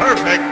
Perfect.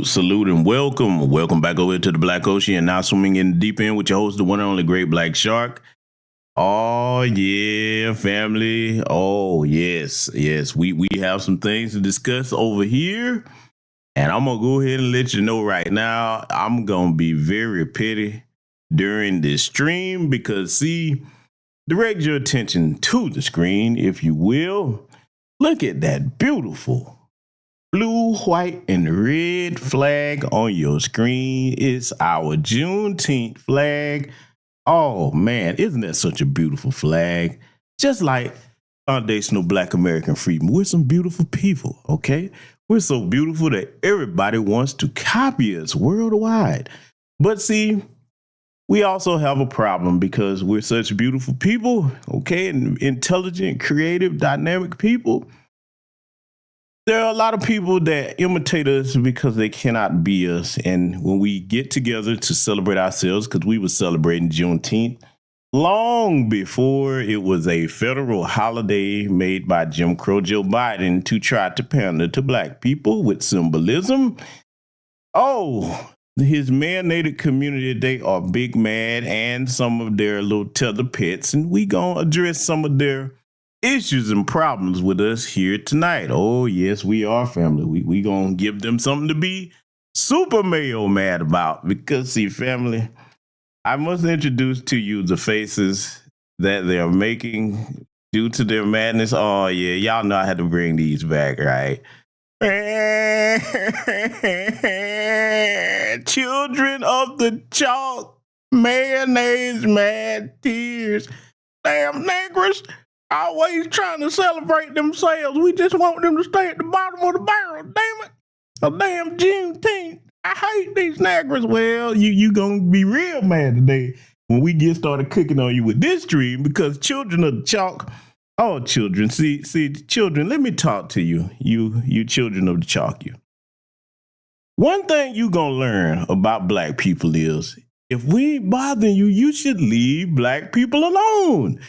Salute, and welcome. Welcome back over to the Black Ocean. Now swimming in the deep end with your host, the one and only Great Black Shark. Oh, yeah, family. Oh, yes. We have some things to discuss over here. And I'm going to go ahead and let you know right now, I'm going to be very petty during this stream because, see, direct your attention to the screen, if you will. Look at that beautiful blue, white, and red flag on your screen. It's our Juneteenth flag. Oh, man, isn't that such a beautiful flag? Just like foundational Black American freedom. We're some beautiful people, okay? We're so beautiful that everybody wants to copy us worldwide. But see, we also have a problem because we're such beautiful people, okay, and intelligent, creative, dynamic people. There are a lot of people that imitate us because they cannot be us. And when we get together to celebrate ourselves, because we were celebrating Juneteenth long before it was a federal holiday made by Jim Crow Joe Biden to try to pander to Black people with symbolism. Oh, his melanated community, they are big mad, and some of their little tether pets. And we gonna address some of their issues and problems with us here tonight. Oh, yes, we are, family. We gonna give them something to be super male mad about because, see, family, I must introduce to you the faces that they're making due to their madness. Oh, yeah, y'all know I had to bring these back, right? Children of the chalk, mayonnaise, mad tears, damn niggers. Always trying to celebrate themselves. We just want them to stay at the bottom of the barrel. Damn it. A damn Juneteenth. I hate these niggers. Well, you gonna be real mad today when we get started cooking on you with this stream because children of the chalk. Oh, children. See, children, let me talk to you. You children of the chalk, you. One thing you gonna learn about Black people is if we ain't bothering you, you should leave Black people alone.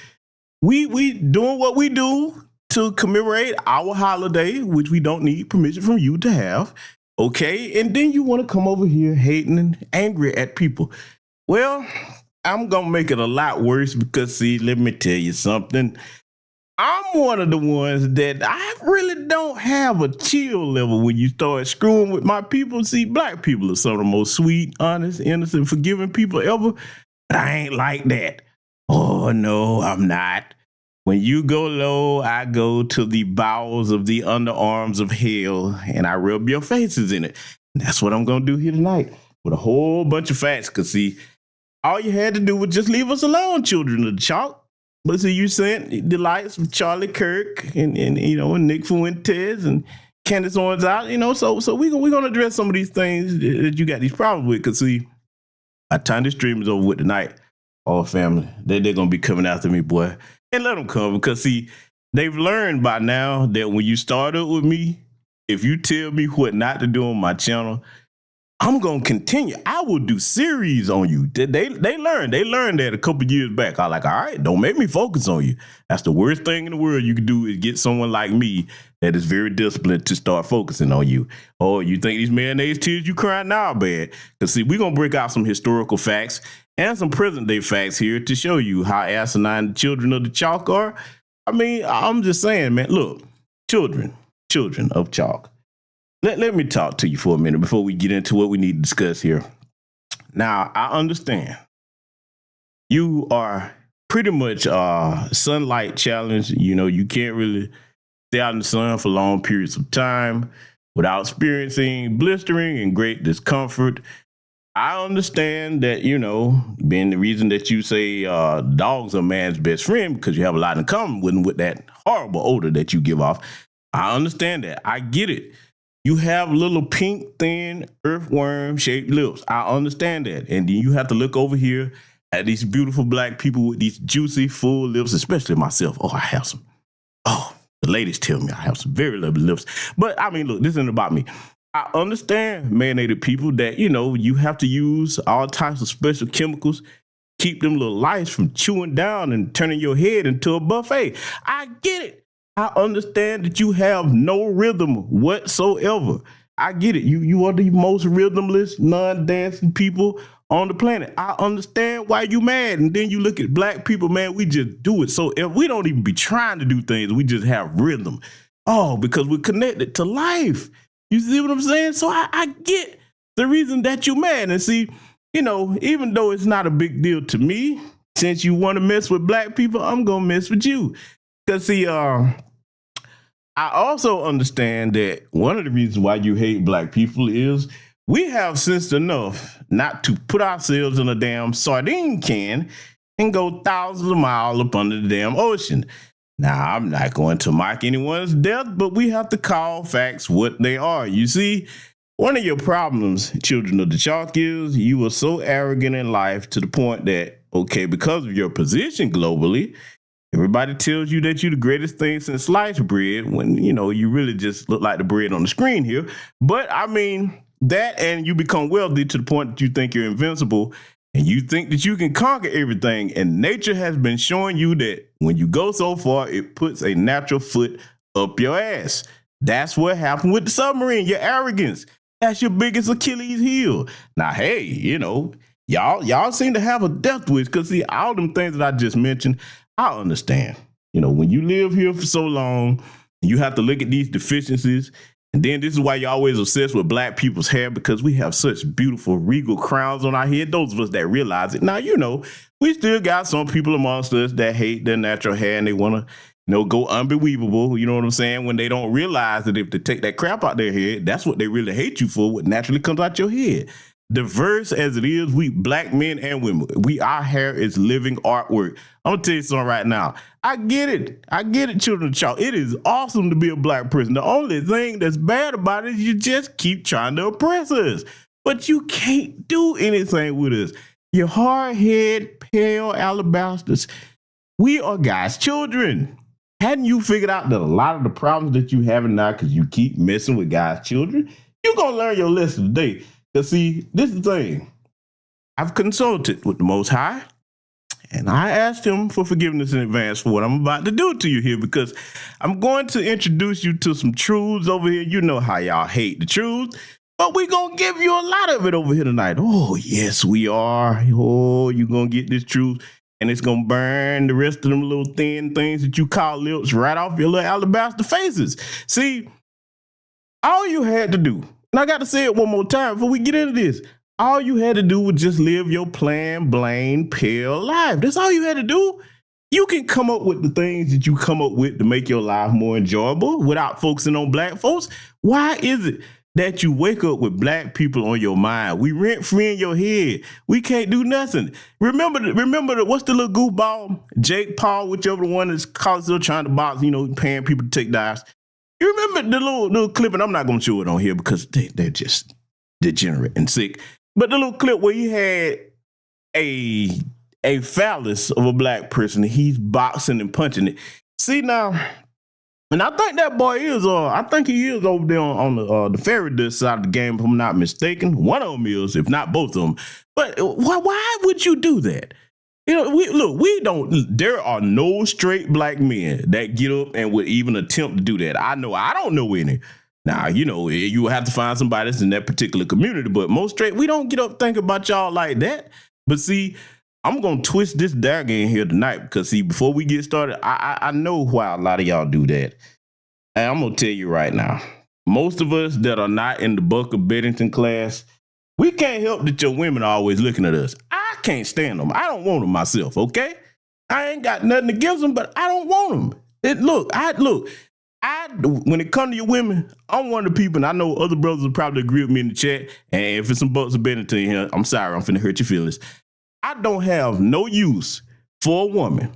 We doing what we do to commemorate our holiday, which we don't need permission from you to have, okay? And then you want to come over here hating and angry at people. Well, I'm going to make it a lot worse because, see, let me tell you something. I'm one of the ones that I really don't have a chill level when you start screwing with my people. See, Black people are some of the most sweet, honest, innocent, forgiving people ever, but I ain't like that. Oh, no, I'm not. When you go low, I go to the bowels of the underarms of hell, and I rub your faces in it. And that's what I'm going to do here tonight with a whole bunch of facts. Because, see, all you had to do was just leave us alone, children of the chalk. But see, you sent the likes of Charlie Kirk and and Nick Fuentes and Candace Owens out, so we're gonna address some of these things that you got these problems with. Cause see, by the time this stream is over with tonight, all family, they're gonna be coming after me, boy. And let them come, because see, they've learned by now that when you start up with me, if you tell me what not to do on my channel, I'm gonna continue. I will do series on you. They learned that a couple years back. I like, all right, don't make me focus on you. That's the worst thing in the world you can do, is get someone like me that is very disciplined to start focusing on you. Oh, you think these mayonnaise tears you crying now bad? Because see, we're gonna break out some historical facts and some present day facts here to show you how asinine the children of the chalk are. I mean, I'm just saying, man, look, children of chalk. Let me talk to you for a minute before we get into what we need to discuss here. Now, I understand you are pretty much sunlight challenged. You can't really stay out in the sun for long periods of time without experiencing blistering and great discomfort. I understand that, being the reason that you say dogs are man's best friend, because you have a lot in common with that horrible odor that you give off. I understand that. I get it. You have little pink, thin, earthworm-shaped lips. I understand that. And then you have to look over here at these beautiful black people with these juicy, full lips, especially myself. Oh, I have some. Oh, the ladies tell me I have some very lovely lips. But, I mean, look, this isn't about me. I understand, melanated people, that, you have to use all types of special chemicals, keep them little lice from chewing down and turning your head into a buffet. I get it. I understand that you have no rhythm whatsoever. I get it. You are the most rhythmless, non-dancing people on the planet. I understand why you mad. And then you look at black people, man, we just do it. So if we don't even be trying to do things, we just have rhythm. Oh, because we're connected to life. You see what I'm saying? So I get the reason that you mad. And see, even though it's not a big deal to me, since you want to mess with black people, I'm going to mess with you. Because, see, I also understand that one of the reasons why you hate black people is we have sense enough not to put ourselves in a damn sardine can and go thousands of miles up under the damn ocean. Now, I'm not going to mock anyone's death, but we have to call facts what they are. You see, one of your problems, children of the chalk, is you are so arrogant in life to the point that, okay, because of your position globally, everybody tells you that you're the greatest thing since sliced bread, when, you really just look like the bread on the screen here. But, I mean, that, and you become wealthy to the point that you think you're invincible and you think that you can conquer everything. And nature has been showing you that when you go so far, it puts a natural foot up your ass. That's what happened with the submarine, your arrogance. That's your biggest Achilles heel. Now, hey, y'all seem to have a death wish, because, see, all them things that I just mentioned, I understand. When you live here for so long, you have to look at these deficiencies. And then this is why you're always obsessed with black people's hair, because we have such beautiful regal crowns on our head. Those of us that realize it. Now, we still got some people amongst us that hate their natural hair and they want to, go unbelievable. You know what I'm saying? When they don't realize that if they take that crap out their head, that's what they really hate you for, what naturally comes out your head. Diverse as it is, we black men and women, our hair is living artwork. I'm gonna tell you something right now. I get it, children of chalk. It is awesome to be a black person. The only thing that's bad about it is you just keep trying to oppress us. But you can't do anything with us. You're hard-headed, pale alabasters. We are God's children. Hadn't you figured out that a lot of the problems that you having now because you keep messing with God's children? You're gonna learn your lesson today. Because, see, this is the thing. I've consulted with the Most High, and I asked him for forgiveness in advance for what I'm about to do to you here, because I'm going to introduce you to some truths over here. You know how y'all hate the truth, but we're going to give you a lot of it over here tonight. Oh, yes, we are. Oh, you're going to get this truth, and it's going to burn the rest of them little thin things that you call lips right off your little alabaster faces. See, all you had to do, and I got to say it one more time before we get into this. All you had to do was just live your plain, plain, pale life. That's all you had to do. You can come up with the things that you come up with to make your life more enjoyable without focusing on black folks. Why is it that you wake up with black people on your mind. We rent free in your head. We can't do nothing. Remember what's the little goofball? Jake Paul, whichever one is still trying to box, paying people to take dives. You remember the little clip, and I'm not going to show it on here because they're just degenerate and sick. But the little clip where he had a phallus of a black person, he's boxing and punching it. See now, and I think that boy is, I think he is over there on the fairy side of the game, if I'm not mistaken. One of them is, if not both of them. But why would you do that? There are no straight black men that get up and would even attempt to do that. I don't know any. Now, you will have to find somebody that's in that particular community, but most straight, we don't get up thinking about y'all like that. But see, I'm going to twist this dagger in here tonight because, see, before we get started, I know why a lot of y'all do that. And I'm going to tell you right now, most of us that are not in the Buck of Beddington class, we can't help that your women are always looking at us. I can't stand them. I don't want them myself, okay? I ain't got nothing against them, but I don't want them. When it comes to your women, I'm one of the people, and I know other brothers will probably agree with me in the chat, and if it's some Bucks of Beddington here, I'm sorry, I'm finna hurt your feelings. I don't have no use for a woman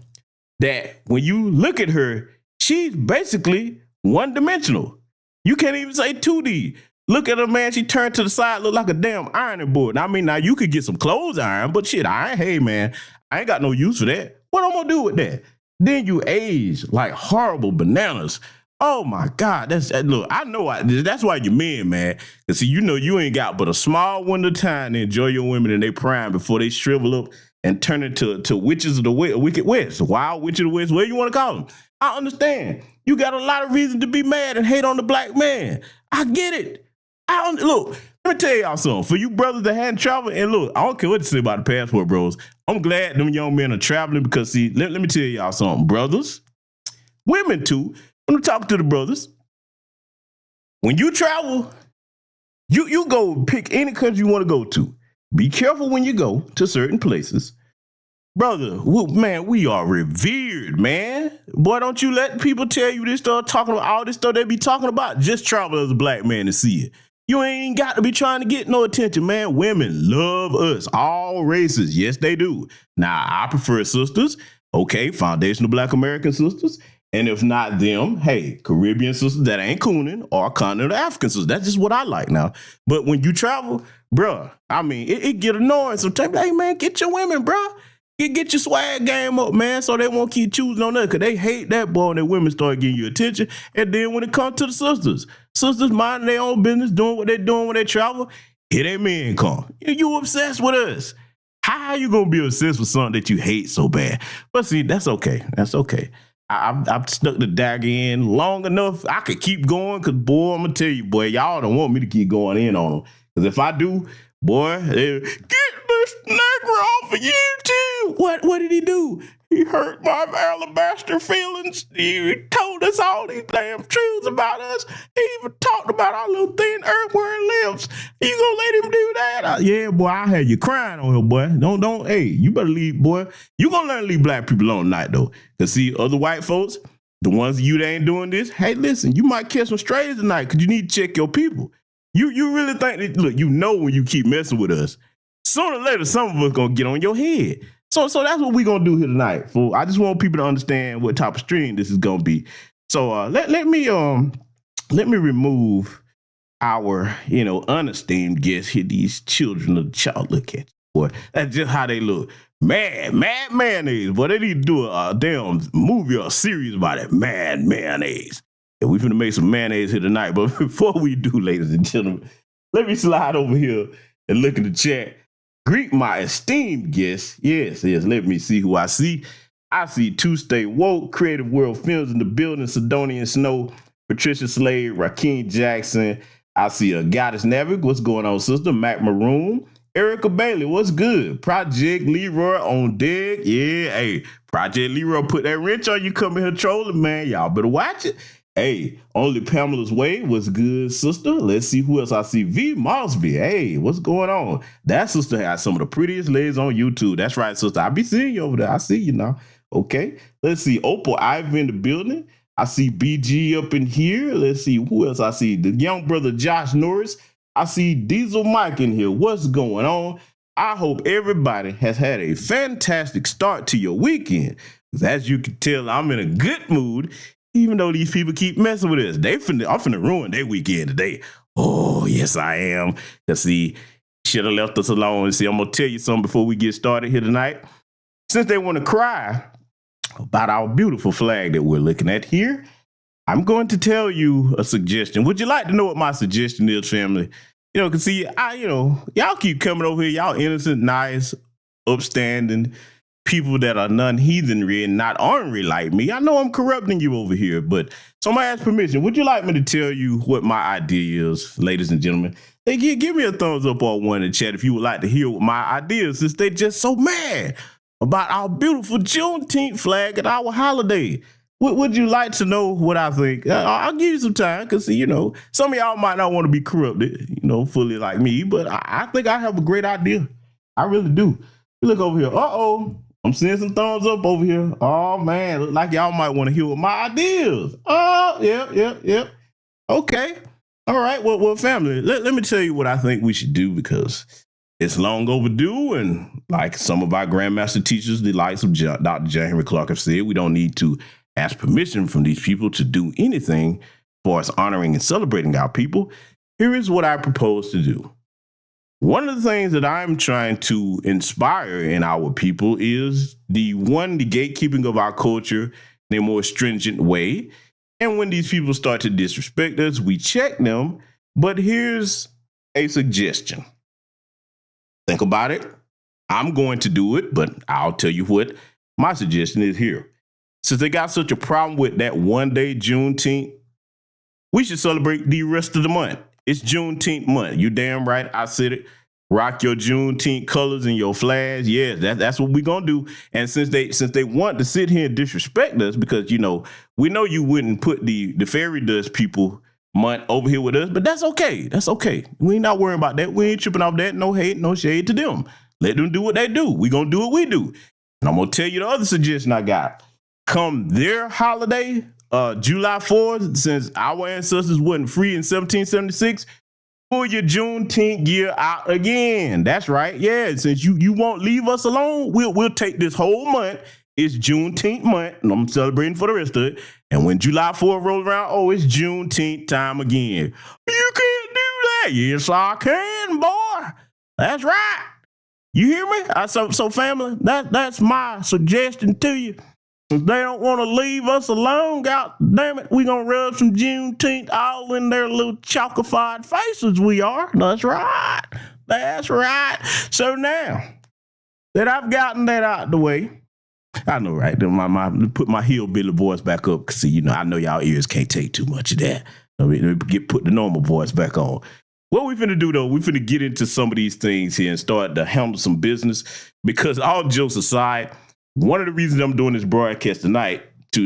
that when you look at her, she's basically one-dimensional. You can't even say 2D. Look at her, man. She turned to the side, look like a damn ironing board. I mean, now you could get some clothes iron, but shit, hey, man, I ain't got no use for that. What I'm gonna do with that? Then you age like horrible bananas. Oh my God, look, I know that's why you're men, man. Cause see, you ain't got but a small window of time to enjoy your women in their prime before they shrivel up and turn into witches of the wicked west, wild witches of the west, whatever you want to call them. I understand. You got a lot of reason to be mad and hate on the black man. I get it. Look, let me tell y'all something. For you brothers that hadn't traveled, and look, I don't care what to say about the passport, bros. I'm glad them young men are traveling because, see, let me tell y'all something, brothers, women too. When I'm talking to the brothers, when you travel, you go pick any country you want to go to. Be careful when you go to certain places. Brother, man, we are revered, man. Boy, don't you let people tell you this stuff, talking about all this stuff they be talking about. Just travel as a black man to see it. You ain't got to be trying to get no attention, man. Women love us, all races. Yes, they do. Now, I prefer sisters. Okay, foundational black American sisters. And if not them, hey, Caribbean sisters that ain't cooning or continental African sisters. That's just what I like now. But when you travel, bruh, I mean, it get annoying. So tell me, hey, man, get your women, bruh. Get your swag game up, man, so they won't keep choosing on that because they hate that boy and their women start getting you attention. And then when it comes to the sisters minding their own business, doing what they're doing when they travel, here they men come. You obsessed with us. How you going to be obsessed with something that you hate so bad? But see, that's okay. That's okay. I've stuck the dagger in long enough. I could keep going because, boy, I'm going to tell you, boy, y'all don't want me to keep going in on them. Because if I do, boy, get this nigger off of YouTube. What did he do? He hurt my Alabaster feelings. He told us all these damn truths about us. He even talked about our little thin earthworm lips. You gonna let him do that? Yeah, boy, I had you crying on him, boy. Don't, hey, you better leave, boy. You gonna learn to leave black people alone tonight, though. Because see, other white folks, the ones of you that ain't doing this, hey, listen, you might catch some strays tonight because you need to check your people. You really think that, look, when you keep messing with us, sooner or later, some of us gonna get on your head. So that's what we're gonna do here tonight, fool. I just want people to understand what type of stream this is gonna be. So let me remove our unesteemed guests here. These children of the child, look at you, boy. That's just how they look. Mad mayonnaise. Boy, they need to do a damn movie or a series about it. Mad mayonnaise. And we're gonna make some mayonnaise here tonight. But before we do, ladies and gentlemen, let me slide over here and look at the chat. Greet my esteemed guests. Yes, let me see who I see. I see Two Stay Woke, Creative World Films in the building, Sidonian Snow, Patricia Slade, Rakeem Jackson. I see Goddess Navik. What's going on, sister? Mac Maroon. Erica Bailey, what's good? Project Leroy on deck. Yeah, hey, Project Leroy put that wrench on you coming here trolling, man. Y'all better watch it. Hey, Only Pamela's Way, what's good, sister? Let's see who else I see. V Mosby, hey, what's going on? That sister has some of the prettiest legs on YouTube. That's right, sister. I be seeing you over there. I see you now. Okay, let's see. Opal Ivy in the building. I see BG up in here. Let's see who else I see. The young brother Josh Norris. I see Diesel Mike in here. What's going on? I hope everybody has had a fantastic start to your weekend. As you can tell, I'm in a good mood, even though these people keep messing with us. I'm finna ruin their weekend today. Oh, yes, I am. Let's see, should have left us alone. See, I'm gonna tell you something before we get started here tonight. Since they want to cry about our beautiful flag that we're looking at here, I'm going to tell you a suggestion. Would you like to know what my suggestion is, family? Cause see, y'all keep coming over here, y'all innocent, nice, upstanding people that are non-heathenry and not ornery like me. I know I'm corrupting you over here, but somebody ask permission. Would you like me to tell you what my idea is, ladies and gentlemen? Hey, give me a thumbs up or one in the chat if you would like to hear what my idea is, since they're just so mad about our beautiful Juneteenth flag and our holiday. Would you like to know what I think? I'll give you some time, because, some of y'all might not want to be corrupted, fully like me, but I think I have a great idea. I really do. Look over here. Uh-oh. I'm seeing some thumbs up over here. Oh, man. Look like y'all might want to hear what my ideas. Oh, yep. Okay. All right. Well, family, let me tell you what I think we should do, because it's long overdue. And like some of our grandmaster teachers, the likes of Dr. J. Henry Clark, have said, we don't need to ask permission from these people to do anything for us honoring and celebrating our people. Here is what I propose to do. One of the things that I'm trying to inspire in our people is the gatekeeping of our culture in a more stringent way. And when these people start to disrespect us, we check them. But here's a suggestion. Think about it. I'm going to do it, but I'll tell you what my suggestion is here. Since they got such a problem with that one day, Juneteenth, we should celebrate the rest of the month. It's Juneteenth month. You damn right, I said it. Rock your Juneteenth colors and your flags. Yeah, that's what we're gonna do. And since they want to sit here and disrespect us, because we know you wouldn't put the fairy dust people month over here with us, but that's okay. That's okay. We ain't not worrying about that. We ain't tripping off that. No hate, no shade to them. Let them do what they do. We gonna do what we do. And I'm gonna tell you the other suggestion I got. Come their holiday, July 4th, since our ancestors wasn't free in 1776, pull your Juneteenth gear out again. That's right. Yeah, since you won't leave us alone, we'll take this whole month. It's Juneteenth month, and I'm celebrating for the rest of it. And when July 4th rolls around, it's Juneteenth time again. You can't do that. Yes, I can, boy. That's right. You hear me? So family, that's my suggestion to you. If they don't want to leave us alone, god damn it, we gonna rub some Juneteenth all in their little chalkified faces. We are. That's right. That's right. So now that I've gotten that out the way, I know, right? Put my hillbilly voice back up, because I know y'all ears can't take too much of that. Let me put the normal voice back on. What we finna do, though, we finna get into some of these things here and start to handle some business, because all jokes aside, one of the reasons I'm doing this broadcast tonight,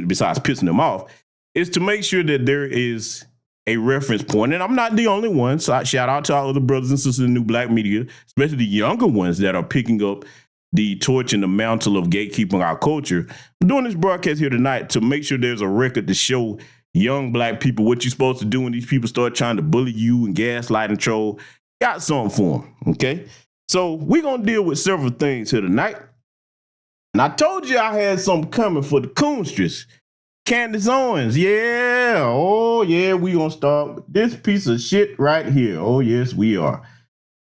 besides pissing them off, is to make sure that there is a reference point. And I'm not the only one. So shout out to all of the brothers and sisters in the new black media, especially the younger ones that are picking up the torch and the mantle of gatekeeping our culture. I'm doing this broadcast here tonight to make sure there's a record to show young black people what you're supposed to do when these people start trying to bully you and gaslight and troll. Got something for them, okay? So we're going to deal with several things here tonight. And I told you I had something coming for the coonstress. Candace Owens, yeah. Oh, yeah, we going to start with this piece of shit right here. Oh, yes, we are.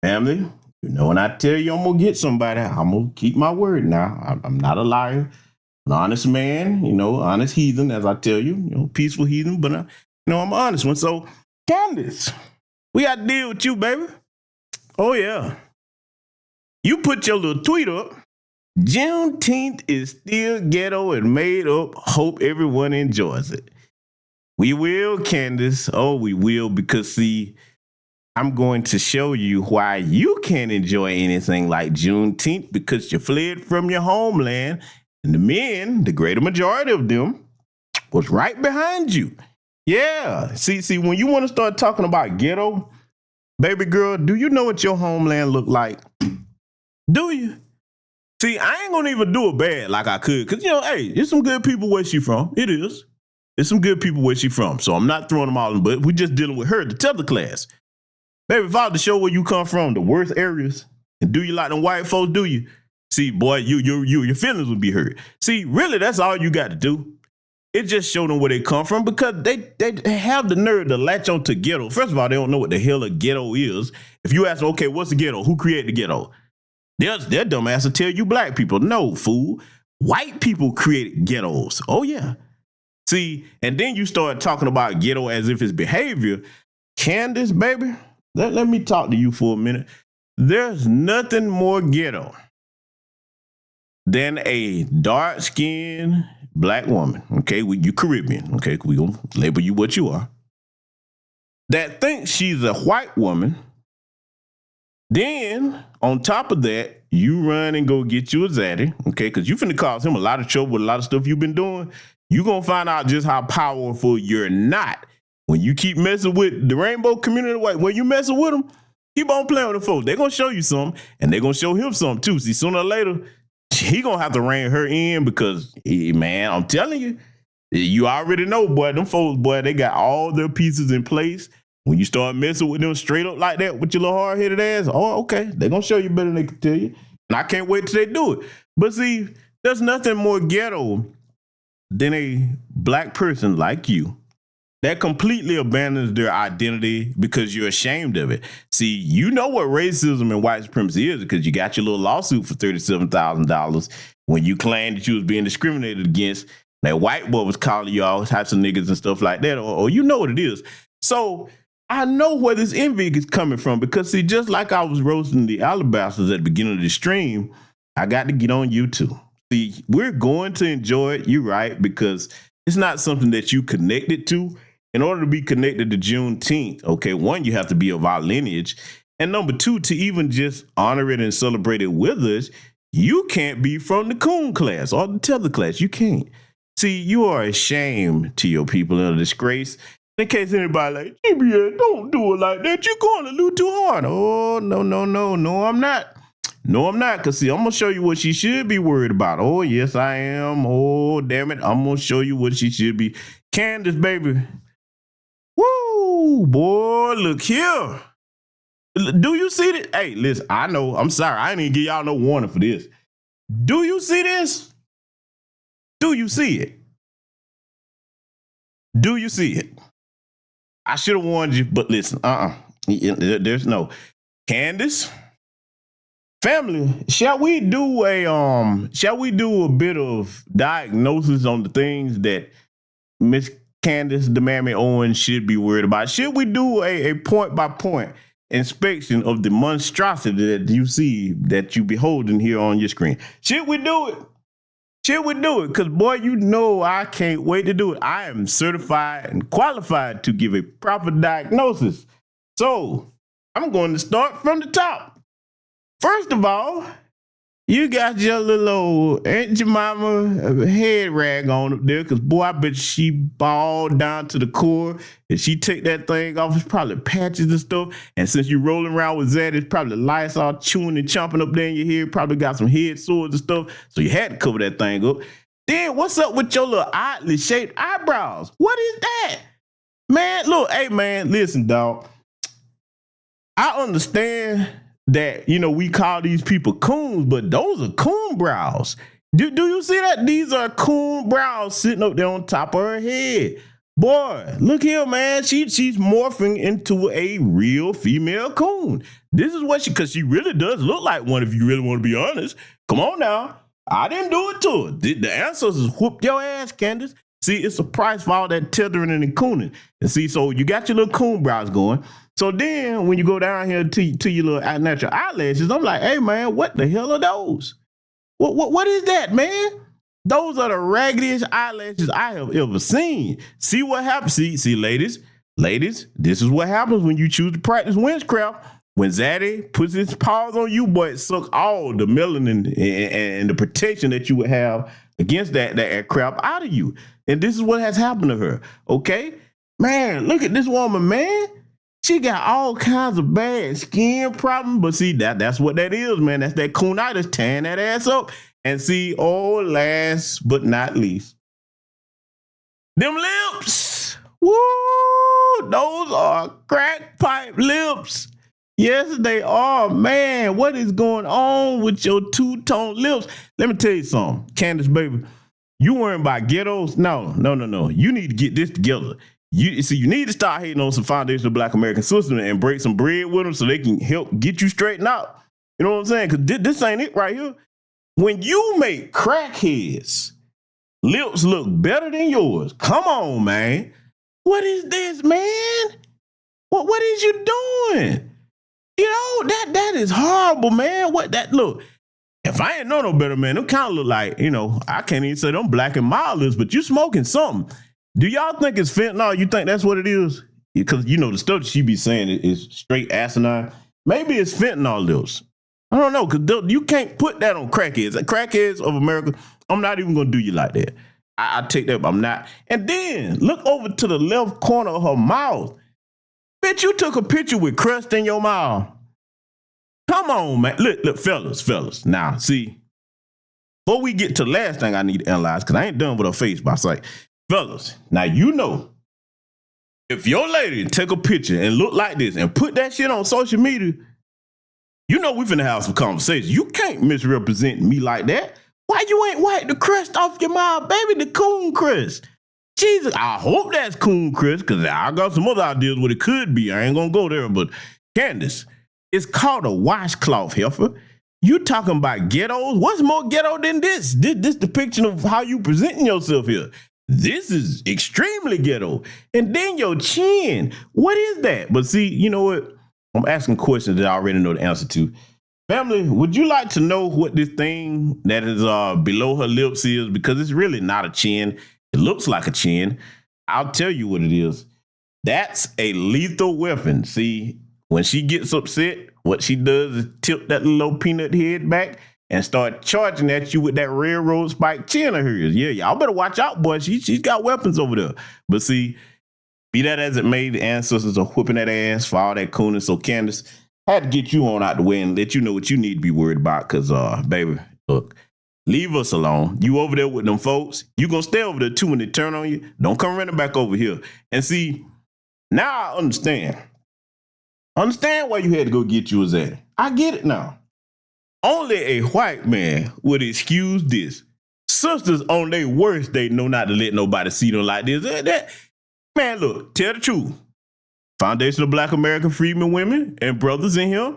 Family, when I tell you I'm going to get somebody, I'm going to keep my word now. I'm not a liar. An honest man, honest heathen, as I tell you, peaceful heathen, but I'm an honest one. So, Candace, we got to deal with you, baby. Oh, yeah. You put your little tweet up. Juneteenth is still ghetto and made up. Hope everyone enjoys it. We will, Candace. Oh, we will, because see, I'm going to show you why you can't enjoy anything like Juneteenth, because you fled from your homeland, and the men, the greater majority of them, was right behind you. Yeah. See, when you want to start talking about ghetto, baby girl, do you know what your homeland look like? Do you? See, I ain't gonna even do it bad like I could, because, hey, there's some good people where she from. It is. There's some good people where she from. So I'm not throwing them all in, but we're just dealing with her, the tether class. Baby, if I was to show where you come from, the worst areas, and do you like them white folks, do you? See, boy, your feelings would be hurt. See, really, that's all you got to do. It just show them where they come from because they have the nerve to latch on to ghetto. First of all, they don't know what the hell a ghetto is. If you ask them, okay, what's a ghetto? Who created the ghetto? Their dumb ass will tell you black people. No, fool. White people created ghettos. Oh, yeah. See, and then you start talking about ghetto as if it's behavior. Candace, baby, let me talk to you for a minute. There's nothing more ghetto than a dark-skinned black woman, okay? You Caribbean, okay? We gonna label you what you are. That thinks she's a white woman. Then, on top of that, you run and go get you a zaddy, okay? Because you finna cause him a lot of trouble with a lot of stuff you've been doing. You're going to find out just how powerful you're not. When you keep messing with the rainbow community, when you messing with them, keep on playing with them folks. They're going to show you something, and they're going to show him something too. See, sooner or later, he going to have to rein her in because, man, I'm telling you, you already know, boy, them folks, boy, they got all their pieces in place. When you start messing with them straight up like that with your little hard-headed ass, oh, okay, they're going to show you better than they can tell you. And I can't wait till they do it. But see, there's nothing more ghetto than a black person like you that completely abandons their identity because you're ashamed of it. See, you know what racism and white supremacy is because you got your little lawsuit for $37,000 when you claimed that you was being discriminated against. That white boy was calling you all types of niggas and stuff like that, or you know what it is. So I know where this envy is coming from because, see, just like I was roasting the Alabasters at the beginning of the stream, I got to get on YouTube. See, we're going to enjoy it, you're right, because it's not something that you connected to. In order to be connected to Juneteenth, okay, one, you have to be of our lineage. And number two, to even just honor it and celebrate it with us, you can't be from the coon class or the tether class. You can't. See, you are a shame to your people and a disgrace. In case anybody like, GBA, don't do it like that. You're going a little too hard. Oh, no, I'm not. No, I'm not. Because, see, I'm going to show you what she should be worried about. Oh, yes, I am. Oh, damn it. I'm going to show you what she should be. Candace, baby. Woo, boy, look here. Do you see this? Hey, listen, I know. I'm sorry. I didn't even give y'all no warning for this. Do you see this? Do you see it? Do you see it? I should have warned you, but listen, there's no. Candace, family, shall we do a bit of diagnosis on the things that Miss Candace DeMammy Owens should be worried about? Should we do a point-by-point inspection of the monstrosity that you see, that you beholding here on your screen? Should we do it? Should we do it? Because, boy, you know I can't wait to do it. I am certified and qualified to give a proper diagnosis. So I'm going to start from the top. First of all, you got your little old Aunt Jemima head rag on up there because, boy, I bet she balled down to the core. If she take that thing off, it's probably patches and stuff. And since you're rolling around with that, it's probably lice all chewing and chomping up there in your head. Probably got some head sores and stuff. So you had to cover that thing up. Then what's up with your little oddly shaped eyebrows? What is that? Man, look, hey, man, listen, dog. I understand that, you know, we call these people coons, but those are coon brows. Do you see that? These are coon brows sitting up there on top of her head. Boy, look here, man. She's morphing into a real female coon. This is what because she really does look like one, if you really want to be honest. Come on now. I didn't do it to her. The ancestors whooped your ass, Candace. See, it's a price for all that tethering and cooning. And see, so you got your little coon brows going. So then when you go down here to your little natural eyelashes, I'm like, hey, man, what the hell are those? What is that, man? Those are the raggediest eyelashes I have ever seen. See what happens? See, ladies, this is what happens when you choose to practice witchcraft. When Zaddy puts his paws on you, boy, it sucks all the melanin and the protection that you would have against that crap out of you. And this is what has happened to her, okay? Man, look at this woman, man. She got all kinds of bad skin problems, but see, that's what that is, man. That's that coonitis tearing that ass up. And see, last but not least, Them lips. Woo! Those are crack pipe lips. Yes, they are. Man, what is going on with your two-tone lips? Let me tell you something. Candace, baby, you worrying about ghettos? No. You need to get this together. You need to start hating on some foundational Black American system and break some bread with them so they can help get you straightened out. You know what I'm saying? Because this ain't it right here. When you make crackheads lips look better than yours, come on, man. What is this, man? What is you doing? You know, that is horrible, man. Look, if I ain't know no better, man, them kind of look like, I can't even say them black and mild lips, but you smoking something. Do y'all think it's fentanyl? You think that's what it is? Because, the stuff that she be saying is straight asinine. Maybe it's fentanyl lips. I don't know, because you can't put that on crackheads. Crackheads of America, I'm not even going to do you like that. I take that, but I'm not. And then, look over to the left corner of her mouth. Bitch, you took a picture with crust in your mouth. Come on, man. Look, fellas. Now, see, before we get to the last thing I need to analyze, because I ain't done with her face, but I say, fellas, now if your lady take a picture and look like this and put that shit on social media, we finna have some conversation. You can't misrepresent me like that. Why you ain't wipe the crust off your mouth, baby? The coon crust. Jesus, I hope that's coon crust, because I got some other ideas what it could be. I ain't gonna go there, but Candace, it's called a washcloth, heifer. You talking about ghettos? What's more ghetto than this? This depiction of how you presenting yourself here. This is extremely ghetto. And then your chin. What is that? But see, you know what? I'm asking questions that I already know the answer to. Family, would you like to know what this thing that is below her lips is? Because it's really not a chin. It looks like a chin. I'll tell you what it is. That's a lethal weapon. See, when she gets upset, what she does is tilt that little peanut head back and start charging at you with that railroad spike chin of hers. Yeah, y'all better watch out, boy. She's got weapons over there. But see, be that as it may, the ancestors are whipping that ass for all that cooning. So Candace, I had to get you on out the way and let you know what you need to be worried about. Because, baby, look, leave us alone. You over there with them folks. You going to stay over there too when they turn on you. Don't come running back over here. And see, now I understand. Understand why you had to go get you a zaddy. I get it now. Only a white man would excuse this. Sisters on their worst, they know not to let nobody see them like this. Man, look, tell the truth. Foundational Black American Freedmen women and brothers in here,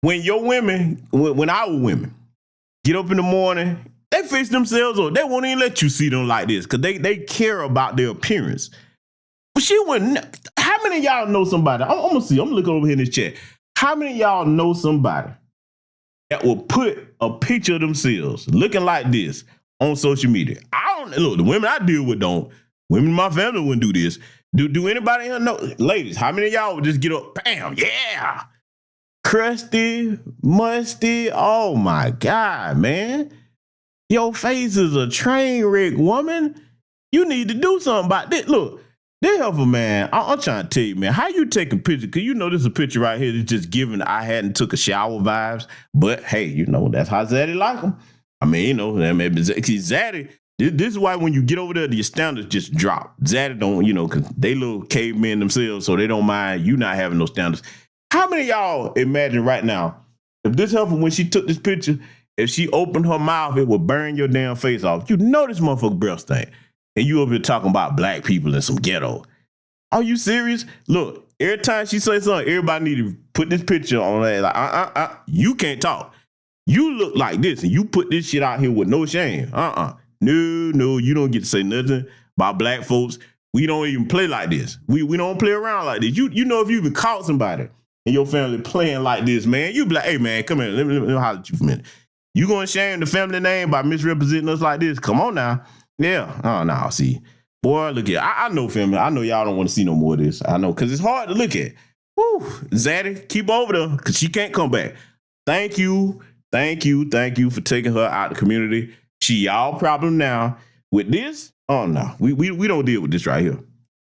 when our women get up in the morning, they fix themselves up. They won't even let you see them like this because they care about their appearance. But she wouldn't. How many of y'all know somebody? I'm going to see. I'm looking over here in this chat. How many of y'all know somebody that will put a picture of themselves looking like this on social media? Look, the women I deal with don't. Women in my family wouldn't do this. Do anybody here know? Ladies, how many of y'all would just get up, bam, yeah. Crusty, musty, oh my God, man. Your face is a train wreck, woman. You need to do something about this. Look, this helpful, man. I'm trying to tell you, man, how you take a picture? Because this is a picture right here that's just giving I hadn't took a shower vibes. But hey, that's how Zaddy like them. I mean, maybe Zaddy. This is why when you get over there, your standards just drop. Zaddy don't, because they little cavemen themselves, so they don't mind you not having no standards. How many of y'all imagine right now, if this helpful, when she took this picture, if she opened her mouth, it would burn your damn face off. You know this motherfucker breath stink. And you over here talking about black people and some ghetto. Are you serious? Look, every time she says something, everybody need to put this picture on there. Like, you can't talk. You look like this, and you put this shit out here with no shame. No, you don't get to say nothing about black folks. We don't even play like this. We don't play around like this. You know, if you even caught somebody in your family playing like this, man, you be like, hey, man, come here. Let me holler at you for a minute. You going to shame the family name by misrepresenting us like this? Come on now. Yeah. Oh, no, see. Boy, look at I know, family. I know y'all don't want to see no more of this. I know, because it's hard to look at. Woo. Zaddy, keep over there, because she can't come back. Thank you for taking her out of the community. She y'all problem now. With this, oh, no. We don't deal with this right here.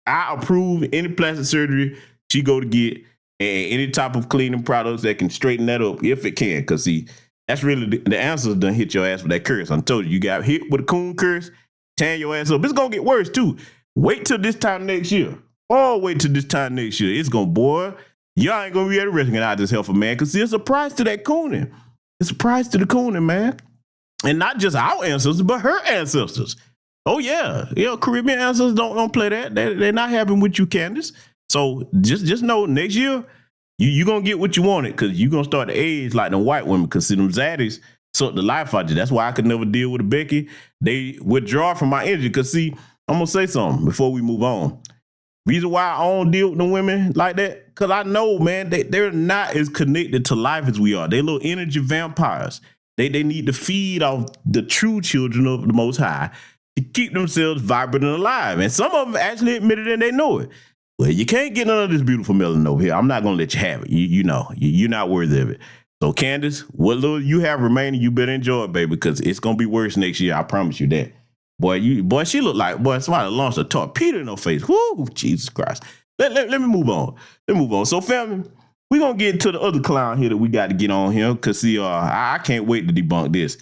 I approve any plastic surgery she go to get and any type of cleaning products that can straighten that up if it can. Because, see, that's really the answer done hit your ass with that curse. I told you got hit with a coon curse. tearing your ass up. It's going to get worse, too. Wait till this time next year. Oh, wait till this time next year. It's going to, boy, y'all ain't going to be able to recognize this heifer, man, because there's a price to that cooning. It's a price to the cooning, man. And not just our ancestors, but her ancestors. Oh, yeah. Caribbean ancestors don't play that. They're not happy with you, Candace. So just know next year, you're going to get what you wanted because you're going to start to age like them white women because see them zaddies suck the life out of you. That's why I could never deal with a Becky. They withdraw from my energy because, see, I'm going to say something before we move on. Reason why I don't deal with the women like that, because I know, man, they're not as connected to life as we are. They're little energy vampires. They need to feed off the true children of the Most High to keep themselves vibrant and alive. And some of them actually admitted and they know it. Well, you can't get none of this beautiful melanin over here. I'm not going to let you have it. You know, you're not worthy of it. So, Candace, what little you have remaining, you better enjoy it, baby, because it's going to be worse next year. I promise you that. Boy, she looked like, somebody launched a torpedo in her face. Whoo, Jesus Christ. Let me move on. So, family, we're going to get to the other clown here that we got to get on here because, see, I can't wait to debunk this.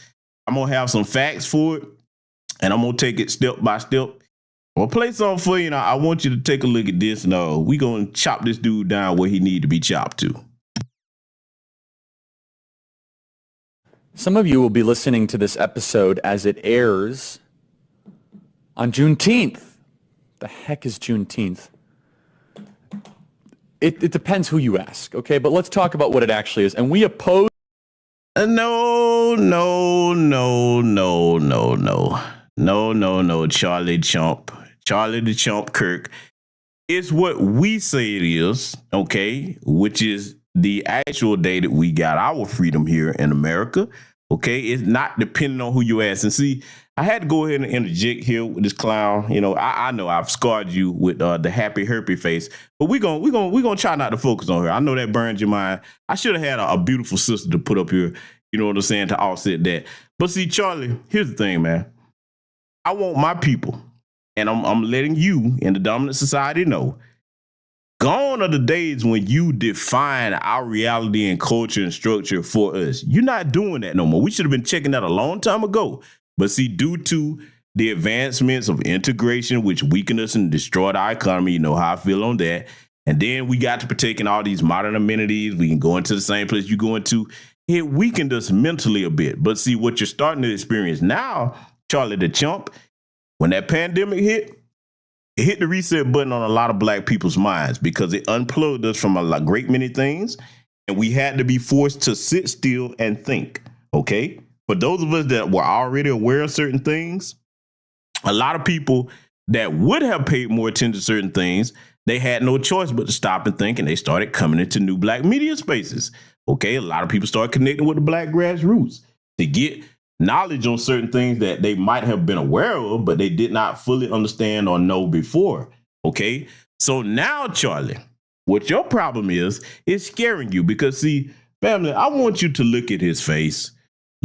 I'm going to have some facts for it, and I'm going to take it step by step. I'm going to play something for you. Now, I want you to take a look at this. Now, we're going to chop this dude down where he need to be chopped to. Some of you will be listening to this episode as it airs on Juneteenth. The heck is Juneteenth? It depends who you ask, okay? But let's talk about what it actually is. And we oppose... No, Charlie the Chump Kirk. It's what we say it is, okay? Which is the actual day that we got our freedom here in America, okay? It's not depending on who you ask. And see, I had to go ahead and interject here with this clown. You know, I know I've scarred you with the happy herpy face, but we're gonna try not to focus on her. I know that burns your mind. I should have had a beautiful sister to put up here, you know what I'm saying, to offset that. But see, Charlie, here's the thing, man. I want my people, and I'm letting you in the dominant society know, gone are the days when you define our reality and culture and structure for us. You're not doing that no more. We should have been checking that a long time ago. But see, due to the advancements of integration, which weakened us and destroyed our economy, you know how I feel on that. And then we got to partake in all these modern amenities. We can go into the same place you go into. It weakened us mentally a bit. But see, what you're starting to experience now, Charlie the Chump, when that pandemic hit, it hit the reset button on a lot of black people's minds because it unplugged us from a great many things. And we had to be forced to sit still and think, okay? For those of us that were already aware of certain things, a lot of people that would have paid more attention to certain things, they had no choice but to stop and think, and they started coming into new black media spaces. Okay, a lot of people started connecting with the black grassroots to get knowledge on certain things that they might have been aware of, but they did not fully understand or know before. Okay, so now, Charlie, what your problem is scaring you because, see, family, I want you to look at his face.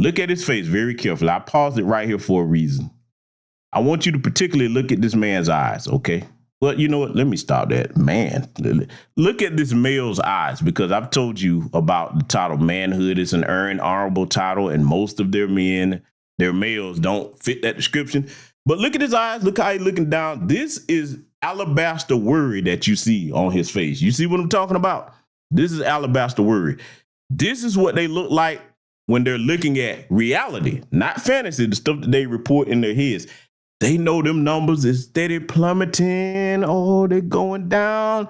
Look at his face very carefully. I paused it right here for a reason. I want you to particularly look at this man's eyes, okay? Well, you know what? Let me stop that. Man, look at this male's eyes because I've told you about the title manhood is an earned, honorable title, and most of their men, their males, don't fit that description. But look at his eyes. Look how he's looking down. This is alabaster worry that you see on his face. You see what I'm talking about? This is alabaster worry. This is what they look like when they're looking at reality, not fantasy, the stuff that they report in their heads. They know them numbers is steady plummeting. Oh, they're going down.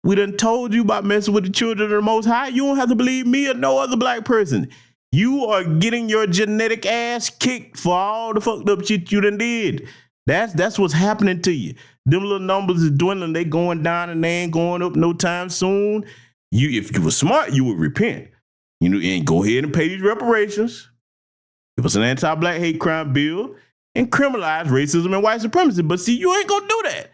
We done told you about messing with the children of the Most High. You don't have to believe me or no other black person. You are getting your genetic ass kicked for all the fucked up shit you done did. That's what's happening to you. Them little numbers is dwindling. They going down and they ain't going up no time soon. If you were smart, you would repent. You know, and go ahead and pay these reparations. Give us an anti-black hate crime bill and criminalize racism and white supremacy. But see, you ain't gonna do that.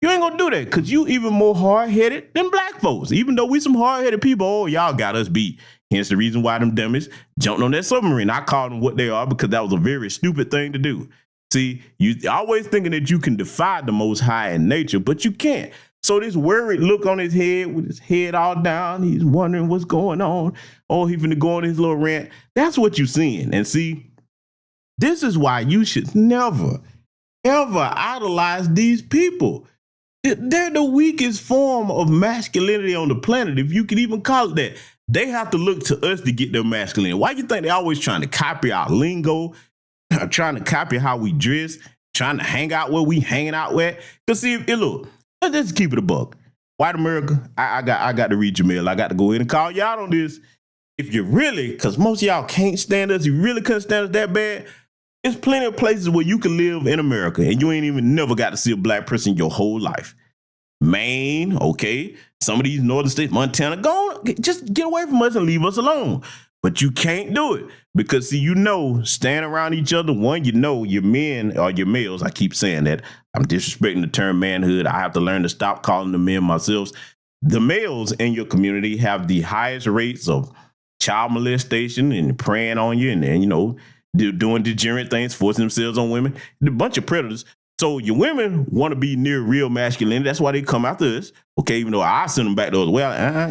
You ain't gonna do that because you even more hard-headed than black folks. Even though we some hard-headed people, oh, y'all got us beat. Hence the reason why them dummies jumped on that submarine. I called them what they are because that was a very stupid thing to do. See, you always thinking that you can defy the Most High in nature, but you can't. So this worried look on his head with his head all down, he's wondering what's going on. Oh, he's finna go on his little rant. That's what you're seeing. And see, this is why you should never, ever idolize these people. They're the weakest form of masculinity on the planet, if you could even call it that. They have to look to us to get their masculinity. Why do you think they're always trying to copy our lingo, trying to copy how we dress, trying to hang out where we hanging out with? Because see, look, let's just keep it a buck. White America, I got to read your mail. I got to go in and call you out on this. If you really, because most of y'all can't stand us, you really couldn't stand us that bad, there's plenty of places where you can live in America and you ain't even never got to see a black person your whole life. Maine, okay, some of these northern states, Montana, go on, just get away from us and leave us alone. But you can't do it because, see, stand around each other. One, your men or your males. I keep saying that. I'm disrespecting the term manhood. I have to learn to stop calling them men myself. The males in your community have the highest rates of child molestation and preying on you and doing degenerate things, forcing themselves on women. A bunch of predators. So your women want to be near real masculinity. That's why they come after us. Okay, even though I send them back those,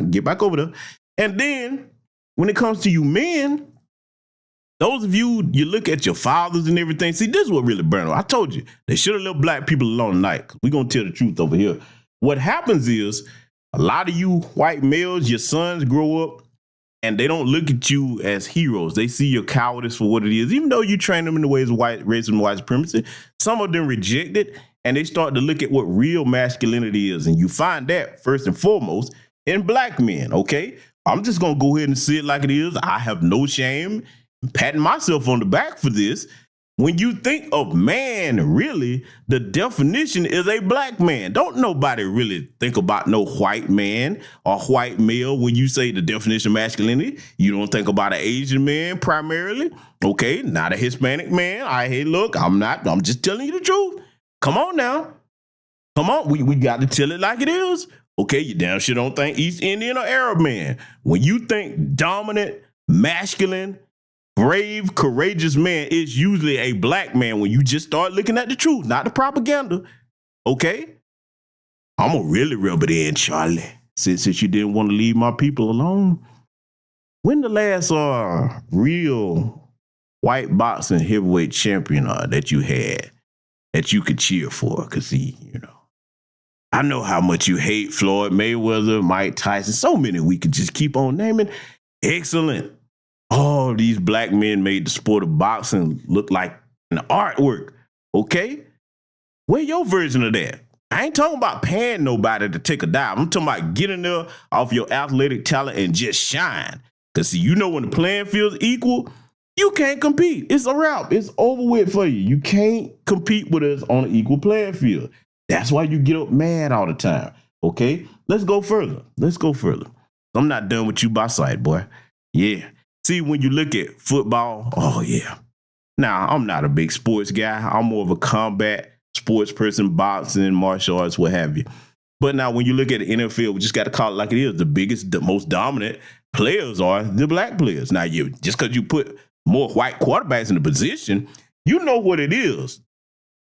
get back over there. And then when it comes to you men, those of you look at your fathers and everything. See, this is what really burns. I told you, they should have left black people alone tonight. We're going to tell the truth over here. What happens is a lot of you white males, your sons grow up and they don't look at you as heroes. They see your cowardice for what it is. Even though you train them in the ways of white racism, white supremacy, some of them reject it and they start to look at what real masculinity is. And you find that first and foremost in black men, okay? I'm just going to go ahead and say it like it is. I have no shame patting myself on the back for this. When you think of man, really, the definition is a black man. Don't nobody really think about no white man or white male when you say the definition of masculinity. You don't think about an Asian man primarily. Okay, not a Hispanic man. Hey, look, I'm just telling you the truth. Come on now. Come on, we got to tell it like it is. Okay, you damn sure don't think East Indian or Arab man. When you think dominant, masculine, brave, courageous man, it's usually a black man when you just start looking at the truth, not the propaganda. Okay? I'm going to really rub it in, Charlie, since you didn't want to leave my people alone. When the last real white boxing heavyweight champion that you had that you could cheer for? Because I know how much you hate Floyd Mayweather, Mike Tyson, so many we could just keep on naming. Excellent. All these black men made the sport of boxing look like an artwork, okay? Where your version of that? I ain't talking about paying nobody to take a dive. I'm talking about getting there off your athletic talent and just shine. Because, see, when the playing field's equal, you can't compete. It's a wrap. It's over with for you. You can't compete with us on an equal playing field. That's why you get up mad all the time, okay? Let's go further. I'm not done with you by sight, boy. Yeah. See, when you look at football, oh, yeah. Now, I'm not a big sports guy. I'm more of a combat sports person, boxing, martial arts, what have you. But now when you look at the NFL, we just got to call it like it is. The biggest, the most dominant players are the black players. Now, just because you put more white quarterbacks in the position, you know what it is.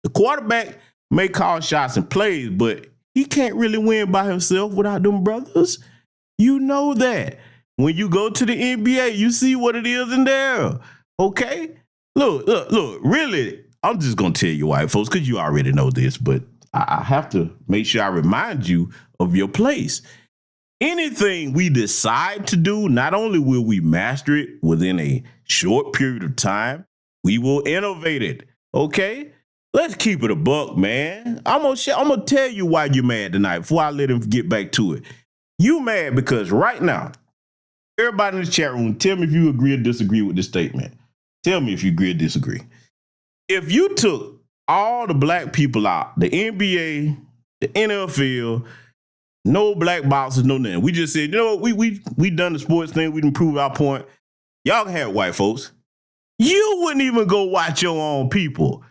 The quarterback may call shots and plays, but he can't really win by himself without them brothers. You know that. When you go to the NBA, you see what it is in there. Okay? Look, really, I'm just going to tell you, white folks, because you already know this, but I have to make sure I remind you of your place. Anything we decide to do, not only will we master it within a short period of time, we will innovate it. Okay? Let's keep it a buck, man. I'm gonna tell you why you're mad tonight before I let him get back to it. You mad because right now, everybody in the chat room, tell me if you agree or disagree with this statement. Tell me if you agree or disagree. If you took all the black people out, the NBA, the NFL, no black boxers, no nothing. We just said, we done the sports thing. We done prove our point. Y'all can have white folks. You wouldn't even go watch your own people.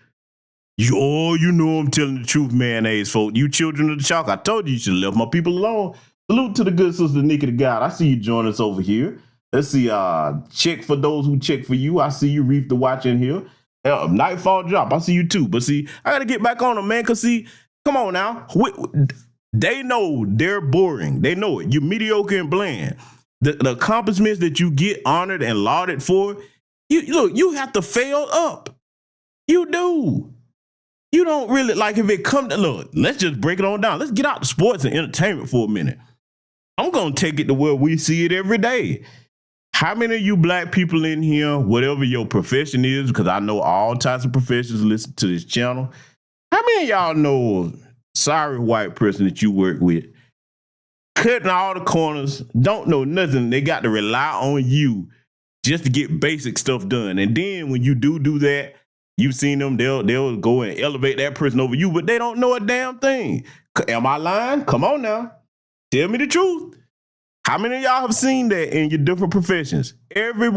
I'm telling the truth, mayonnaise, folks. You children of the chalk. I told you should have left my people alone. Salute to the good sister Nikki the God. I see you join us over here. Let's see. Check for those who check for you. I see you, Reef the Watch in here. Nightfall Drop. I see you too. But see, I got to get back on them, man. Because see, come on now. They know they're boring. They know it. You're mediocre and bland. The accomplishments that you get honored and lauded for, you have to fail up. You do. You don't really, like, if it come to, look, let's just break it on down. Let's get out to sports and entertainment for a minute. I'm going to take it to where we see it every day. How many of you black people in here, whatever your profession is, because I know all types of professions listen to this channel, how many of y'all know sorry white person that you work with, cutting all the corners, don't know nothing, they got to rely on you just to get basic stuff done. And then when you do that, you've seen them, they'll go and elevate that person over you, but they don't know a damn thing. Am I lying? Come on now. Tell me the truth. How many of y'all have seen that in your different professions? Every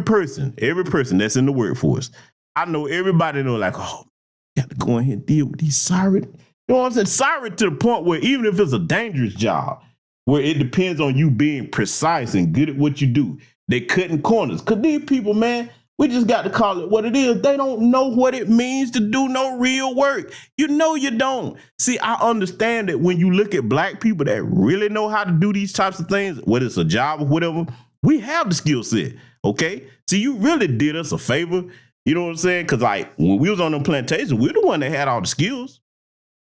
person that's in the workforce. I know everybody know, like, oh, you got to go in here and deal with these sorry. You know what I'm saying? Sorry to the point where even if it's a dangerous job, where it depends on you being precise and good at what you do, they cutting corners. Because these people, man, we just got to call it what it is. They don't know what it means to do no real work. You know you don't. See, I understand that when you look at black people that really know how to do these types of things, whether it's a job or whatever, we have the skill set, okay? See, you really did us a favor, you know what I'm saying? Because, like, when we was on them plantations, we're the one that had all the skills.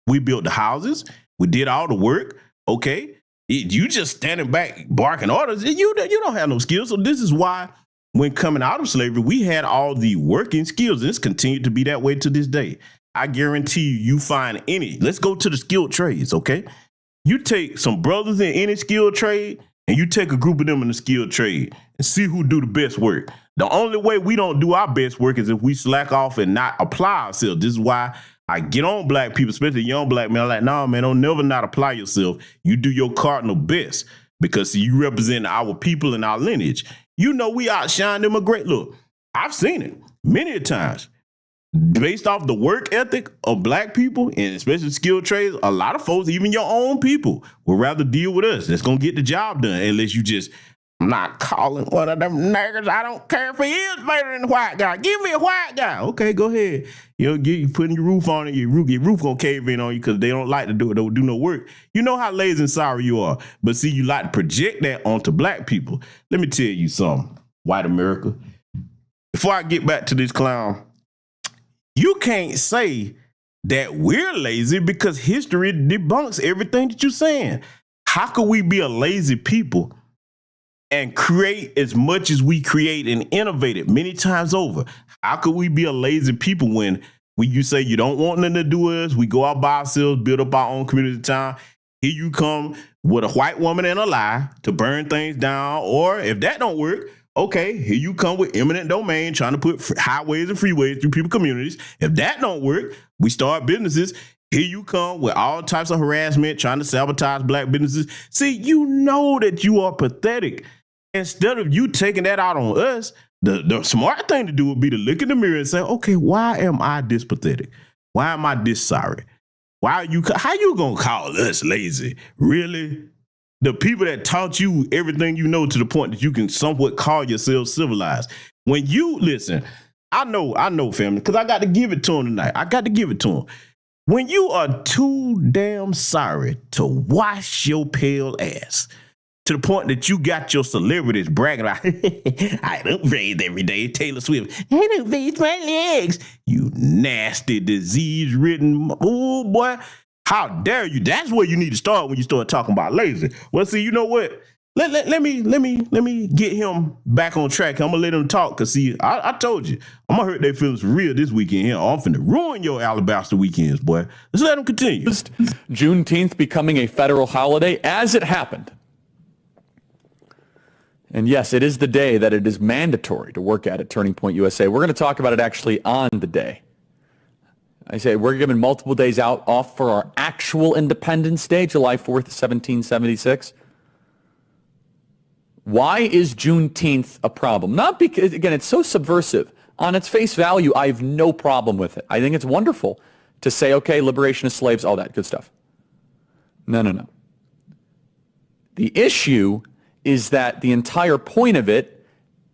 We built the houses. We did all the work, okay? You just standing back barking orders. You don't have no skills. So this is why when coming out of slavery, we had all the working skills, and it's continued to be that way to this day. I guarantee you find any. Let's go to the skilled trades, okay? You take some brothers in any skilled trade, and you take a group of them in the skilled trade and see who do the best work. The only way we don't do our best work is if we slack off and not apply ourselves. This is why I get on black people, especially young black men, like, nah, man, don't never not apply yourself. You do your cardinal best because you represent our people and our lineage. You know, we outshine them a great look. I've seen it many times. Based off the work ethic of black people, and especially skilled trades, a lot of folks, even your own people, would rather deal with us. That's going to get the job done, unless you just, I'm not calling one of them niggers. I don't care if he is better than the white guy. Give me a white guy. Okay, go ahead. You putting your roof on it, your roof going to cave in on you because they don't like to do it. Don't do no work. You know how lazy and sorry you are. But see, you like to project that onto black people. Let me tell you something, white America. Before I get back to this clown, you can't say that we're lazy because history debunks everything that you're saying. How could we be a lazy people and create as much as we create and innovate it many times over? How could we be a lazy people when you say you don't want nothing to do with us, we go out by ourselves, build up our own community town, here you come with a white woman and a lie to burn things down, or if that don't work, okay, here you come with eminent domain trying to put highways and freeways through people communities. If that don't work, we start businesses. Here you come with all types of harassment, trying to sabotage black businesses. See, you know that you are pathetic. Instead of you taking that out on us, the smart thing to do would be to look in the mirror and say, okay, why am I this pathetic? Why am I this sorry? How you gonna call us lazy? Really? The people that taught you everything you know to the point that you can somewhat call yourself civilized. When you listen, I know, family, because I got to give it to them tonight. I got to give it to them. When you are too damn sorry to wash your pale ass, to the point that you got your celebrities bragging about, I don't bathe every day, Taylor Swift. I don't bathe my legs. You nasty, disease-ridden, oh boy. How dare you? That's where you need to start when you start talking about lazy. Well, see, you know what? Let me get him back on track. I'm gonna let him talk, cause see, I told you, I'm gonna hurt their feelings for real this weekend here. I'm finna ruin your Alabaster weekends, boy. Let's let him continue. Juneteenth becoming a federal holiday as it happened. And yes, it is the day that it is mandatory to work at Turning Point USA. We're going to talk about it actually on the day. I say we're given multiple days off for our actual Independence Day, July 4th, 1776. Why is Juneteenth a problem? Not because, again, it's so subversive. On its face value, I have no problem with it. I think it's wonderful to say, okay, liberation of slaves, all that good stuff. No. The issue is that the entire point of it,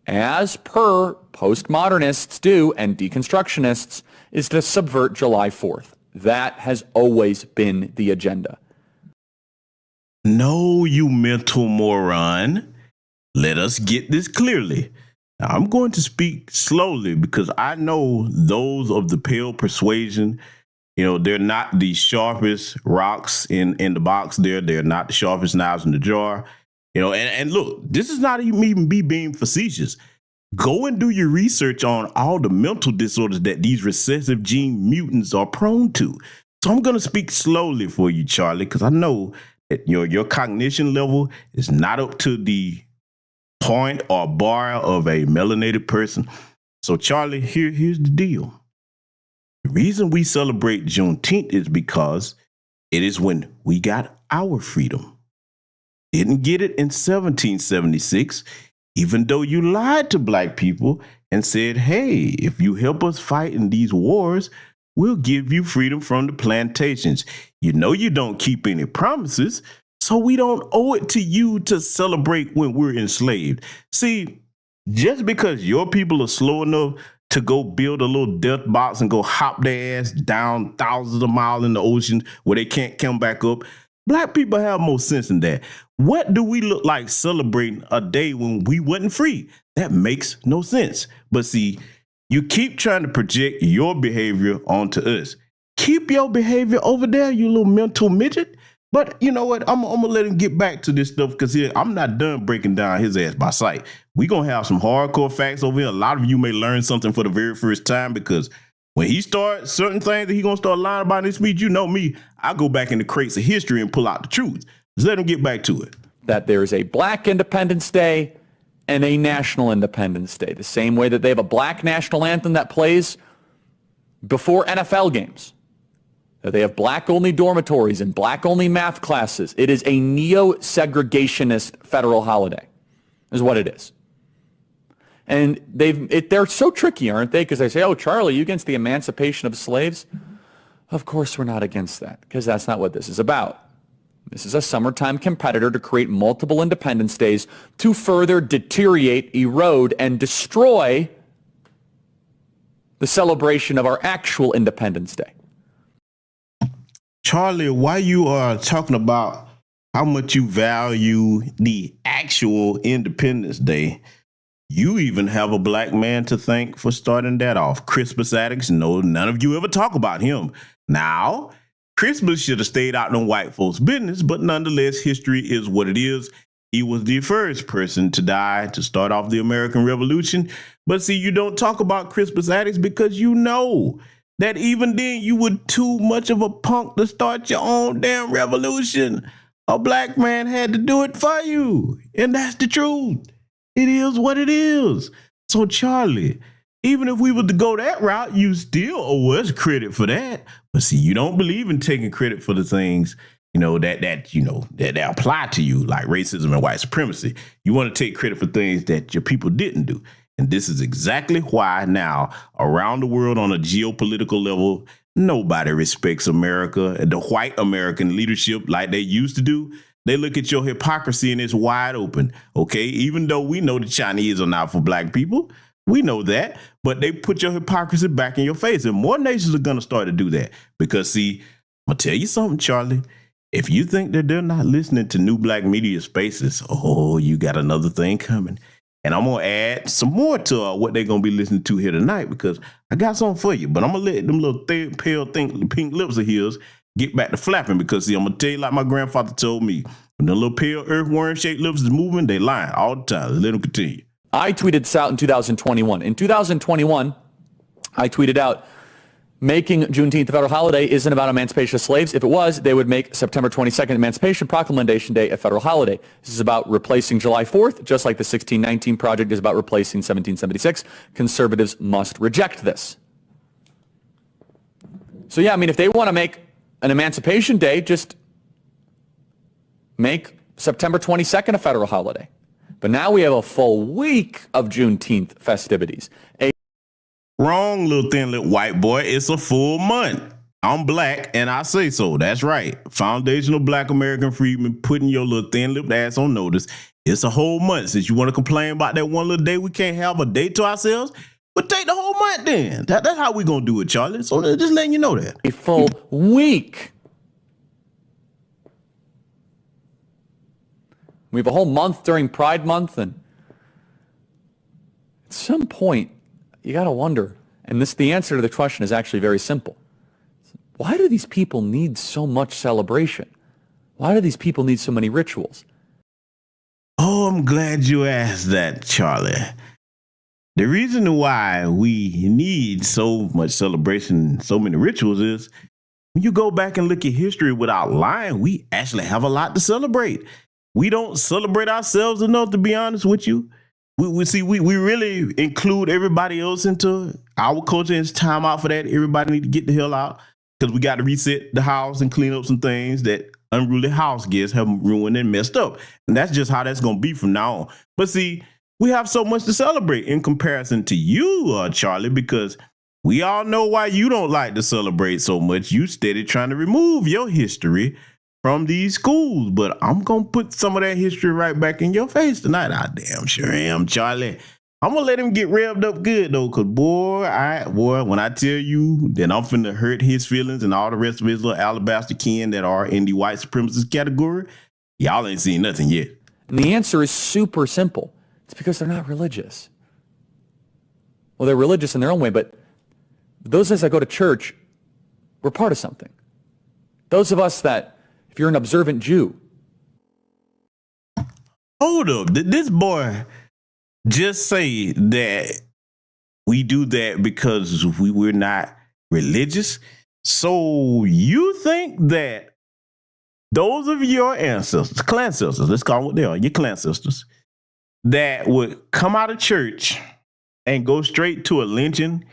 as per postmodernists do and deconstructionists, is to subvert July 4th. That has always been the agenda. No, you mental moron. Let us get this clearly. Now, I'm going to speak slowly because I know those of the pale persuasion They're not the sharpest rocks in the box there. They're not the sharpest knives in the jar. And look, this is not even me being facetious. Go and do your research on all the mental disorders that these recessive gene mutants are prone to. So I'm going to speak slowly for you, Charlie, because I know that your cognition level is not up to the point or bar of a melanated person. So, Charlie, here's the deal. The reason we celebrate Juneteenth is because it is when we got our freedom. Didn't get it in 1776, even though you lied to black people and said, hey, if you help us fight in these wars, we'll give you freedom from the plantations. You don't keep any promises, so we don't owe it to you to celebrate when we're enslaved. See, just because your people are slow enough to go build a little death box and go hop their ass down thousands of miles in the ocean where they can't come back up, black people have more sense than that. What do we look like celebrating a day when we wasn't free? That makes no sense. But see, you keep trying to project your behavior onto us. Keep your behavior over there, you little mental midget. But you know what? I'm going to let him get back to this stuff because I'm not done breaking down his ass by sight. We're going to have some hardcore facts over here. A lot of you may learn something for the very first time because when he starts certain things that he's going to start lying about in his speech, you know me, I go back in the crates of history and pull out the truth. Just let him get back to it. That there is a Black Independence Day and a National Independence Day, the same way that they have a black national anthem that plays before NFL games. That they have black-only dormitories and black-only math classes. It is a neo-segregationist federal holiday, is what it is. And they're so tricky, aren't they? Because they say, oh, Charlie, you against the emancipation of slaves? Of course we're not against that, because that's not what this is about. This is a summertime competitor to create multiple Independence Days to further deteriorate, erode, and destroy the celebration of our actual Independence Day. Charlie, while you are talking about how much you value the actual Independence Day, you even have a black man to thank for starting that off. Christmas addicts, no, none of you ever talk about him. Now, Christmas should have stayed out in white folks' business, but nonetheless, history is what it is. He was the first person to die to start off the American Revolution. But see, you don't talk about Christmas addicts because you know that even then you were too much of a punk to start your own damn revolution. A black man had to do it for you. And that's the truth. It is what it is. So, Charlie, even if we were to go that route, you still owe us credit for that. But see, you don't believe in taking credit for the things, that apply to you, like racism and white supremacy. You want to take credit for things that your people didn't do. And this is exactly why now, around the world on a geopolitical level, nobody respects America and the white American leadership like they used to do. They look at your hypocrisy and it's wide open, okay? Even though we know the Chinese are not for black people, we know that, but they put your hypocrisy back in your face. And more nations are going to start to do that because, see, I'm going to tell you something, Charlie. If you think that they're not listening to new black media spaces, oh, you got another thing coming. And I'm going to add some more to what they're going to be listening to here tonight because I got something for you. But I'm going to let them little pale pink lips of his get back to flapping because, see, I'm going to tell you like my grandfather told me, when the little pale earthworm-shaped lips is moving, they lying all the time. Let them continue. I tweeted this out in 2021. In 2021, I tweeted out, making Juneteenth a federal holiday isn't about emancipation of slaves. If it was, they would make September 22nd Emancipation Proclamation Day a federal holiday. This is about replacing July 4th, just like the 1619 Project is about replacing 1776. Conservatives must reject this. So yeah, I mean, if they want to make an Emancipation Day, just make September 22nd a federal holiday. But now we have a full week of Juneteenth festivities. Wrong, little thin lip white boy. It's a full month. I'm black, and I say so. That's right. Foundational Black American Freedmen putting your little thin lipped ass on notice. It's a whole month. Since you want to complain about that one little day, we can't have a day to ourselves. But take the whole month then. That's how we going to do it, Charlie. So just letting you know that. A full week. We have a whole month during Pride Month, and at some point, you got to wonder, and the answer to the question is actually very simple. why do these people need so much celebration? Why do these people need so many rituals? Oh, I'm glad you asked that, Charlie. The reason why we need so much celebration, so many rituals is when you go back and look at history without lying, we actually have a lot to celebrate. We don't celebrate ourselves enough, to be honest with you. We really include everybody else into our culture. It's time out for that. Everybody need to get the hell out because we got to reset the house and clean up some things that unruly house guests have ruined and messed up. And that's just how that's going to be from now on. But see, we have so much to celebrate in comparison to you, Charlie, because we all know why you don't like to celebrate so much. You steady trying to remove your history from these schools, but I'm going to put some of that history right back in your face tonight. I damn sure am, Charlie. I'm going to let him get revved up good, though, because, boy, when I tell you that I'm finna hurt his feelings and all the rest of his little alabaster kin that are in the white supremacist category, y'all ain't seen nothing yet. And the answer is super simple. It's because they're not religious. Well, they're religious in their own way, but those of us that go to church, we're part of something. Those of us that, if you're an observant Jew. Hold up. Did this boy just say that we do that because we're not religious? So you think that those of your ancestors, clan sisters, let's call them what they are, your clan sisters, that would come out of church and go straight to a lynching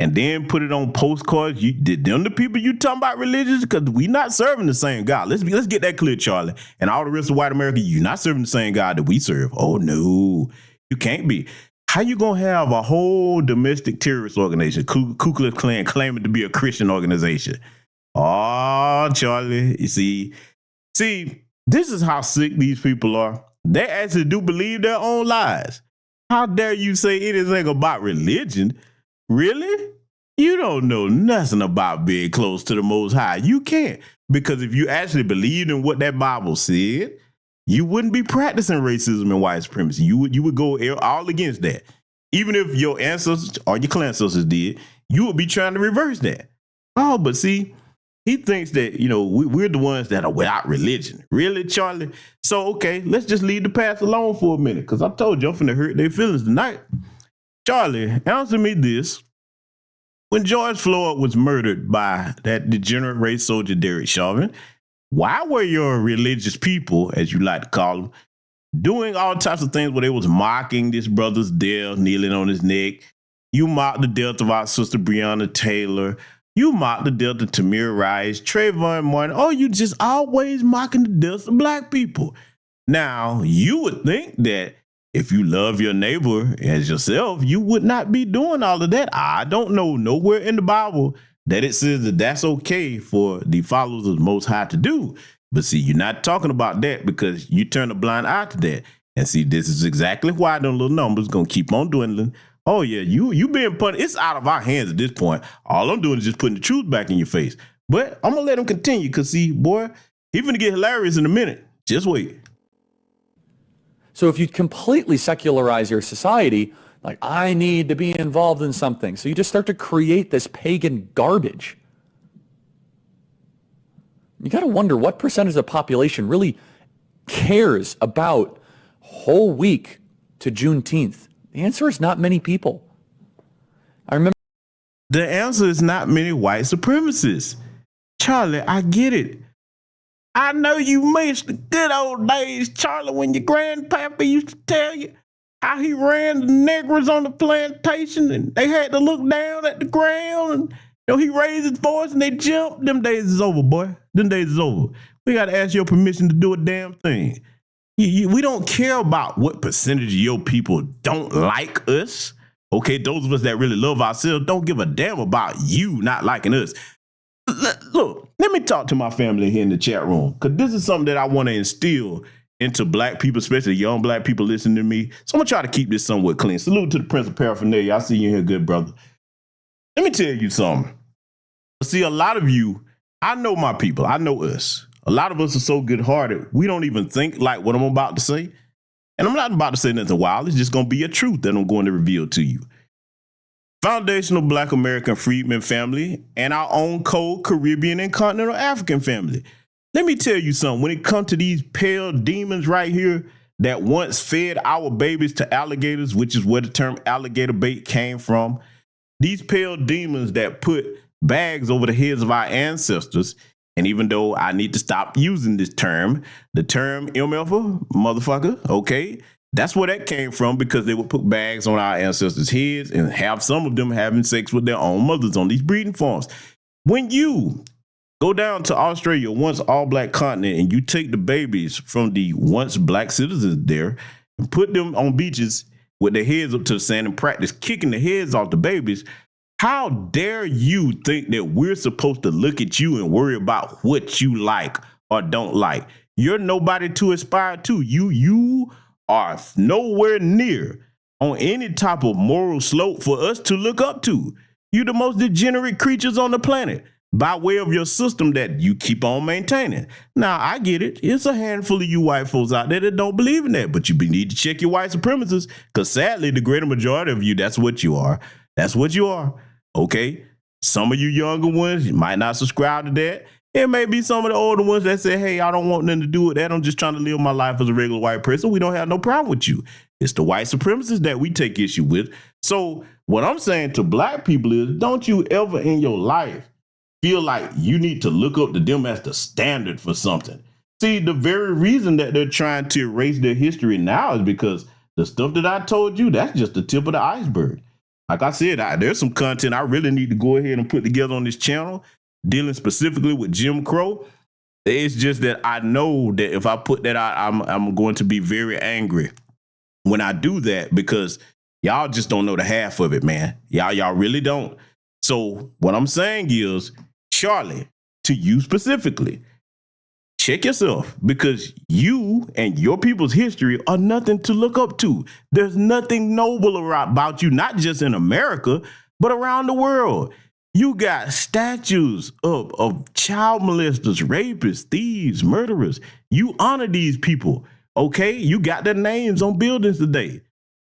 and then put it on postcards, them the people you talking about religious? Because we not serving the same God. Let's get that clear, Charlie. And all the rest of white America, you're not serving the same God that we serve. Oh, no, you can't be. How you going to have a whole domestic terrorist organization, Ku Klux Klan, claiming to be a Christian organization? Oh, Charlie, you see, this is how sick these people are. They actually do believe their own lies. How dare you say anything about religion? Really? You don't know nothing about being close to the Most High. You can't. Because if you actually believed in what that Bible said, you wouldn't be practicing racism and white supremacy. You would go all against that. Even if your ancestors or your clan ancestors did, you would be trying to reverse that. Oh, but see, he thinks that, we're the ones that are without religion. Really, Charlie? So, okay, let's just leave the past alone for a minute, because I told you I'm finna hurt their feelings tonight. Charlie, answer me this. When George Floyd was murdered by that degenerate race soldier, Derek Chauvin, why were your religious people, as you like to call them, doing all types of things where they was mocking this brother's death, kneeling on his neck? You mocked the death of our sister Breonna Taylor. You mocked the death of Tamir Rice, Trayvon Martin. Oh, you just always mocking the deaths of black people. Now, you would think that if you love your neighbor as yourself, you would not be doing all of that. I don't know nowhere in the Bible that it says that that's okay for the followers of the Most High to do. But see, you're not talking about that because you turn a blind eye to that. And see, this is exactly why them little numbers going to keep on dwindling. Oh, yeah, you being punished. It's out of our hands at this point. All I'm doing is just putting the truth back in your face. But I'm going to let him continue because, see, boy, he's going to get hilarious in a minute. Just wait. So if you completely secularize your society, like, I need to be involved in something. So you just start to create this pagan garbage. You got to wonder what percentage of the population really cares about whole week to Juneteenth. The answer is not many people. I remember. The answer is not many white supremacists. Charlie, I get it. I know you miss the good old days, Charlie, when your grandpappy used to tell you how he ran the Negroes on the plantation and they had to look down at the ground and he raised his voice and they jumped. Them days is over, boy. Them days is over. We got to ask your permission to do a damn thing. We don't care about what percentage of your people don't like us. Okay, those of us that really love ourselves don't give a damn about you not liking us. Look, let me talk to my family here in the chat room, because this is something that I want to instill into black people, especially young black people listening to me. So I'm going to try to keep this somewhat clean. Salute to the Prince of Paraphernalia. I see you here, good brother. Let me tell you something. See, a lot of you, I know my people. I know us. A lot of us are so good-hearted, we don't even think like what I'm about to say. And I'm not about to say nothing wild. It's just going to be a truth that I'm going to reveal to you. foundational Black American Freedmen family, and our own cold Caribbean and continental African family. Let me tell you something. When it comes to these pale demons right here that once fed our babies to alligators, which is where the term alligator bait came from, these pale demons that put bags over the heads of our ancestors. And even though I need to stop using this term, the term MF motherfucker, okay, that's where that came from, because they would put bags on our ancestors' heads and have some of them having sex with their own mothers on these breeding farms. When you go down to Australia, once all black continent, and you take the babies from the once black citizens there and put them on beaches with their heads up to the sand and practice kicking the heads off the babies, how dare you think that we're supposed to look at you and worry about what you like or don't like? You're nobody to aspire to. You are nowhere near on any type of moral slope for us to look up to. You're the most degenerate creatures on the planet by way of your system that you keep on maintaining. Now, I get it. It's a handful of you white folks out there that don't believe in that, but you need to check your white supremacists, because sadly, the greater majority of you, that's what you are. That's what you are. Okay? Some of you younger ones, you might not subscribe to that. It may be some of the older ones that say, hey, I don't want nothing to do with that. I'm just trying to live my life as a regular white person. We don't have no problem with you. It's the white supremacists that we take issue with. So what I'm saying to black people is, don't you ever in your life feel like you need to look up to them as the standard for something. See, the very reason that they're trying to erase their history now is because the stuff that I told you, that's just the tip of the iceberg. Like I said, there's some content I really need to go ahead and put together on this channel dealing specifically with Jim Crow. It's just that I know that if I put that out, I'm going to be very angry when I do that, because y'all just don't know the half of it, man. Y'all really don't. So what I'm saying is, Charlie, to you specifically, check yourself, because you and your people's history are nothing to look up to. There's nothing noble about you, not just in America, but around the world. You got statues of child molesters, rapists, thieves, murderers. You honor these people, okay? You got their names on buildings today.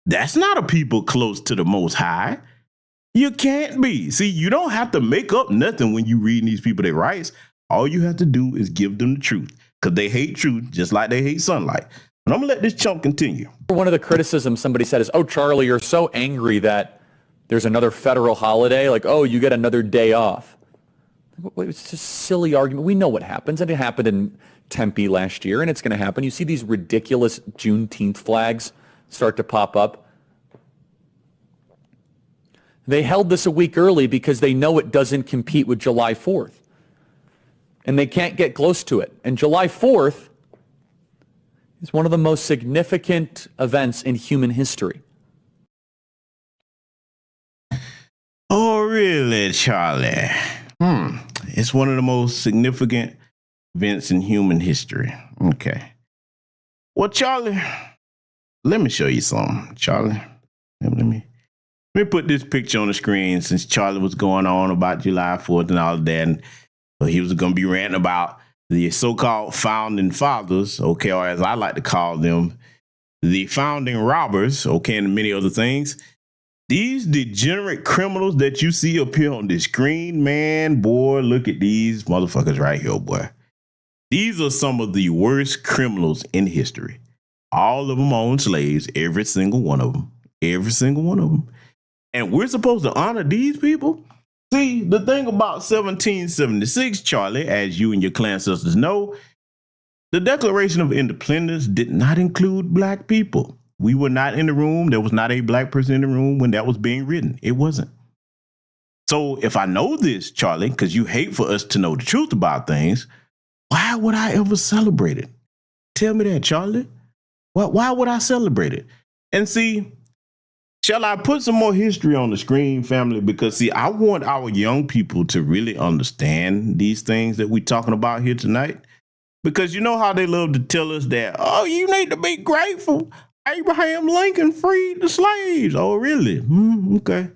That's not a people close to the Most High. You can't be. See, you don't have to make up nothing when you read these people their rights. All you have to do is give them the truth, because they hate truth just like they hate sunlight. But I'm going to let this chunk continue. One of the criticisms somebody said is, oh, Charlie, you're so angry that there's another federal holiday, like, oh, you get another day off. It's just a silly argument. We know what happens, and it happened in Tempe last year, and it's going to happen. You see these ridiculous Juneteenth flags start to pop up. They held this a week early because they know it doesn't compete with July 4th. And they can't get close to it. And July 4th is one of the most significant events in human history. Oh, really, Charlie? It's one of the most significant events in human history. Okay. Well, Charlie, let me show you something, Charlie. Let me put this picture on the screen, since Charlie was going on about July 4th and all of that. And he was going to be ranting about the so-called founding fathers, okay, or as I like to call them, the founding robbers, okay, and many other things. These degenerate criminals that you see up here on the screen, man, boy, look at these motherfuckers right here, boy. These are some of the worst criminals in history. All of them own slaves, every single one of them. Every single one of them. And we're supposed to honor these people? See, the thing about 1776, Charlie, as you and your clan sisters know, the Declaration of Independence did not include black people. We were not in the room. There was not a black person in the room when that was being written. It wasn't. So if I know this, Charlie, because you hate for us to know the truth about things, why would I ever celebrate it? Tell me that, Charlie. Why would I celebrate it? And see, shall I put some more history on the screen, family? Because, see, I want our young people to really understand these things that we're talking about here tonight. Because you know how they love to tell us that, oh, you need to be grateful. Abraham Lincoln freed the slaves. Oh, really? Okay.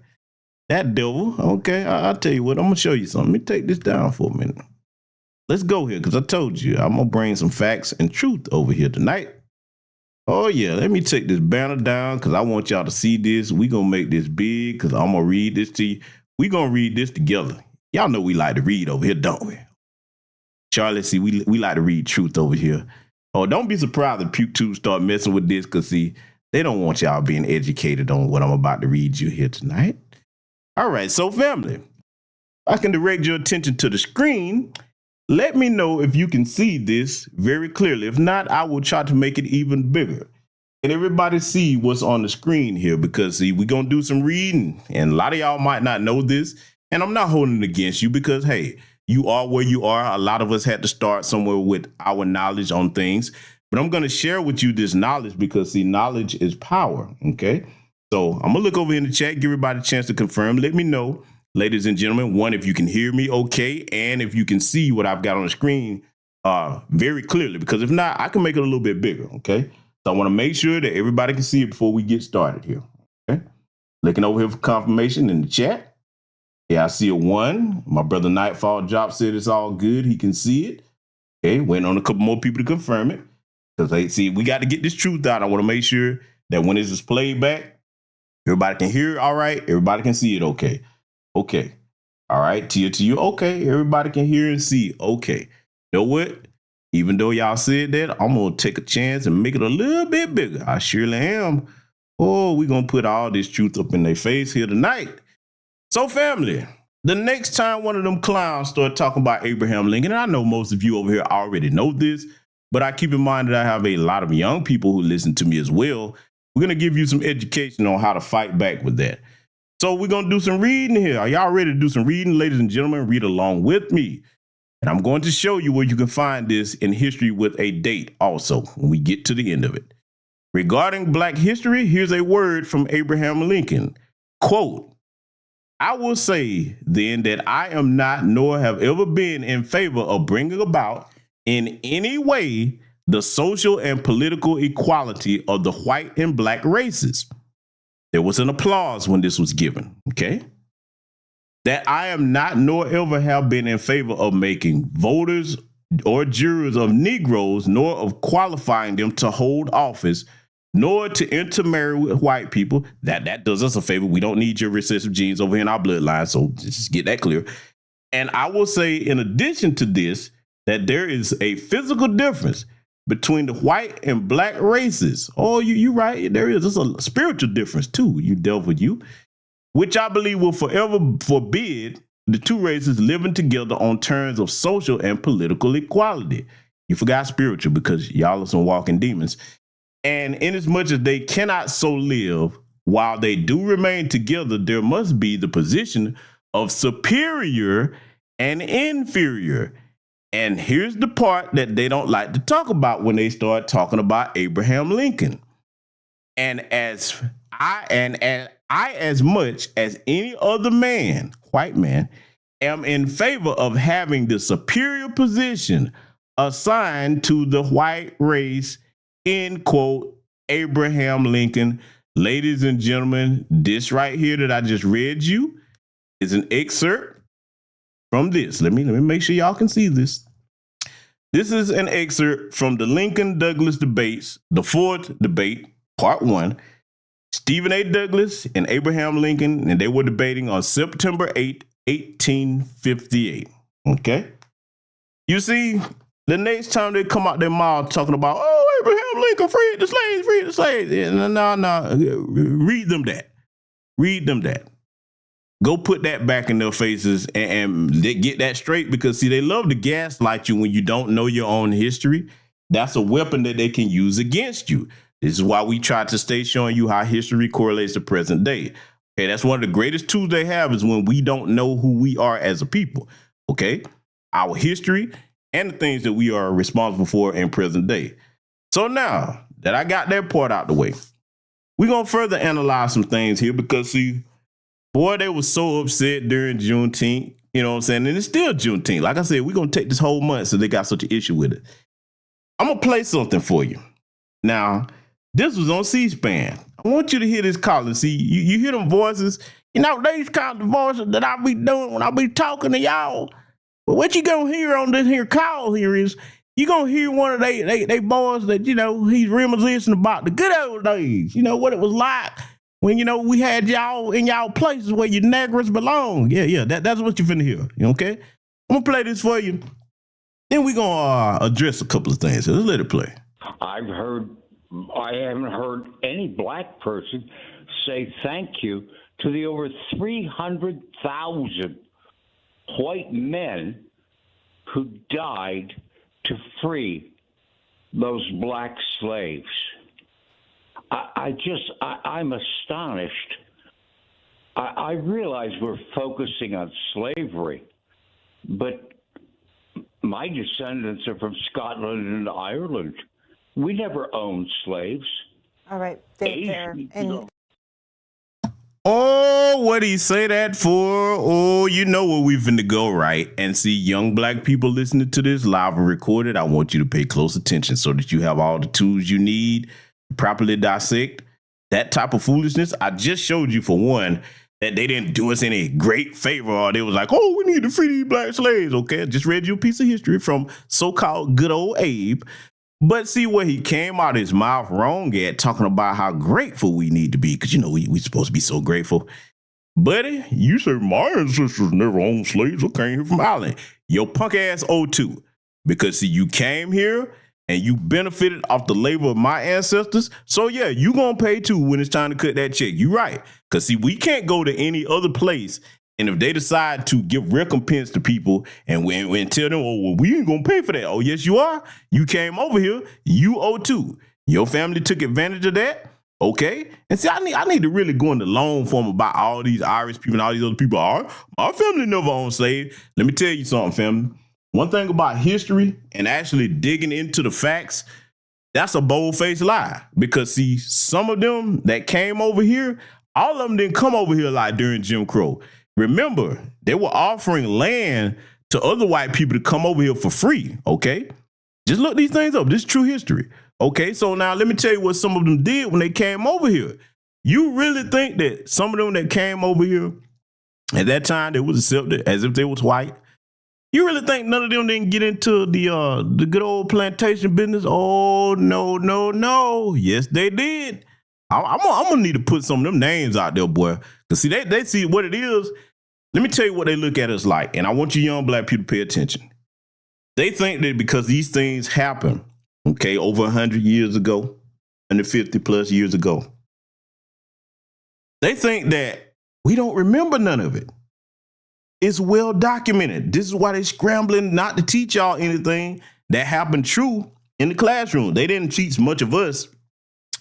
That devil. Okay, I'll tell you what. I'm going to show you something. Let me take this down for a minute. Let's go here, because I told you I'm going to bring some facts and truth over here tonight. Oh, yeah. Let me take this banner down because I want y'all to see this. We're going to make this big because I'm going to read this to you. We're going to read this together. Y'all know we like to read over here, don't we? Charlie, see, we like to read truth over here. Oh, don't be surprised if PewTube start messing with this because, see, they don't want y'all being educated on what I'm about to read you here tonight. All right, so family, I can direct your attention to the screen. Let me know if you can see this very clearly. If not, I will try to make it even bigger. And everybody see what's on the screen here because, see, we're going to do some reading. And a lot of y'all might not know this. And I'm not holding it against you because, hey, you are where you are. A lot of us had to start somewhere with our knowledge on things. But I'm going to share with you this knowledge because, see, knowledge is power, okay? So I'm going to look over in the chat, give everybody a chance to confirm. Let me know, ladies and gentlemen, one, if you can hear me okay, and if you can see what I've got on the screen very clearly, because if not, I can make it a little bit bigger, okay? So I want to make sure that everybody can see it before we get started here, okay? Looking over here for confirmation in the chat. Yeah, I see a 1. My brother Nightfall Job said it's all good. He can see it. Okay, waiting on a couple more people to confirm it. Because they see, we got to get this truth out. I want to make sure that when this is played back, everybody can hear it all right. Everybody can see it okay. Okay. All right, to you. Okay, everybody can hear and see. Okay. You know what? Even though y'all said that, I'm going to take a chance and make it a little bit bigger. I surely am. Oh, we're going to put all this truth up in their face here tonight. So, family, the next time one of them clowns start talking about Abraham Lincoln, and I know most of you over here already know this, but I keep in mind that I have a lot of young people who listen to me as well. We're going to give you some education on how to fight back with that. So we're going to do some reading here. Are y'all ready to do some reading, ladies and gentlemen? Read along with me. And I'm going to show you where you can find this in history with a date also when we get to the end of it. Regarding Black history, here's a word from Abraham Lincoln. Quote, I will say then that I am not nor have ever been in favor of bringing about in any way the social and political equality of the white and black races. There was an applause when this was given, okay? That I am not nor ever have been in favor of making voters or jurors of Negroes, nor of qualifying them to hold office, nor to intermarry with white people. That does us a favor. We don't need your recessive genes over here in our bloodline, so just get that clear. And I will say, in addition to this, that there is a physical difference between the white and black races. Oh, you right. There is. There's a spiritual difference too, you devil, you, which I believe will forever forbid the two races living together on terms of social and political equality. You forgot spiritual because y'all are some walking demons. And inasmuch as they cannot so live, while they do remain together, there must be the position of superior and inferior. And here's the part that they don't like to talk about when they start talking about Abraham Lincoln. And as much as any other man, white man, am in favor of having the superior position assigned to the white race, end quote, Abraham Lincoln. Ladies and gentlemen, this right here that I just read you is an excerpt from this. Let me make sure y'all can see this. This is an excerpt from the Lincoln-Douglas debates, the fourth debate, part 1. Stephen A. Douglas and Abraham Lincoln, and they were debating on September 8, 1858. Okay? You see, the next time they come out their mouth talking about, oh, Abraham Lincoln freed the slaves, freed the slaves. No. Read them that. Read them that. Go put that back in their faces and they get that straight because, see, they love to gaslight you when you don't know your own history. That's a weapon that they can use against you. This is why we try to stay showing you how history correlates to present day. Okay, that's one of the greatest tools they have is when we don't know who we are as a people. Okay, our history and the things that we are responsible for in present day. So now that I got that part out the way, we're going to further analyze some things here because, see, boy, they were so upset during Juneteenth, you know what I'm saying? And it's still Juneteenth. Like I said, we're going to take this whole month so they got such an issue with it. I'm going to play something for you. Now, this was on C-SPAN. I want you to hear this call and see, you hear them voices. You know, these kind of voices that I be doing when I be talking to y'all. But what you going to hear on this here call here is you gonna hear one of they boys that, he's reminiscing about the good old days, what it was like when, we had y'all in y'all places where you Negroes belong. Yeah, that's what you finna hear, okay? I'm gonna play this for you. Then we gonna address a couple of things. So let's let it play. I haven't heard any black person say thank you to the over 300,000 white men who died to free those black slaves. I'm astonished. I realize we're focusing on slavery, but my descendants are from Scotland and Ireland. We never owned slaves. All right, Dave, and oh, what do you say that for? Oh, you know where we finna go, right? And see, young black people listening to this live and recorded, I want you to pay close attention so that you have all the tools you need to properly dissect that type of foolishness. I just showed you, for one, that they didn't do us any great favor, or they was like, oh, we need to free these black slaves, okay? I just read you a piece of history from so-called good old Abe. But see where he came out of his mouth wrong at, talking about how grateful we need to be, because, we supposed to be so grateful. Buddy, you said my ancestors never owned slaves. I came here from Ireland. Your punk ass O2. Because, see, you came here and you benefited off the labor of my ancestors. So, yeah, you going to pay too when it's time to cut that check. You right. Because, see, we can't go to any other place. And if they decide to give recompense to people and we tell them, oh, well, we ain't going to pay for that. Oh, yes, you are. You came over here. You owe too. Your family took advantage of that. Okay. And see, I need to really go into long form about all these Irish people and all these other people. My family never owned slaves. Let me tell you something, family. One thing about history and actually digging into the facts, that's a bold-faced lie. Because, see, some of them that came over here, all of them didn't come over here like during Jim Crow. Remember, they were offering land to other white people to come over here for free, okay? Just look these things up. This is true history, okay? So now let me tell you what some of them did when they came over here. You really think that some of them that came over here at that time, they was accepted as if they was white? You really think none of them didn't get into the good old plantation business? Oh, no. Yes, they did. I'm gonna need to put some of them names out there, boy. Because, see, they see what it is. Let me tell you what they look at us like, and I want you young black people to pay attention. They think that because these things happen, okay, over 100 years ago, 150 plus years ago, they think that we don't remember none of it. It's well documented. This is why they're scrambling not to teach y'all anything that happened true in the classroom. They didn't teach much of us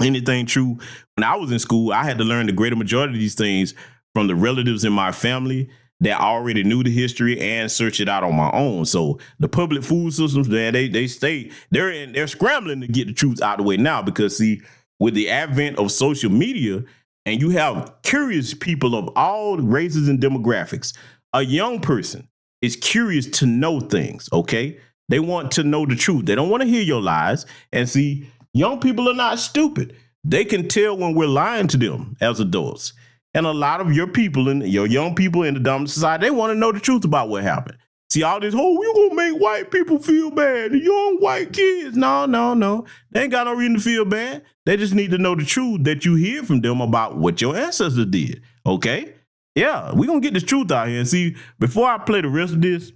anything true. When I was in school, I had to learn the greater majority of these things from the relatives in my family that already knew the history and search it out on my own. So the public food systems, they're scrambling to get the truth out of the way now, because, see, with the advent of social media, and you have curious people of all races and demographics, a young person is curious to know things, okay? They want to know the truth. They don't want to hear your lies. And see, young people are not stupid. They can tell when we're lying to them as adults. And a lot of your people and your young people in the dominant society, they want to know the truth about what happened. See, all this, oh, you gonna make white people feel bad, the young white kids. No. They ain't got no reason to feel bad. They just need to know the truth that you hear from them about what your ancestors did, okay? Yeah, we're gonna get this truth out here. And see, before I play the rest of this,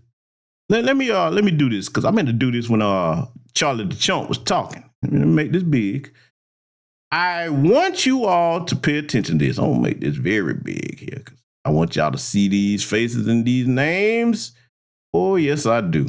let me do this, because I meant to do this when Charlie the Chump was talking. Let me make this big. I want you all to pay attention to this. I'm gonna make this very big here, because I want y'all to see these faces and these names. Oh, yes, I do.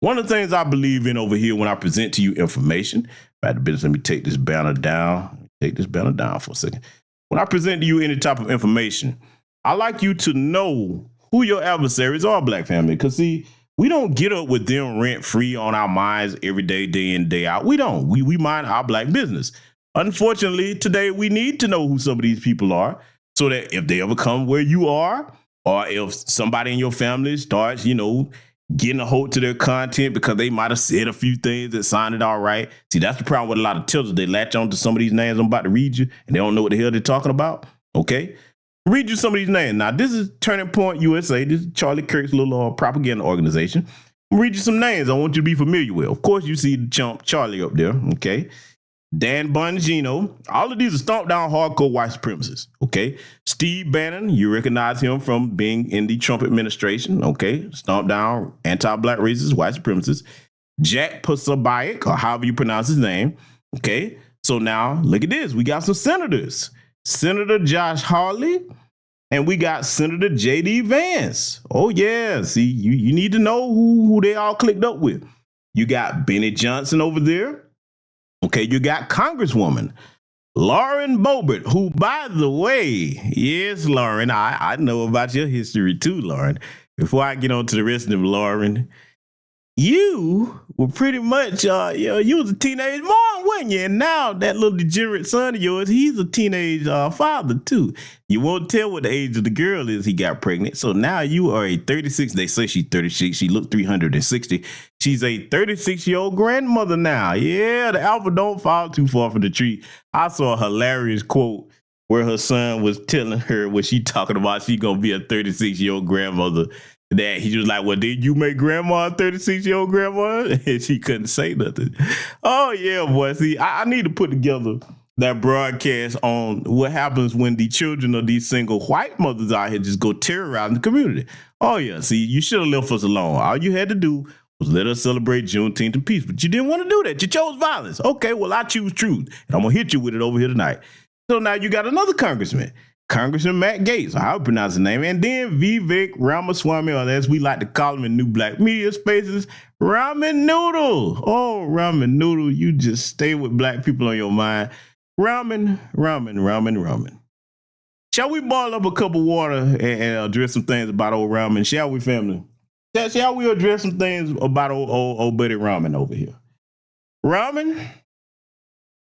One of the things I believe in over here when I present to you information, right, the business, let me take this banner down. Take this banner down for a second. When I present to you any type of information, I like you to know who your adversaries are, black family. Because, see, we don't get up with them rent free on our minds every day, day in, day out. We don't. We mind our black business. Unfortunately, today we need to know who some of these people are, so that if they ever come where you are, or if somebody in your family starts, getting a hold to their content because they might have said a few things that sounded all right. See, that's the problem with a lot of tethers. They latch on to some of these names I'm about to read you, and they don't know what the hell they're talking about. Okay? Read you some of these names. Now, this is Turning Point USA. This is Charlie Kirk's little propaganda organization. I'm gonna read you some names I want you to be familiar with. Of course, you see the chump Charlie up there, okay? Dan Bongino. All of these are stomped down hardcore white supremacists, okay? Steve Bannon, you recognize him from being in the Trump administration, okay? Stomped down anti-black racist white supremacists. Jack Posobiec, or however you pronounce his name, okay? So now, look at this. We got some senators. Senator Josh Hawley, and we got Senator J.D. Vance. Oh, yeah. See, you need to know who they all clicked up with. You got Benny Johnson over there. Okay, you got Congresswoman Lauren Boebert, who, by the way, yes, Lauren, I know about your history too, Lauren. Before I get on to the rest of them, Lauren, you were pretty much, you was a teenage mom, wasn't you? And now that little degenerate son of yours, he's a teenage father too. You won't tell what the age of the girl is he got pregnant. So now you are a 36, they say she's 36, she looked 360. She's a 36-year-old grandmother now. Yeah, the apple don't fall too far from the tree. I saw a hilarious quote where her son was telling her what she talking about. She gonna be a 36-year-old grandmother. That he was like, well, did you make grandma a 36-year-old grandma? And she couldn't say nothing. Oh, yeah, boy. See, I need to put together that broadcast on what happens when the children of these single white mothers out here just go terrorizing the community. Oh, yeah. See, you should have left us alone. All you had to do was let us celebrate Juneteenth in peace. But you didn't want to do that. You chose violence. Okay, well, I choose truth. And I'm going to hit you with it over here tonight. So now you got another congressman. Congressman Matt Gaetz, I would pronounce his name, and then Vivek Ramaswamy, or as we like to call him in new black media spaces, Ramen Noodle. Oh, Ramen Noodle, you just stay with black people on your mind. Ramen. Shall we boil up a cup of water and address some things about old Ramen? Shall we, family? Shall we address some things about old buddy Ramen over here? Ramen.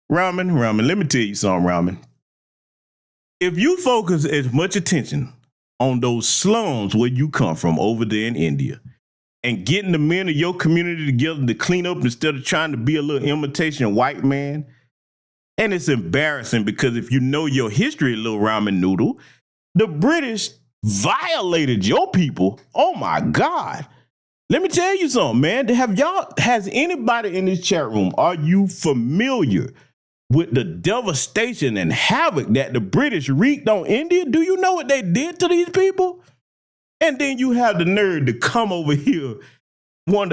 Let me tell you something, Ramen. If you focus as much attention on those slums where you come from over there in India and getting the men of your community together to clean up instead of trying to be a little imitation white man, and it's embarrassing because if you know your history, little Ramen Noodle, the British violated your people. Oh my God. Let me tell you something, man. Has anybody in this chat room, are you familiar with the devastation and havoc that the British wreaked on India? Do you know what they did to these people? And then you have the nerve to come over here.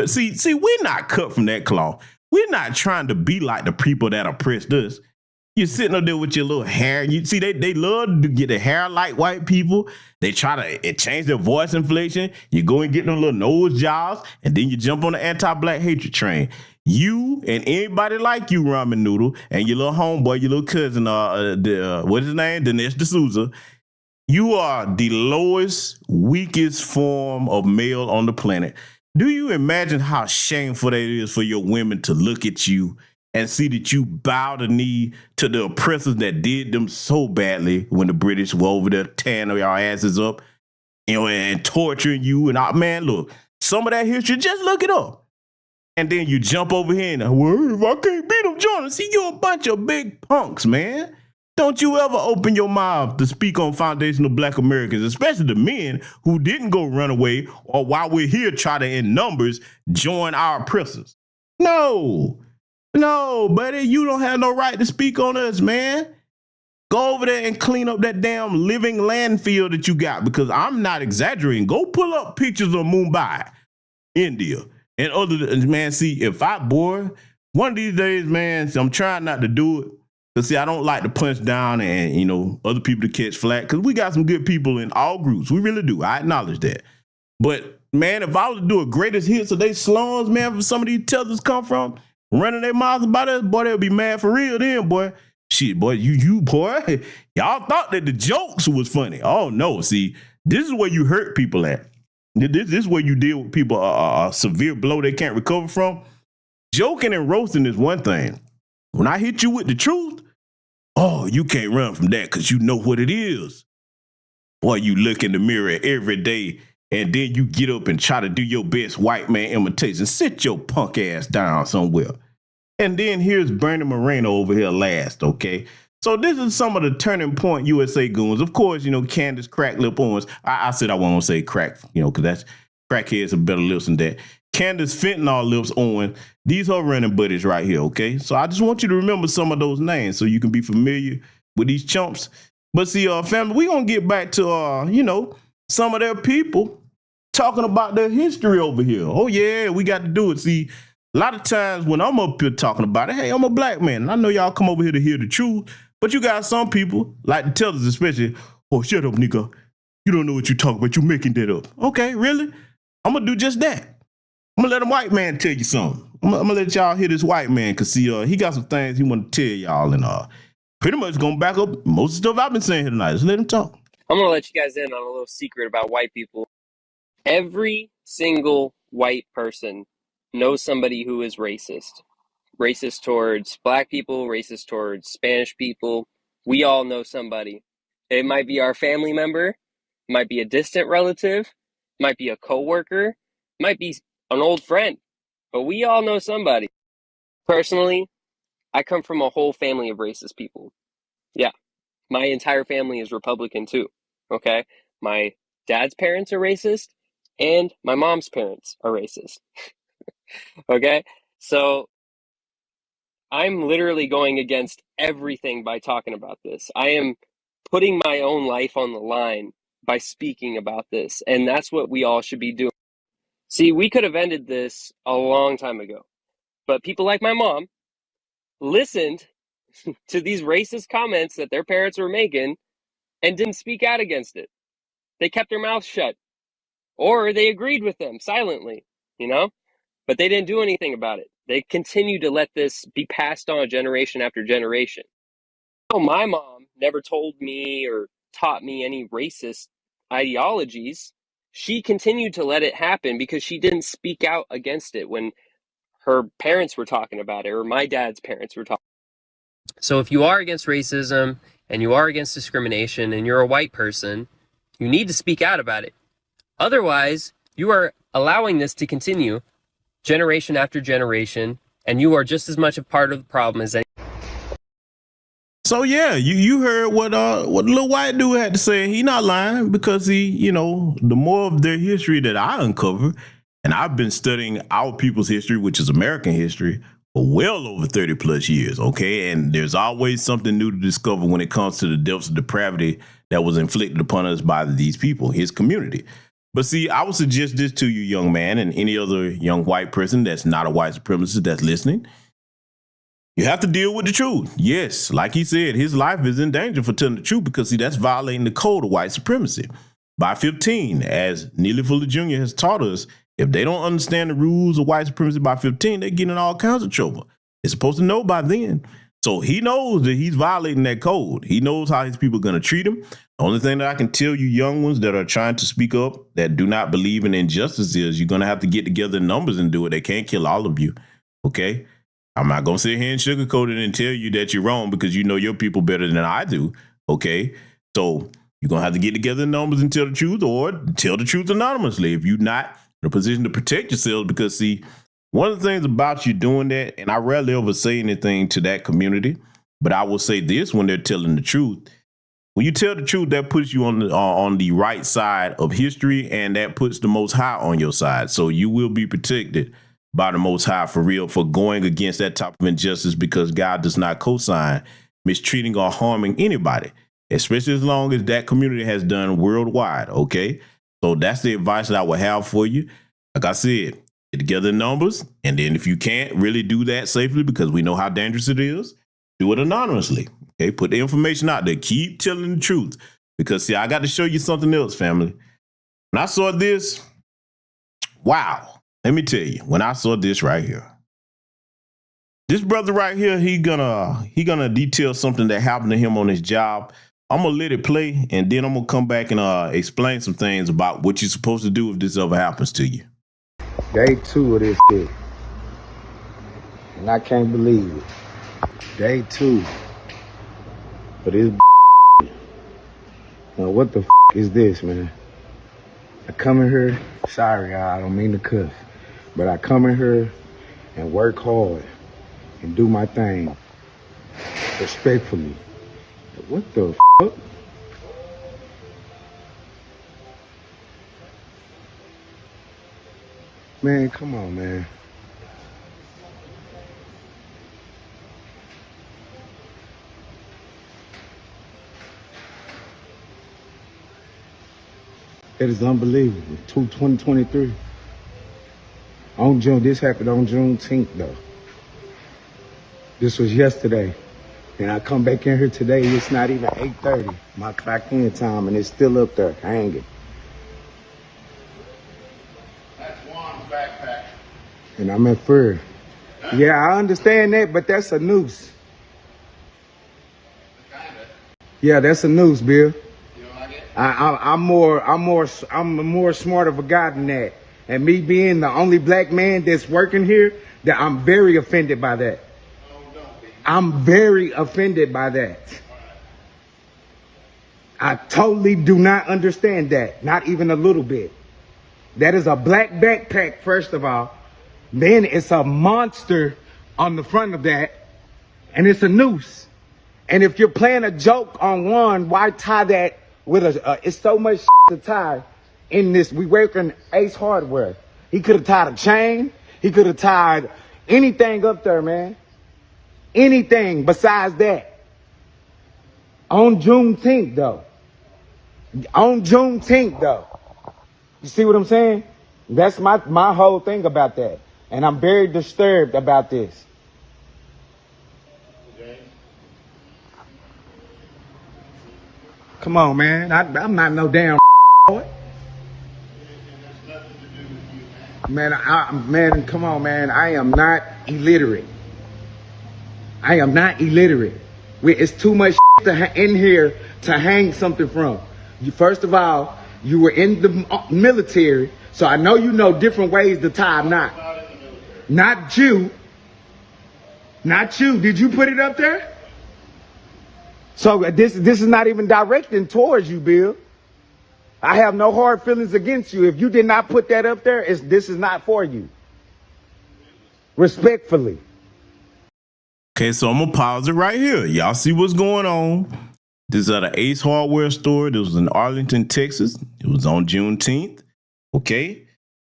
See, we're not cut from that cloth. We're not trying to be like the people that oppressed us. You're sitting up there with your little hair. You see, they love to get their hair like white people. They try to change their voice inflection. You go and get them little nose jobs, and then you jump on the anti-black hatred train. You and anybody like you, Ramen Noodle, and your little homeboy, your little cousin, what's his name? Dinesh D'Souza. You are the lowest, weakest form of male on the planet. Do you imagine how shameful that is for your women to look at you and see that you bow the knee to the oppressors that did them so badly when the British were over there tearing your asses up, and torturing you? And man, look, some of that history, just look it up. And then you jump over here and, well, if I can't beat them, Jordan. See, you're a bunch of big punks, man. Don't you ever open your mouth to speak on foundational black Americans, especially the men who didn't go run away or while we're here try to, in numbers, join our oppressors. No, buddy, you don't have no right to speak on us, man. Go over there and clean up that damn living landfill that you got, because I'm not exaggerating. Go pull up pictures of Mumbai, India. And man, see, one of these days, man, I'm trying not to do it. But see, I don't like to punch down and, other people to catch flack, because we got some good people in all groups. We really do. I acknowledge that. But, man, if I was to do a greatest hits of they slums, man, for some of these tethers come from, running their mouths about us, boy, they'll be mad for real then, boy. Shit, boy, boy, y'all thought that the jokes was funny. Oh, no, see, this is where you hurt people at. This is where you deal with people a severe blow they can't recover from. Joking and roasting is one thing. When I hit you with the truth, oh, you can't run from that because you know what it is. Boy, you look in the mirror every day and then you get up and try to do your best white man imitation. Sit your punk ass down somewhere. And then here's Bernie Moreno over here last, okay? So this is some of the Turning Point USA goons. Of course, Candace Crack Lip Owens. I said I won't say crack, because that's crackheads have better lips than that. Candace Fentanyl Lips on. These her running buddies right here, okay? So I just want you to remember some of those names so you can be familiar with these chumps. But see, family, we gonna get back to some of their people talking about their history over here. Oh yeah, we got to do it. See, a lot of times when I'm up here talking about it, hey, I'm a black man, and I know y'all come over here to hear the truth, but you got some people, like the tethers especially, oh, shut up, nigga. You don't know what you talk about. You making that up. Okay, really? I'm gonna do just that. I'm gonna let a white man tell you something. I'm gonna let y'all hear this white man, cause see, he got some things he want to tell y'all, and pretty much gonna back up most of the stuff I've been saying here tonight. Just let him talk. I'm going to let you guys in on a little secret about white people. Every single white person knows somebody who is racist. Racist towards black people, racist towards Spanish people. We all know somebody. It might be our family member, it might be a distant relative, it might be a coworker, it might be an old friend, but we all know somebody. Personally, I come from a whole family of racist people. Yeah, my entire family is Republican too, okay? My dad's parents are racist, and my mom's parents are racist, okay? So I'm literally going against everything by talking about this. I am putting my own life on the line by speaking about this, and that's what we all should be doing. See, we could have ended this a long time ago, but people like my mom listened to these racist comments that their parents were making and didn't speak out against it. They kept their mouths shut, or they agreed with them silently, but they didn't do anything about it. They continued to let this be passed on generation after generation. My mom never told me or taught me any racist ideologies. She continued to let it happen because she didn't speak out against it when her parents were talking about it, or my dad's parents were talking. So if you are against racism and you are against discrimination and you're a white person, you need to speak out about it. Otherwise, you are allowing this to continue generation after generation, and you are just as much a part of the problem as any. So yeah, you heard what the little white dude had to say. He not lying, because the more of their history that I uncover, and I've been studying our people's history, which is American history, for well over 30 plus years, okay? And there's always something new to discover when it comes to the depths of depravity that was inflicted upon us by these people, his community. But see, I would suggest this to you, young man, and any other young white person that's not a white supremacist that's listening. You have to deal with the truth. Yes, like he said, his life is in danger for telling the truth, because see, that's violating the code of white supremacy. By 15, as Neely Fuller Jr. has taught us, if they don't understand the rules of white supremacy by 15, they get in all kinds of trouble. They're supposed to know by then. So he knows that he's violating that code. He knows how his people are going to treat him. The only thing that I can tell you young ones that are trying to speak up, that do not believe in injustice, is you're going to have to get together in numbers and do it. They can't kill all of you. Okay? I'm not going to sit here and sugarcoat it and tell you that you're wrong, because you know your people better than I do. Okay? So you're going to have to get together in numbers and tell the truth, or tell the truth anonymously if you're not in a position to protect yourselves. Because see, one of the things about you doing that, and I rarely ever say anything to that community, but I will say this when they're telling the truth. When you tell the truth, that puts you on the right side of history, and that puts the Most High on your side. So you will be protected by the Most High for real, for going against that type of injustice, because God does not co-sign mistreating or harming anybody, especially as long as that community has done worldwide. Okay, so that's the advice that I would have for you. Like I said, get together in numbers, and then if you can't really do that safely, because we know how dangerous it is, do it anonymously. Okay, put the information out there. Keep telling the truth, because see, I got to show you something else, family. When I saw this, wow. Let me tell you, when I saw this right here, this brother right here, he gonna detail something that happened to him on his job. I'm gonna let it play, and then I'm gonna come back and explain some things about what you're supposed to do if this ever happens to you. Day 2 of this shit, and I can't believe it. Day 2 of this. Now what the is this, man? I come in here, sorry, I don't mean to cuss, but I come in here and work hard and do my thing respectfully. What the fuck? Man, come on, man. It is unbelievable. 2023. This happened on Juneteenth, though. This was yesterday. And I come back in here today, it's not even 8:30, my clock in time, and it's still up there, hanging. That's Juan's backpack. And I'm at fur. Yeah, I understand that, but that's a noose. Kinda. Yeah, that's a noose, Bill. You don't like it? I'm more smart of a guy than that. And me being the only black man that's working here, that I'm very offended by that. I'm very offended by that. I totally do not understand that. Not even a little bit. That is a black backpack, first of all. Then it's a monster on the front of that. And it's a noose. And if you're playing a joke on one, why tie that with it's so much to tie in this. We work in Ace Hardware. He could have tied a chain. He could have tied anything up there, man. Anything besides that. On Juneteenth, though. On Juneteenth, though. You see what I'm saying? That's my whole thing about that. And I'm very disturbed about this. Come on, man. I'm not no damn boy. Man, come on, man. I am not illiterate. I am not illiterate. It's too much in here to hang something from. First of all, you were in the military, so I know you know different ways to tie a knot. Not you. Not you. Did you put it up there? So this is not even directing towards you, Bill. I have no hard feelings against you. If you did not put that up there, this is not for you. Respectfully. Okay, so I'm gonna pause it right here. Y'all see what's going on. This is at an Ace Hardware store. This was in Arlington, Texas. It was on Juneteenth. Okay.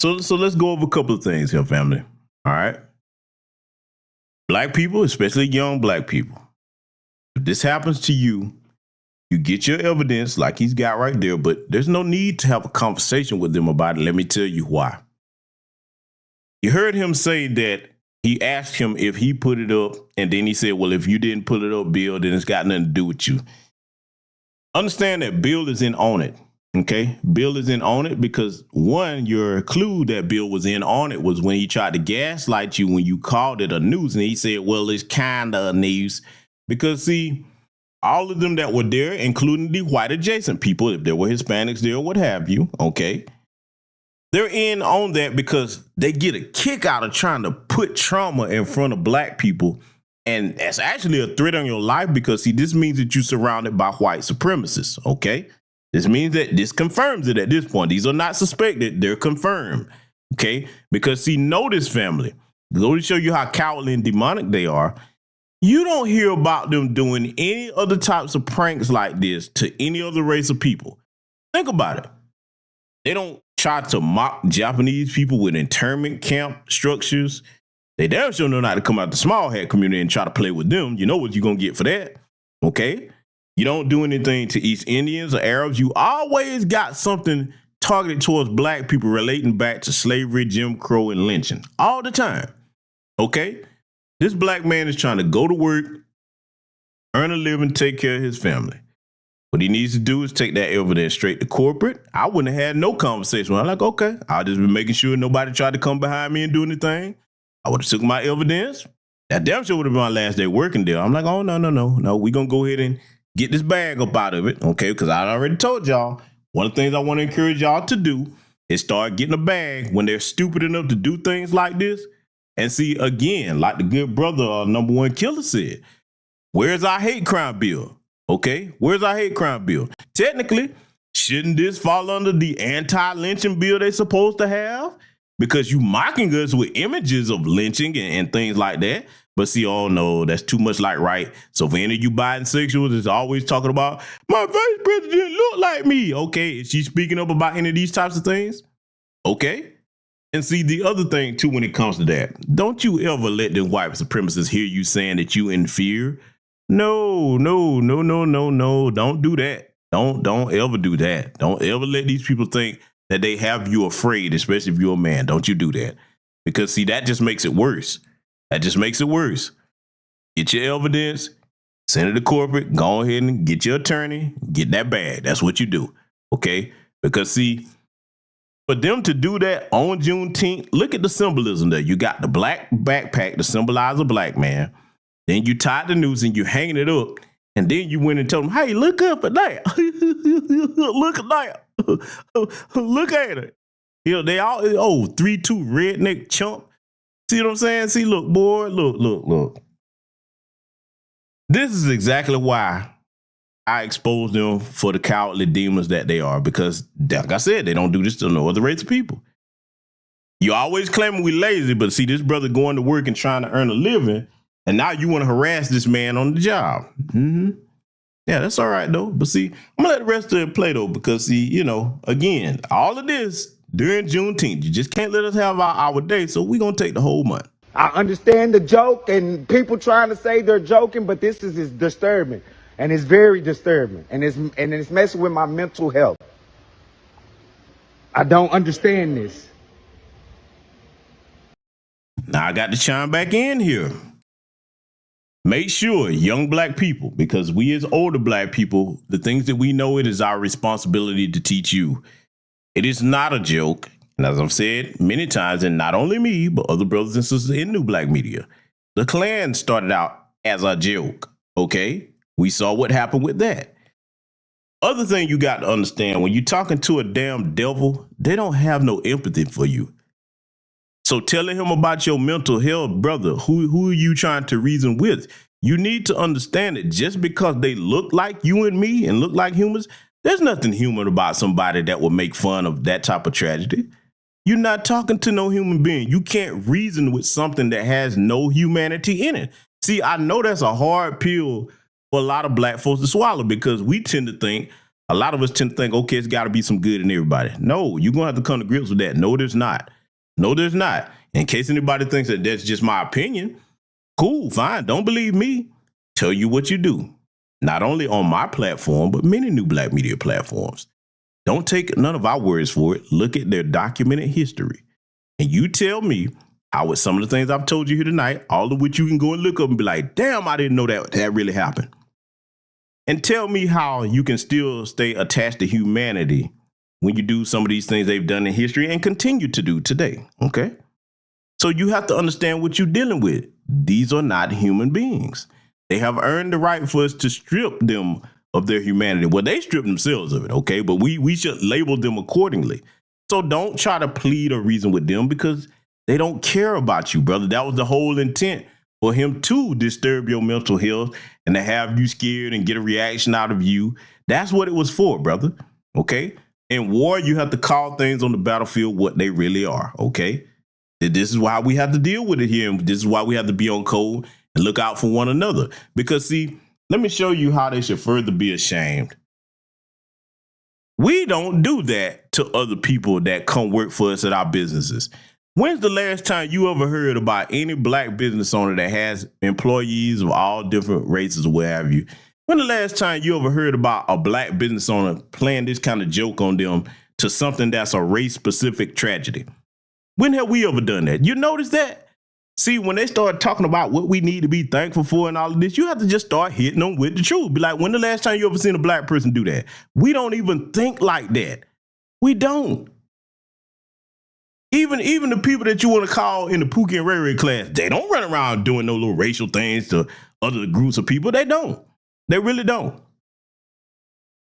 So let's go over a couple of things here, family. All right. Black people, especially young black people. If this happens to you, you get your evidence like he's got right there, but there's no need to have a conversation with them about it. Let me tell you why. You heard him say that he asked him if he put it up, and then he said, well, if you didn't put it up, Bill, then it's got nothing to do with you. Understand that Bill is in on it, okay? Bill is in on it because, one, your clue that Bill was in on it was when he tried to gaslight you when you called it a news, and he said, well, it's kind of a news. Because, see, all of them that were there, including the white adjacent people, if there were Hispanics there, what have you, okay, they're in on that because they get a kick out of trying to put trauma in front of black people. And that's actually a threat on your life because, see, this means that you're surrounded by white supremacists, okay? This means that this confirms it at this point. These are not suspected. They're confirmed, okay? Because, see, notice, family, go to show you how cowardly and demonic they are. You don't hear about them doing any other types of pranks like this to any other race of people. Think about it. They don't try to mock Japanese people with internment camp structures. They damn sure know not to come out the small hat community and try to play with them. You know what you're going to get for that, okay? You don't do anything to East Indians or Arabs. You always got something targeted towards black people relating back to slavery, Jim Crow, and lynching all the time, okay? This black man is trying to go to work, earn a living, take care of his family. What he needs to do is take that evidence straight to corporate. I wouldn't have had no conversation. I'm like, okay, I'll just be making sure nobody tried to come behind me and do anything. I would have took my evidence. That damn sure would have been my last day working there. I'm like, oh, no. We're going to go ahead and get this bag up out of it, okay? Because I already told y'all, one of the things I want to encourage y'all to do is start getting a bag when they're stupid enough to do things like this. And see, again, like the good brother, number one killer said, where's our hate crime bill? Okay, where's our hate crime bill? Technically, shouldn't this fall under the anti-lynching bill they're supposed to have? Because you mocking us with images of lynching and things like that. But see, oh no, that's too much like right. So for any of you bisexuals that's always talking about, my vice president look like me. Okay, is she speaking up about any of these types of things? Okay. And see, the other thing, too, when it comes to that, don't you ever let the white supremacists hear you saying that you in fear. No. Don't do that. Don't ever do that. Don't ever let these people think that they have you afraid, especially if you're a man. Don't you do that. Because, see, that just makes it worse. That just makes it worse. Get your evidence, send it to corporate, go ahead and get your attorney, get that bag. That's what you do. Okay? Because, see, for them to do that on Juneteenth, look at the symbolism there. You got the black backpack to symbolize a black man. Then you tied the noose and you hanging it up. And then you went and told them, hey, look up at that. Look at that. Look at it. You know, they all, 3-2 redneck chump. See what I'm saying? See, look, boy, look. This is exactly why I expose them for the cowardly demons that they are, because, like I said, they don't do this to no other race of people. You always claim we lazy, but see, this brother going to work and trying to earn a living, and now you want to harass this man on the job. Mm-hmm. Yeah, that's all right, though. But see, I'm going to let the rest of it play, though, because, see, you know, again, all of this during Juneteenth, you just can't let us have our day, so we're going to take the whole month. I understand the joke and people trying to say they're joking, but this is disturbing. And it's very disturbing. And it's messing with my mental health. I don't understand this. Now I got to chime back in here. Make sure, young black people, because we as older black people, the things that we know, it is our responsibility to teach you. It is not a joke. And as I've said many times, and not only me, but other brothers and sisters in new black media, the Klan started out as a joke, okay? We saw what happened with that. Other thing you got to understand, when you're talking to a damn devil, they don't have no empathy for you. So telling him about your mental health, brother, who are you trying to reason with? You need to understand that just because they look like you and me and look like humans, there's nothing human about somebody that will make fun of that type of tragedy. You're not talking to no human being. You can't reason with something that has no humanity in it. See, I know that's a hard pill for a lot of black folks to swallow, because we tend to think, a lot of us tend to think, okay, it's got to be some good in everybody. No, you're going to have to come to grips with that. No, there's not. No, there's not. In case anybody thinks that that's just my opinion, cool, fine. Don't believe me. Tell you what you do. Not only on my platform, but many new black media platforms. Don't take none of our words for it. Look at their documented history. And you tell me how, with some of the things I've told you here tonight, all of which you can go and look up and be like, damn, I didn't know that really happened. And tell me how you can still stay attached to humanity when you do some of these things they've done in history and continue to do today, okay? So you have to understand what you're dealing with. These are not human beings. They have earned the right for us to strip them of their humanity. Well, they strip themselves of it, okay? But we should label them accordingly. So don't try to plead or reason with them, because they don't care about you, brother. That was the whole intent, for him to disturb your mental health and to have you scared and get a reaction out of you. That's what it was for, brother, okay? In war, you have to call things on the battlefield what they really are, okay? This is why we have to deal with it here, and this is why we have to be on code and look out for one another. Because, see, let me show you how they should further be ashamed. We don't do that to other people that come work for us at our businesses. When's the last time you ever heard about any black business owner that has employees of all different races or what have you? When the last time you ever heard about a black business owner playing this kind of joke on them to something that's a race-specific tragedy? When have we ever done that? You notice that? See, when they start talking about what we need to be thankful for and all of this, you have to just start hitting them with the truth. Be like, when the last time you ever seen a black person do that? We don't even think like that. We don't. Even the people that you want to call in the Pookie and Ray Ray class, they don't run around doing no little racial things to other groups of people. They don't. They really don't.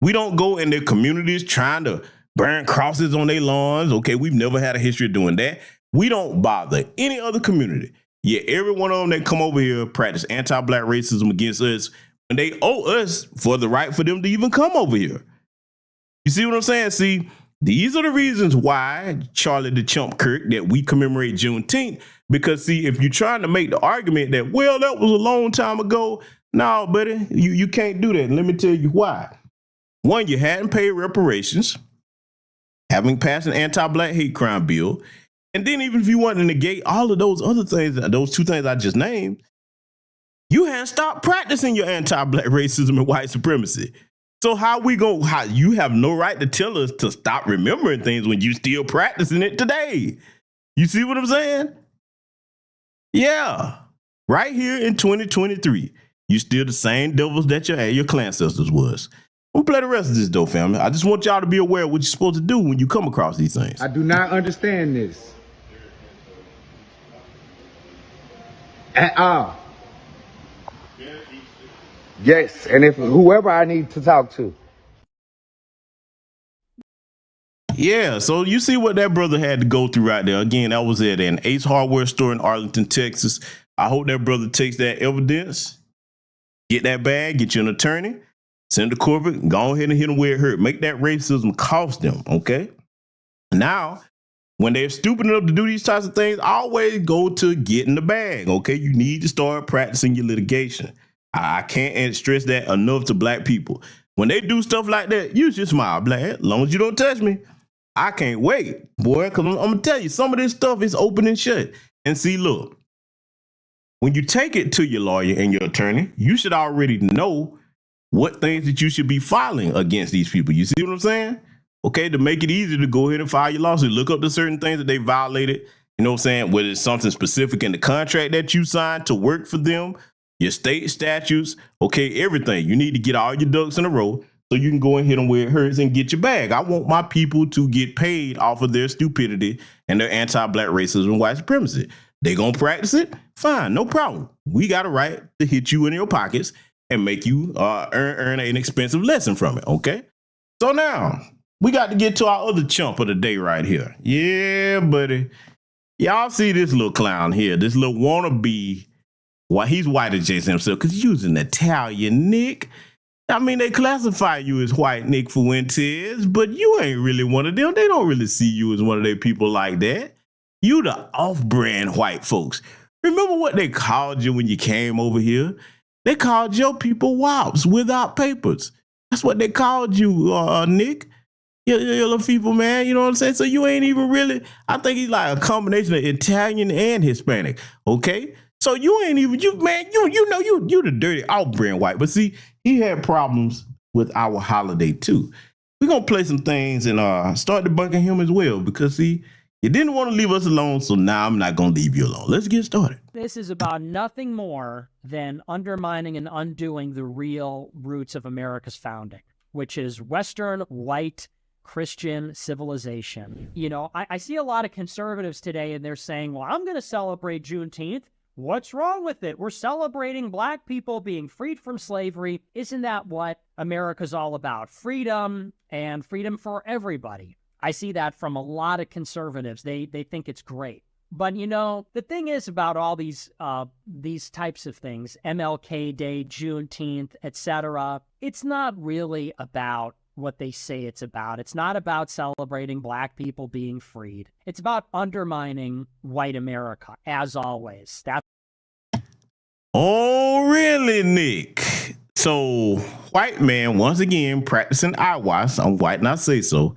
We don't go in their communities trying to burn crosses on their lawns. Okay, we've never had a history of doing that. We don't bother any other community. Yet every one of them that come over here practice anti-black racism against us, and they owe us for the right for them to even come over here. You see what I'm saying? See, these are the reasons why, Charlie the Chump Kirk, that we commemorate Juneteenth. Because, see, if you're trying to make the argument that, well, that was a long time ago, no, buddy, you can't do that. And let me tell you why. One, you hadn't paid reparations, having passed an anti-black hate crime bill. And then even if you want to negate all of those other things, those two things I just named, you hadn't stopped practicing your anti-black racism and white supremacy. So how you have no right to tell us to stop remembering things when you still practicing it today. You see what I'm saying? Yeah. Right here in 2023, you still the same devils that your clan ancestors was. We'll play the rest of this though, family. I just want y'all to be aware of what you're supposed to do when you come across these things. I do not understand this at all. Yes, and if whoever I need to talk to. Yeah, so you see what that brother had to go through right there. Again, that was at an Ace Hardware store in Arlington, Texas. I hope that brother takes that evidence, get that bag, get you an attorney, send to corporate, go ahead and hit them where it hurt. Make that racism cost them, okay? Now, when they're stupid enough to do these types of things, always go to getting the bag, okay? You need to start practicing your litigation. I can't stress that enough to black people. When they do stuff like that, you just smile, black. As long as you don't touch me, I can't wait, boy, because I'm going to tell you, some of this stuff is open and shut. And see, look, when you take it to your lawyer and your attorney, you should already know what things that you should be filing against these people. You see what I'm saying? Okay, to make it easy to go ahead and file your lawsuit, look up the certain things that they violated. You know what I'm saying? Whether it's something specific in the contract that you signed to work for them, your state statutes, okay, everything. You need to get all your ducks in a row so you can go and hit them where it hurts and get your bag. I want my people to get paid off of their stupidity and their anti-black racism and white supremacy. They gonna practice it? Fine, no problem. We got a right to hit you in your pockets and make you earn an expensive lesson from it, okay? So now, we got to get to our other chump of the day right here. Yeah, buddy. Y'all see this little clown here, this little wannabe. Why he's white adjacent himself because he's using Italian Nick. I mean, they classify you as white Nick Fuentes, but you ain't really one of them. They don't really see you as one of their people like that. You the off-brand white folks. Remember what they called you when you came over here? They called your people wops without papers. That's what they called you, Nick. Your little people, man. You know what I'm saying? So you ain't even really, I think he's like a combination of Italian and Hispanic, okay? So you ain't even, you the dirty off-brand white. But see, he had problems with our holiday too. We're going to play some things and start debunking him as well because see, you didn't want to leave us alone, so now I'm not going to leave you alone. Let's get started. This is about nothing more than undermining and undoing the real roots of America's founding, which is Western white Christian civilization. You know, I see a lot of conservatives today and they're saying, well, I'm going to celebrate Juneteenth. What's wrong with it? We're celebrating black people being freed from slavery. Isn't that what America's all about? Freedom and freedom for everybody. I see that from a lot of conservatives. They think it's great. But, you know, the thing is about all these types of things, MLK Day, Juneteenth, etc., it's not really about what they say it's about. It's not about celebrating black people being freed. It's about undermining white America, as always. Oh, really, Nick? So, white man, once again, practicing eyewash. I'm white and I say so.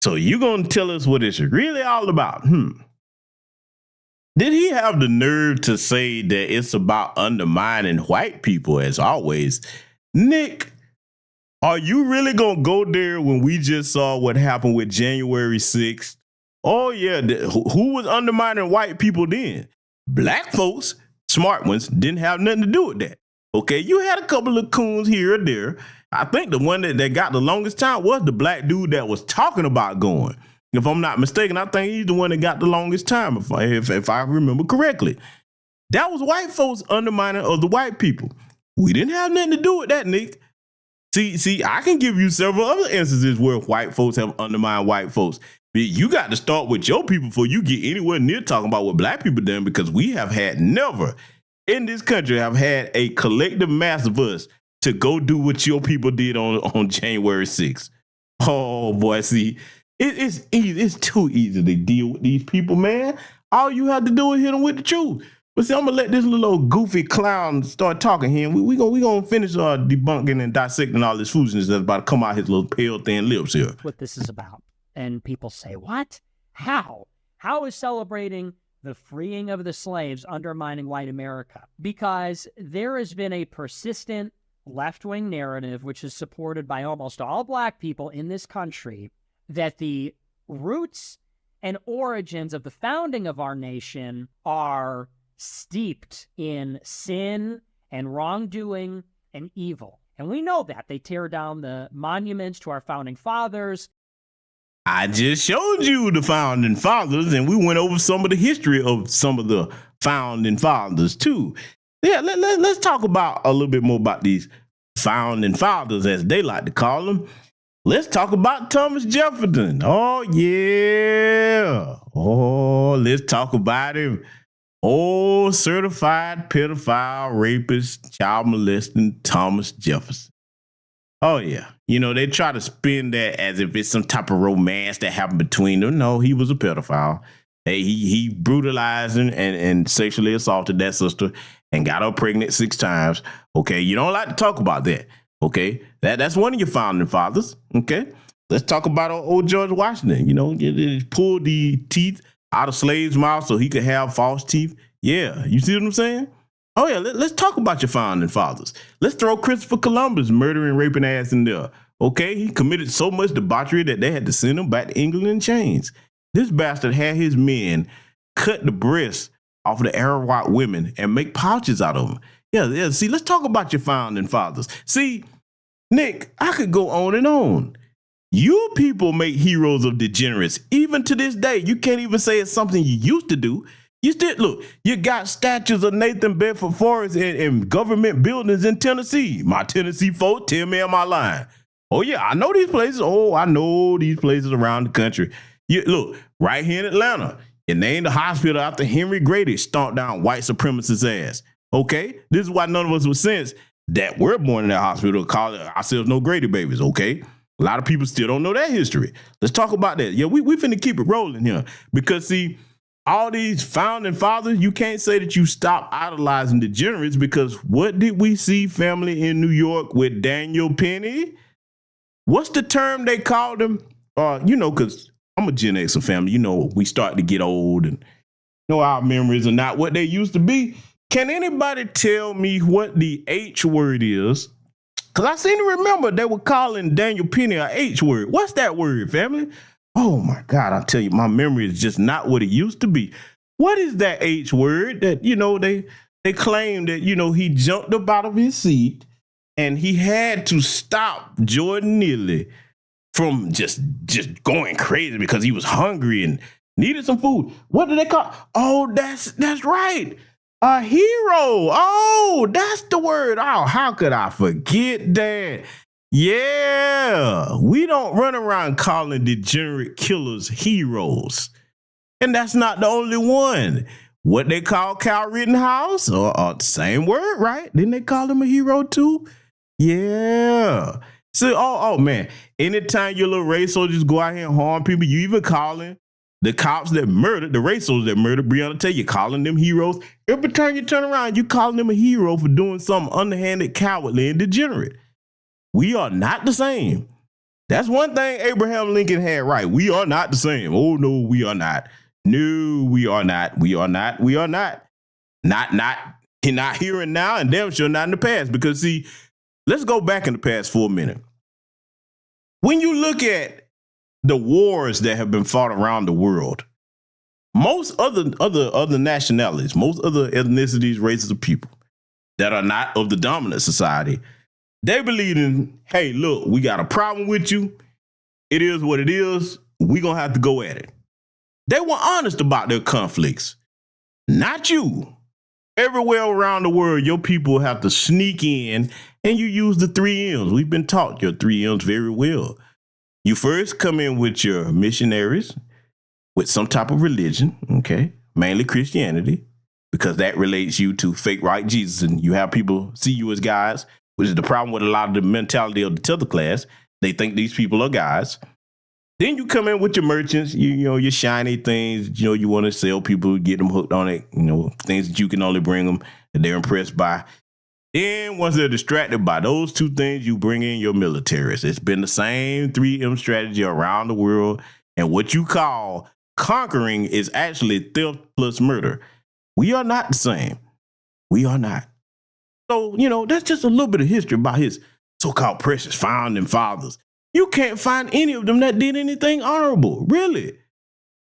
So you gonna tell us what it's really all about? Did he have the nerve to say that it's about undermining white people, as always? Nick, are you really gonna go there when we just saw what happened with January 6th? Oh yeah, who was undermining white people then? Black folks, smart ones, didn't have nothing to do with that. Okay, you had a couple of coons here or there. I think the one that got the longest time was the black dude that was talking about going. If I'm not mistaken, I think he's the one that got the longest time, if I remember correctly. That was white folks undermining of the white people. We didn't have nothing to do with that, Nick. See, I can give you several other instances where white folks have undermined white folks. You got to start with your people before you get anywhere near talking about what black people done, because we have had never in this country have had a collective mass of us to go do what your people did on January 6th. Oh boy, see, it's easy. It's too easy to deal with these people, man. All you have to do is hit them with the truth. But see, I'm gonna let this little old goofy clown start talking here. We gonna finish debunking and dissecting all this foolishness that's about to come out his little pale thin lips here. What this is about. And people say, what? How? How is celebrating the freeing of the slaves undermining white America? Because there has been a persistent left-wing narrative, which is supported by almost all black people in this country, that the roots and origins of the founding of our nation are steeped in sin and wrongdoing and evil. And we know that. They tear down the monuments to our founding fathers. I just showed you the founding fathers, and we went over some of the history of some of the founding fathers too. Yeah, let's talk about a little bit more about these founding fathers, as they like to call them. Let's talk about Thomas Jefferson. Oh, yeah. Oh, let's talk about him. Oh, certified pedophile, rapist, child molesting Thomas Jefferson. Oh, yeah. You know, they try to spin that as if it's some type of romance that happened between them. No, he was a pedophile. Hey, he brutalized and sexually assaulted that sister and got her pregnant 6 times. Okay, you don't like to talk about that. Okay, that's one of your founding fathers. Okay, let's talk about old George Washington. You know, he pulled the teeth out of slaves' mouths so he could have false teeth. Yeah, you see what I'm saying? Oh, yeah, let's talk about your founding fathers. Let's throw Christopher Columbus murdering, raping ass in there. Okay, he committed so much debauchery that they had to send him back to England in chains. This bastard had his men cut the breasts off of the Arawak women and make pouches out of them. Yeah, see, let's talk about your founding fathers. See, Nick, I could go on and on. You people make heroes of degenerates. Even to this day, you can't even say it's something you used to do. You still, look, you got statues of Nathan Bedford Forrest in government buildings in Tennessee. My Tennessee folk, tell me, am I lying? Oh, yeah, I know these places. Oh, I know these places around the country. You, look, right here in Atlanta, you named the hospital after Henry Grady stomped down white supremacist ass. Okay? This is why none of us with sense that we're born in that hospital call ourselves no Grady babies, okay? A lot of people still don't know that history. Let's talk about that. Yeah, we finna keep it rolling here because, see, all these founding fathers, you can't say that you stop idolizing degenerates because what did we see, family, in New York with Daniel Penny? What's the term they called him? You know, because I'm a Gen Xer family. You know, we start to get old and know our memories are not what they used to be. Can anybody tell me what the H word is? Because I seem to remember they were calling Daniel Penny a H word. What's that word, family? Oh, my God, I tell you, my memory is just not what it used to be. What is that H word that, you know, they claim that, you know, he jumped up out of his seat and he had to stop Jordan Neely from just going crazy because he was hungry and needed some food. What do they call? Oh, that's right. A hero. Oh, that's the word. Oh, how could I forget that? Yeah, we don't run around calling degenerate killers heroes. And that's not the only one. What they call Kyle Rittenhouse, or same word, right? Didn't they call him a hero too? Yeah. So, oh man, anytime your little race soldiers go out here and harm people, you even calling the cops that murdered, the race soldiers that murdered Breonna Taylor, you calling them heroes. Every time you turn around, you calling them a hero for doing something underhanded, cowardly, and degenerate. We are not the same. That's one thing Abraham Lincoln had right. We are not the same. Oh, no, we are not. No, we are not. We are not. We are not. Not here and now, and damn sure not in the past. Because, see, let's go back in the past for a minute. When you look at the wars that have been fought around the world, most other nationalities, most other ethnicities, races of people that are not of the dominant society, they believe in, hey, look, we got a problem with you. It is what it is. We're going to have to go at it. They were honest about their conflicts. Not you. Everywhere around the world, your people have to sneak in and you use the 3 M's. We've been taught your 3 M's very well. You first come in with your missionaries, with some type of religion, okay, mainly Christianity, because that relates you to fake right Jesus, and you have people see you as guys, which is the problem with a lot of the mentality of the tether class. They think these people are guys. Then you come in with your merchants, you know, your shiny things, you know, you want to sell people, get them hooked on it, you know, things that you can only bring them and they're impressed by. Then once they're distracted by those 2 things, you bring in your militaries. It's been the same 3M strategy around the world. And what you call conquering is actually theft plus murder. We are not the same. We are not. So, that's just a little bit of history about his so-called precious founding fathers. You can't find any of them that did anything honorable, really.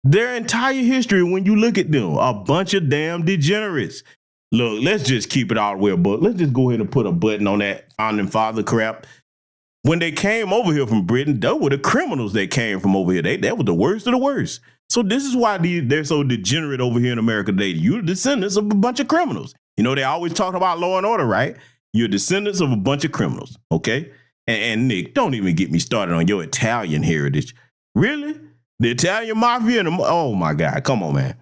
Their entire history, when you look at them, a bunch of damn degenerates. Look, let's just keep it all the way above. Let's just go ahead and put a button on that founding father crap. When they came over here from Britain, they were the criminals that came from over here. That was the worst of the worst. So this is why they're so degenerate over here in America today. You're descendants of a bunch of criminals. They always talk about law and order, right? You're descendants of a bunch of criminals, okay? And Nick, don't even get me started on your Italian heritage. Really? The Italian mafia? Oh, my God. Come on, man.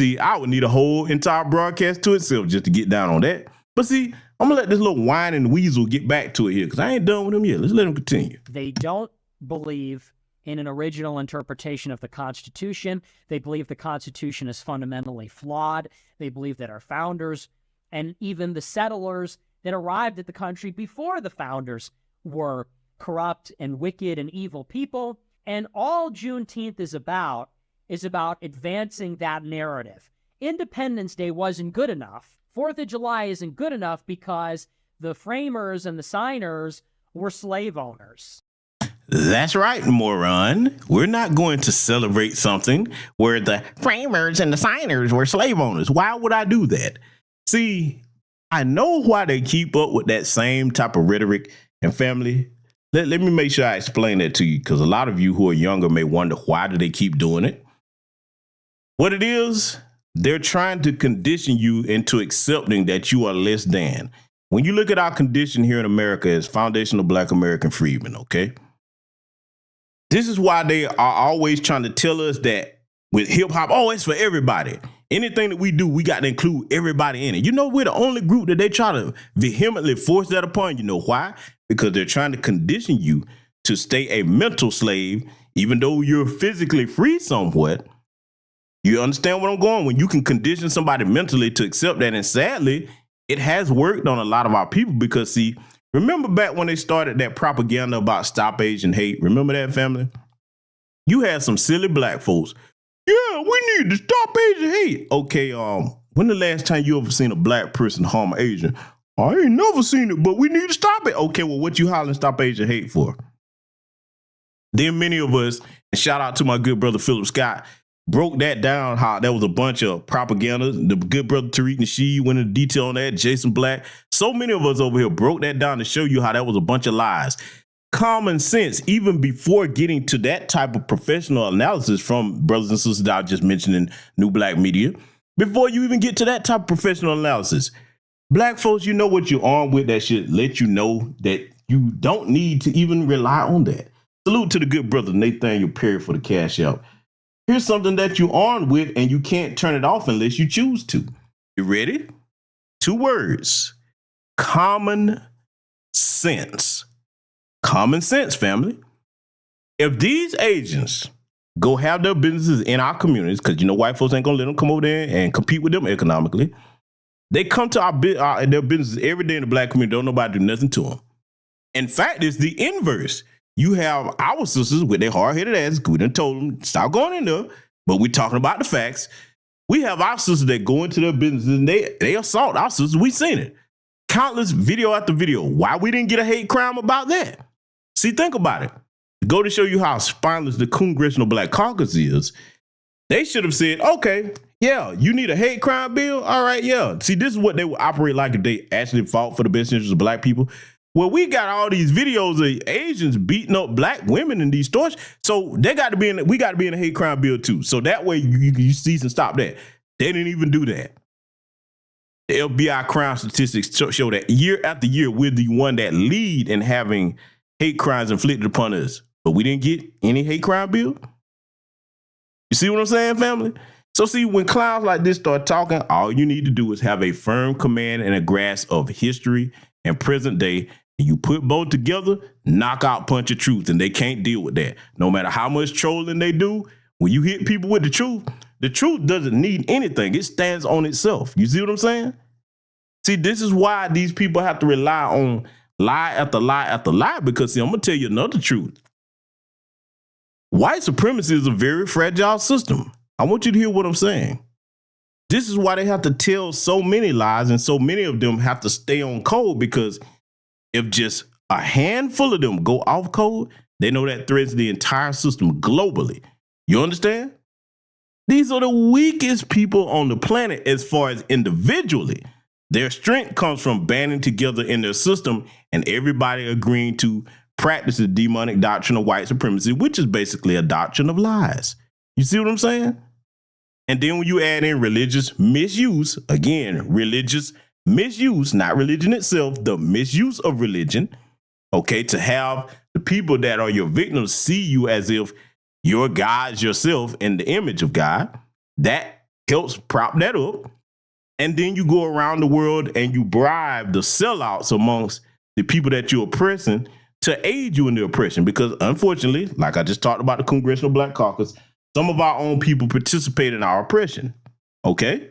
See, I would need a whole entire broadcast to itself just to get down on that. But see, I'm going to let this little whining weasel get back to it here because I ain't done with him yet. Let's let him continue. They don't believe in an original interpretation of the Constitution. They believe the Constitution is fundamentally flawed. They believe that our founders and even the settlers that arrived at the country before the founders were corrupt and wicked and evil people. And all Juneteenth is about advancing that narrative. Independence Day wasn't good enough. 4th of July isn't good enough because the framers and the signers were slave owners. That's right, moron. We're not going to celebrate something where the framers and the signers were slave owners. Why would I do that? See, I know why they keep up with that same type of rhetoric and family. Let me make sure I explain that to you because a lot of you who are younger may wonder why do they keep doing it. What it is, they're trying to condition you into accepting that you are less than. When you look at our condition here in America as foundational Black American freedmen, okay? This is why they are always trying to tell us that with hip hop, oh, it's for everybody. Anything that we do, we got to include everybody in it. We're the only group that they try to vehemently force that upon. You know why? Because they're trying to condition you to stay a mental slave, even though you're physically free somewhat. You understand what I'm going? When you can condition somebody mentally to accept that, and sadly, it has worked on a lot of our people because, see, remember back when they started that propaganda about stop Asian hate? Remember that, family? You had some silly black folks. Yeah, we need to stop Asian hate. Okay, when the last time you ever seen a black person harm an Asian? I ain't never seen it, but we need to stop it. Okay, well, what you hollering stop Asian hate for? Then many of us, and shout out to my good brother Philip Scott, broke that down, how there was a bunch of propaganda. The good brother Tariq Nasheed went into detail on that, Jason Black. So many of us over here broke that down to show you how that was a bunch of lies. Common sense, even before getting to that type of professional analysis from brothers and sisters that I just mentioned in New Black Media, before you even get to that type of professional analysis, Black folks, you know what you're on with that should let you know that you don't need to even rely on that. Salute to the good brother Nathaniel Perry for the cash out. Here's something that you're on with and you can't turn it off unless you choose to. You ready? 2 words. Common sense. Common sense, family. If these agents go have their businesses in our communities, because white folks ain't gonna let them come over there and compete with them economically. They come to their businesses every day in the Black community. Don't nobody do nothing to them. In fact, it's the inverse. You have our sisters with their hard-headed asses. We done told them, stop going in there. But we're talking about the facts. We have our sisters that go into their businesses and they assault our sisters. We seen it. Countless video after video. Why we didn't get a hate crime about that? See, think about it. Go to show you how spineless the Congressional Black Caucus is. They should have said, okay, yeah, you need a hate crime bill? All right, yeah. See, this is what they would operate like if they actually fought for the best interests of Black people. Well, we got all these videos of Asians beating up Black women in these stores. So we got to be in a hate crime bill too. So that way you cease and stop that. They didn't even do that. The FBI crime statistics show that year after year, we're the one that lead in having hate crimes inflicted upon us. But we didn't get any hate crime bill. You see what I'm saying, family? So see, when clowns like this start talking, all you need to do is have a firm command and a grasp of history and present day. And you put both together, knockout punch of truth, and they can't deal with that. No matter how much trolling they do, when you hit people with the truth doesn't need anything. It stands on itself. You see what I'm saying? See, this is why these people have to rely on lie after lie after lie, because see, I'm going to tell you another truth. White supremacy is a very fragile system. I want you to hear what I'm saying. This is why they have to tell so many lies, and so many of them have to stay on code, because if just a handful of them go off code, they know that threatens the entire system globally. You understand? These are the weakest people on the planet as far as individually. Their strength comes from banding together in their system and everybody agreeing to practice the demonic doctrine of white supremacy, which is basically a doctrine of lies. You see what I'm saying? And then when you add in religious misuse, again, religious misuse, not religion itself, the misuse of religion, okay, to have the people that are your victims see you as if you're God yourself in the image of God, that helps prop that up. And then you go around the world and you bribe the sellouts amongst the people that you're oppressing to aid you in the oppression. Because unfortunately, like I just talked about the Congressional Black Caucus, some of our own people participate in our oppression. Okay?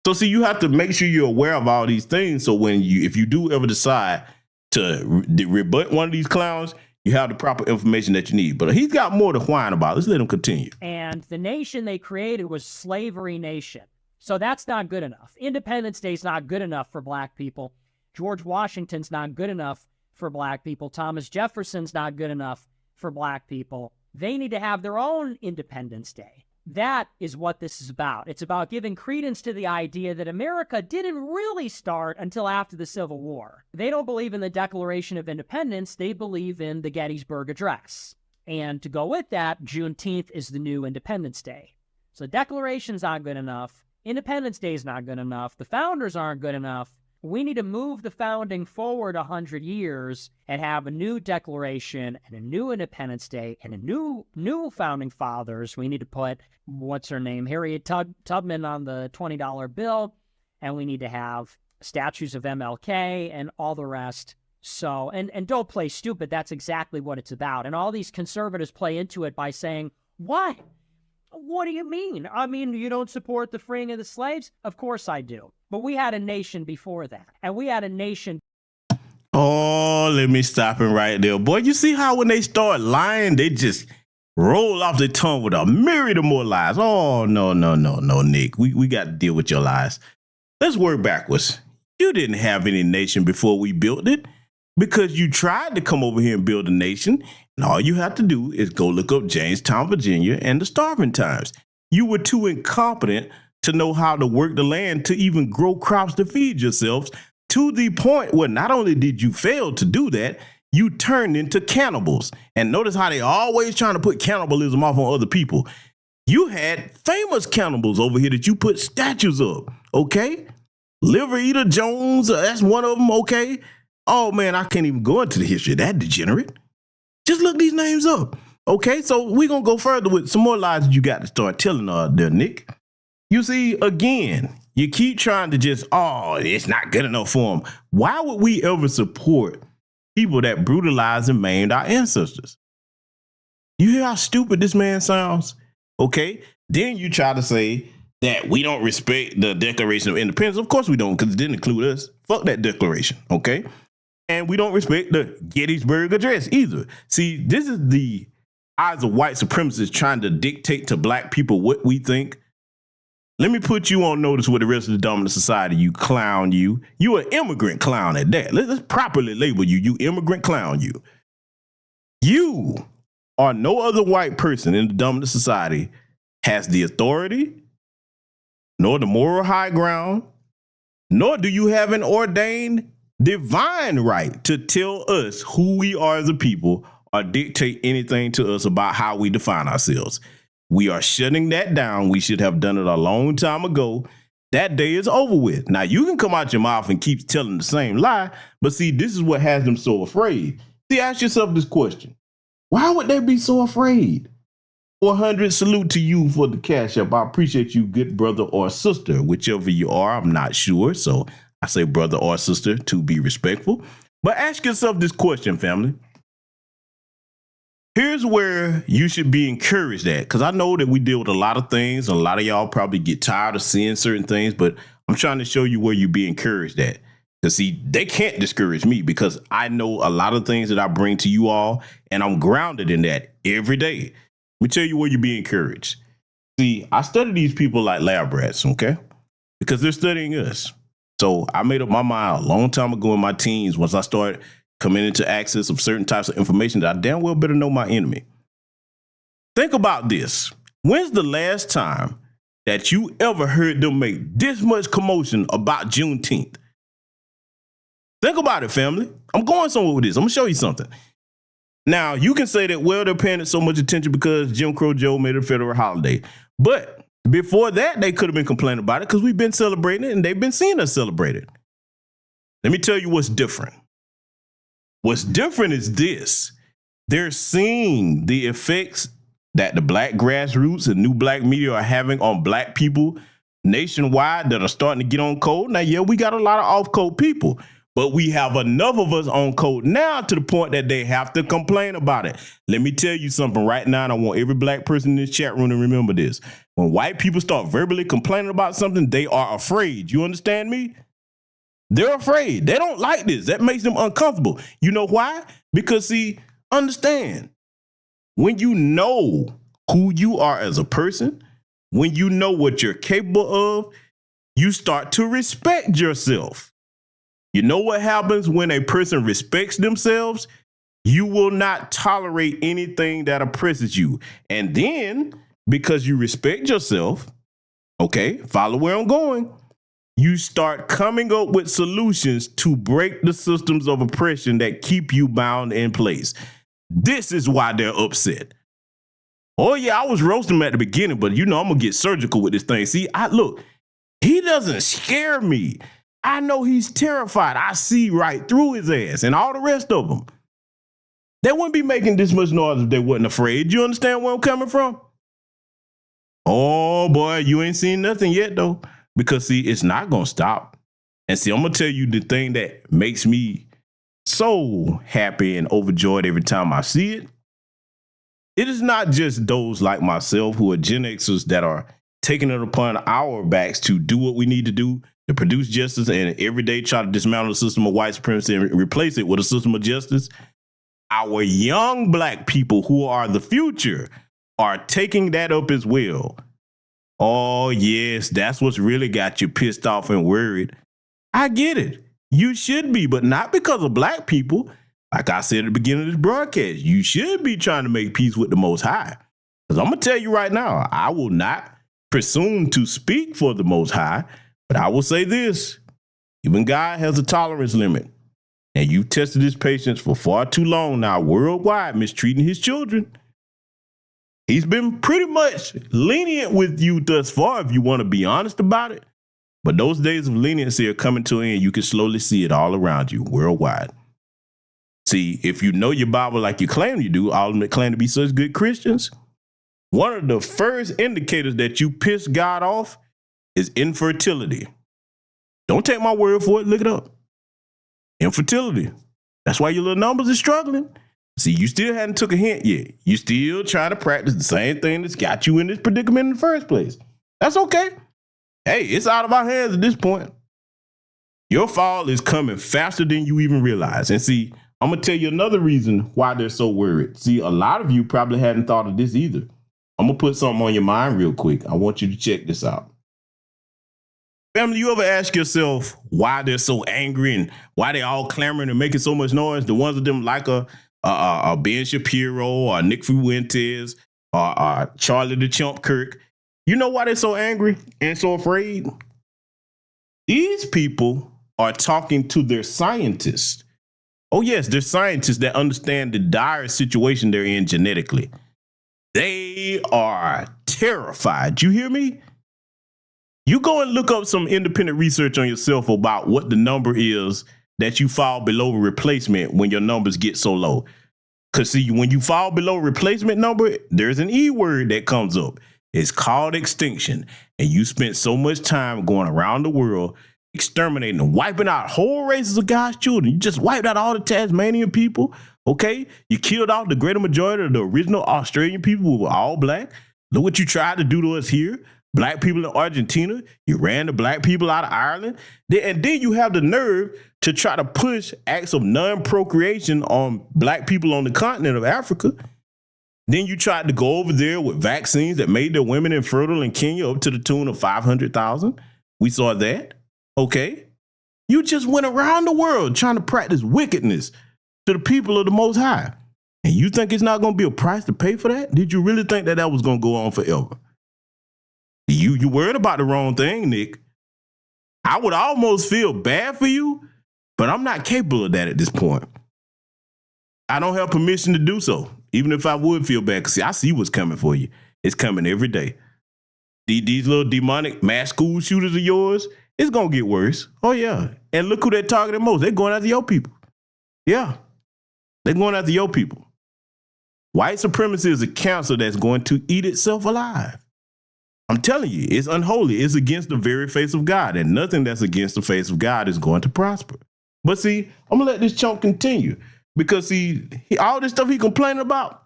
So see, you have to make sure you're aware of all these things. So when if you do ever decide to rebut one of these clowns, you have the proper information that you need. But he's got more to whine about. Let's let him continue. And the nation they created was slavery nation. So that's not good enough. Independence Day is not good enough for black people. George Washington's not good enough for black people. Thomas Jefferson's not good enough for black people. They need to have their own Independence Day. That is what this is about. It's about giving credence to the idea that America didn't really start until after the Civil War. They don't believe in the Declaration of Independence. They believe in the Gettysburg Address. And to go with that, Juneteenth is the new Independence Day. So the Declaration's not good enough. Independence Day is not good enough. The founders aren't good enough. We need to move the founding forward 100 years and have a new declaration and a new Independence Day and a new founding fathers. We need to put, what's her name, Harriet Tubman on the $20 bill, and we need to have statues of MLK and all the rest. So, and don't play stupid. That's exactly what it's about. And all these conservatives play into it by saying, what? What do you mean? I mean, you don't support the freeing of the slaves? Of course I do. But we had a nation before that. And we had a nation. Oh, let me stop him right there. Boy, you see how when they start lying, they just roll off their tongue with a myriad of more lies. Oh, no, Nick. We got to deal with your lies. Let's work backwards. You didn't have any nation before we built it, because you tried to come over here and build a nation. And all you have to do is go look up Jamestown, Virginia, and the starving times. You were too incompetent to know how to work the land to even grow crops to feed yourselves, to the point where not only did you fail to do that, you turned into cannibals. And notice how they always trying to put cannibalism off on other people. You had famous cannibals over here that you put statues of, okay? Liver Eater Jones, that's one of them, okay? Oh, man, I can't even go into the history of that degenerate. Just look these names up, okay? So we're going to go further with some more lies that you got to start telling there, Nick. You see, again, you keep trying to just, it's not good enough for them. Why would we ever support people that brutalized and maimed our ancestors? You hear how stupid this man sounds? Okay? Then you try to say that we don't respect the Declaration of Independence. Of course we don't, because it didn't include us. Fuck that declaration, okay? And we don't respect the Gettysburg Address either. See, this is the eyes of white supremacists trying to dictate to black people what we think. Let me put you on notice with the rest of the dominant society, you clown you. You an immigrant clown at that. Let's properly label you, you immigrant clown you. You or no other white person in the dominant society has the authority, nor the moral high ground, nor do you have an ordained divine right to tell us who we are as a people or dictate anything to us about how we define ourselves. We are shutting that down. We should have done it a long time ago. That day is over with. Now, you can come out your mouth and keep telling the same lie, but see, this is what has them so afraid. See, ask yourself this question. Why would they be so afraid? 400, salute to you for the cash up. I appreciate you, good brother or sister, whichever you are. I'm not sure, so I say brother or sister to be respectful. But ask yourself this question, family. Here's where you should be encouraged at, because I know that we deal with a lot of things, and a lot of y'all probably get tired of seeing certain things, but I'm trying to show you where you be encouraged at. Because see, they can't discourage me because I know a lot of things that I bring to you all, and I'm grounded in that every day. Let me tell you where you be encouraged. See, I study these people like lab rats, okay? Because they're studying us. So I made up my mind a long time ago in my teens once I started coming into access of certain types of information that I damn well better know my enemy. Think about this. When's the last time that you ever heard them make this much commotion about Juneteenth? Think about it, family. I'm going somewhere with this. I'm going to show you something. Now, you can say that, well, they're paying it so much attention because Jim Crow Joe made it a federal holiday. But before that, they could have been complaining about it because we've been celebrating it and they've been seeing us celebrate it. Let me tell you what's different. What's different is this. They're seeing the effects that the black grassroots and new black media are having on black people nationwide that are starting to get on code. Now, yeah, we got a lot of off-code people, but we have enough of us on code now to the point that they have to complain about it. Let me tell you something right now, and I want every black person in this chat room to remember this. When white people start verbally complaining about something, they are afraid. You understand me? They're afraid. They don't like this. That makes them uncomfortable. You know why? Because, see, understand, when you know who you are as a person, when you know what you're capable of, you start to respect yourself. You know what happens when a person respects themselves? You will not tolerate anything that oppresses you. And then, because you respect yourself, okay, follow where I'm going, you start coming up with solutions to break the systems of oppression that keep you bound in place. This is why they're upset. Oh, yeah, I was roasting him at the beginning, but I'm going to get surgical with this thing. See, look, he doesn't scare me. I know he's terrified. I see right through his ass and all the rest of them. They wouldn't be making this much noise if they wasn't afraid. You understand where I'm coming from? Oh, boy, you ain't seen nothing yet, though, because, see, it's not going to stop. And, see, I'm going to tell you the thing that makes me so happy and overjoyed every time I see it. It is not just those like myself who are Gen Xers that are taking it upon our backs to do what we need to do to produce justice and every day try to dismantle the system of white supremacy and replace it with a system of justice. Our young black people who are the future are taking that up as well. Oh, yes, that's what's really got you pissed off and worried. I get it. You should be, but not because of black people. Like I said at the beginning of this broadcast, you should be trying to make peace with the Most High. Because I'm going to tell you right now, I will not presume to speak for the Most High, but I will say this. Even God has a tolerance limit. And you've tested his patience for far too long now, worldwide, mistreating his children. He's been pretty much lenient with you thus far, if you want to be honest about it. But those days of leniency are coming to an end. You can slowly see it all around you, worldwide. See, if you know your Bible like you claim you do, all of them that claim to be such good Christians, one of the first indicators that you piss God off is infertility. Don't take my word for it. Look it up. Infertility. That's why your little numbers are struggling. See, you still hadn't took a hint yet. You still trying to practice the same thing that's got you in this predicament in the first place. That's okay. Hey, it's out of our hands at this point. Your fall is coming faster than you even realize. And see, I'm going to tell you another reason why they're so worried. See, a lot of you probably hadn't thought of this either. I'm going to put something on your mind real quick. I want you to check this out. Family, you ever ask yourself why they're so angry and why they all clamoring and making so much noise? The ones of them like a Ben Shapiro or Nick Fuentes or Charlie the Chump Kirk. You know why they're so angry and so afraid? These people are talking to their scientists. Oh, yes, they're scientists that understand the dire situation they're in genetically. They are terrified. You hear me? You go and look up some independent research on yourself about what the number is that you fall below replacement when your numbers get so low. Because, see, when you fall below replacement number, there's an E word that comes up. It's called extinction. And you spent so much time going around the world exterminating and wiping out whole races of God's children. You just wiped out all the Tasmanian people, okay? You killed off the greater majority of the original Australian people who were all black. Look what you tried to do to us here. Black people in Argentina. You ran the black people out of Ireland. And then you have the nerve to try to push acts of non-procreation on black people on the continent of Africa. Then you tried to go over there with vaccines that made their women infertile in Kenya up to the tune of 500,000. We saw that. Okay. You just went around the world trying to practice wickedness to the people of the Most High. And you think it's not going to be a price to pay for that? Did you really think that that was going to go on forever? You worried about the wrong thing, Nick. I would almost feel bad for you, but I'm not capable of that at this point. I don't have permission to do so, even if I would feel bad. Because I see what's coming for you. It's coming every day. These little demonic mass school shooters of yours, it's going to get worse. Oh, yeah. And look who they're targeting most. They're going after your people. Yeah. They're going after your people. White supremacy is a cancer that's going to eat itself alive. I'm telling you, it's unholy. It's against the very face of God, and nothing that's against the face of God is going to prosper. But see, I'm going to let this chunk continue because, see, all this stuff he complaining about,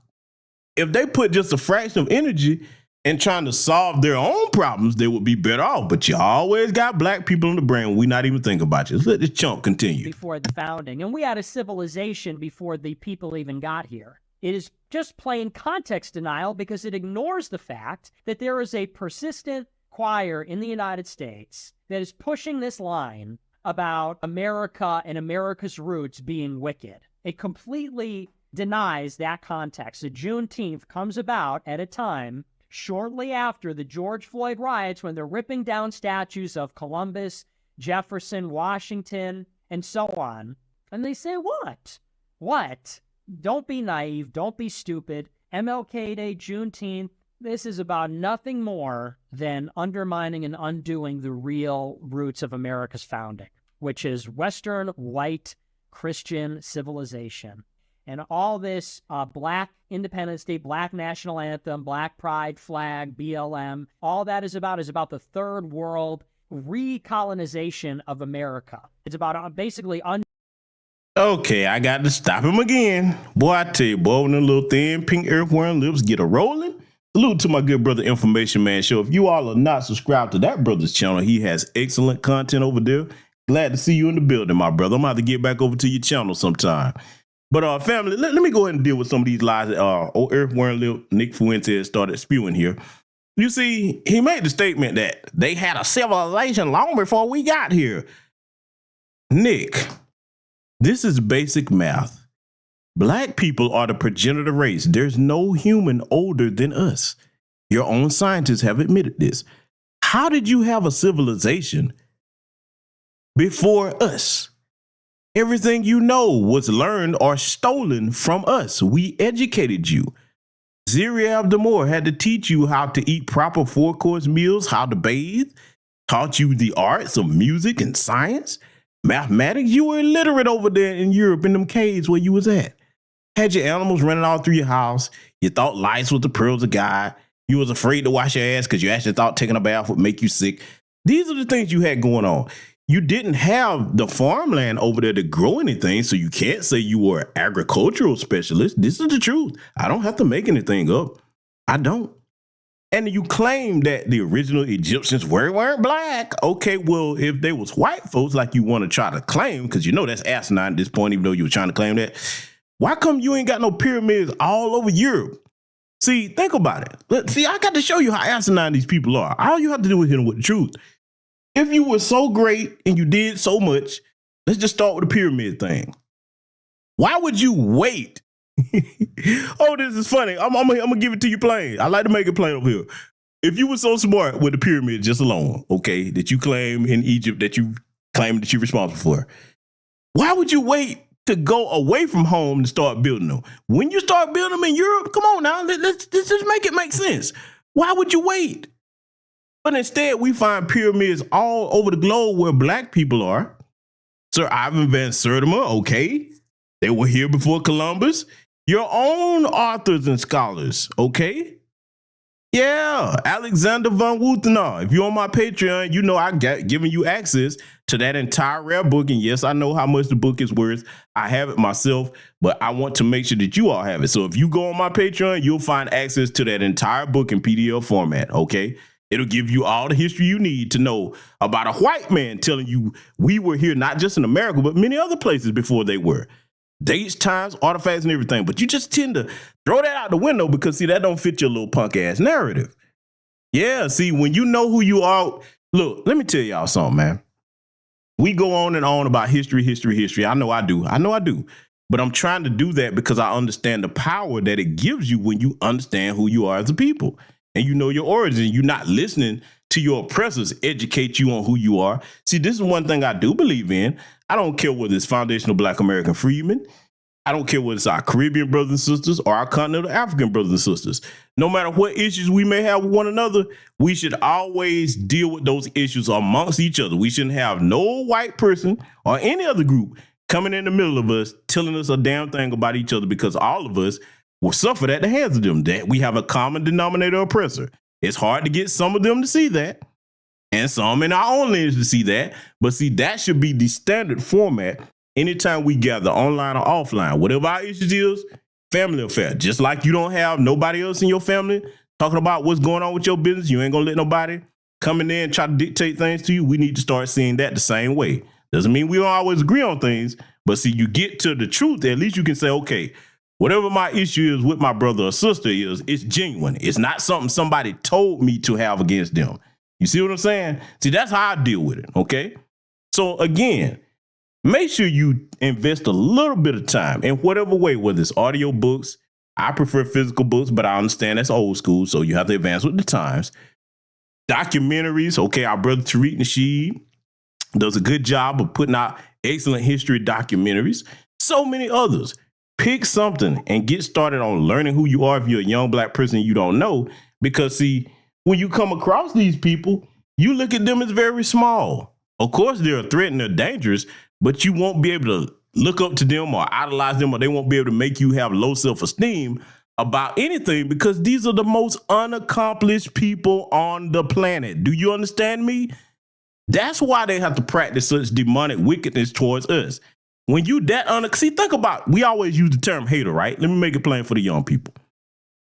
if they put just a fraction of energy in trying to solve their own problems, they would be better off. But you always got black people in the brain. We not even thinking about you. Let's let this chunk continue. Before the founding, and we had a civilization before the people even got here. It is just plain context denial because it ignores the fact that there is a persistent choir in the United States that is pushing this line about America and America's roots being wicked. It completely denies that context. The Juneteenth comes about at a time shortly after the George Floyd riots when they're ripping down statues of Columbus, Jefferson, Washington, and so on. And they say, what? What? Don't be naive. Don't be stupid. MLK Day, Juneteenth, this is about nothing more than undermining and undoing the real roots of America's founding, which is Western, white, Christian civilization. And all this black Independence Day, black national anthem, black pride flag, BLM, all that is about the third world recolonization of America. It's about basically Okay, I got to stop him again. Boy, I tell you, boy, when the little thin pink earth-wearing lips get a rolling. Salute to my good brother Information Man Show. If you all are not subscribed to that brother's channel, he has excellent content over there. Glad to see you in the building, my brother. I'm about to get back over to your channel sometime. But family, let me go ahead and deal with some of these lies that old earth-wearing lip Nick Fuentes started spewing here. You see, he made the statement that they had a civilization long before we got here. Nick, this is basic math. Black people are the progenitor race. There's no human older than us. Your own scientists have admitted this. How did you have a civilization before us? Everything you know was learned or stolen from us. We educated you. Zeriab Damore had to teach you how to eat proper four-course meals, how to bathe, taught you the arts of music and science. Mathematics, you were illiterate over there in Europe in them caves where you was at. Had your animals running all through your house. You thought lice was the pearls of God. You was afraid to wash your ass because you actually thought taking a bath would make you sick. These are the things you had going on. You didn't have the farmland over there to grow anything, so you can't say you were an agricultural specialist. This is the truth. I don't have to make anything up. I don't. And you claim that the original Egyptians weren't black. Okay, well, if they was white folks like you want to try to claim, because you know that's asinine at this point, even though you were trying to claim that, why come you ain't got no pyramids all over Europe? See, think about it. See, I got to show you how asinine these people are. All you have to do is hit them with the truth. If you were so great and you did so much, let's just start with the pyramid thing. Why would you wait? Oh, this is funny. I'm gonna give it to you plain. I like to make it plain over here. If you were so smart with the pyramid just alone, okay, that you claim in Egypt that you claim that you're responsible for, why would you wait to go away from home to start building them? When you start building them in Europe, come on now, let's just make it make sense. Why would you wait? But instead, we find pyramids all over the globe where black people are. Sir Ivan Van Sertima, okay, they were here before Columbus. Your own authors and scholars, okay? Yeah, Alexander von Wuthenaar. If you're on my Patreon, you know I got given you access to that entire rare book. And yes, I know how much the book is worth. I have it myself, but I want to make sure that you all have it. So if you go on my Patreon, you'll find access to that entire book in PDF format, okay? It'll give you all the history you need to know about a white man telling you we were here, not just in America, but many other places before they were. dates, times, artifacts, and everything. But you just tend to throw that out the window because, see, that don't fit your little punk ass narrative. Yeah, see, when you know who you are, look, let me tell y'all something, man. We go on and on about history. I know I do. But I'm trying to do that because I understand the power that it gives you when you understand who you are as a people and you know your origin. You're not listening to your oppressors educate you on who you are. See, this is one thing I do believe in. I don't care whether it's foundational Black American freedmen. I don't care whether it's our Caribbean brothers and sisters or our continental African brothers and sisters. No matter what issues we may have with one another, we should always deal with those issues amongst each other. We shouldn't have no white person or any other group coming in the middle of us telling us a damn thing about each other, because all of us will suffer at the hands of them. That we have a common denominator oppressor. It's hard to get some of them to see that and some in our own lineage to see that. But see, that should be the standard format anytime we gather online or offline. Whatever our issues is, family affair. Just like you don't have nobody else in your family talking about what's going on with your business, you ain't gonna let nobody come in there and try to dictate things to you. We need to start seeing that the same way. Doesn't mean we don't always agree on things, but see, you get to the truth, at least you can say, okay, whatever my issue is with my brother or sister is, it's genuine. It's not something somebody told me to have against them. You see what I'm saying? See, that's how I deal with it, okay? So again, make sure you invest a little bit of time in whatever way, whether it's audio books. I prefer physical books, but I understand that's old school, so you have to advance with the times. Documentaries, okay, our brother Tariq Nasheed does a good job of putting out excellent history documentaries. So many others. Pick something and get started on learning who you are if you're a young Black person you don't know. Because, see, when you come across these people, you look at them as very small. Of course, they're a threat and they're dangerous, but you won't be able to look up to them or idolize them, or they won't be able to make you have low self-esteem about anything, because these are the most unaccomplished people on the planet. Do you understand me? That's why they have to practice such demonic wickedness towards us. When you that see, think about, we always use the term hater, right? Let me make it plain for the young people.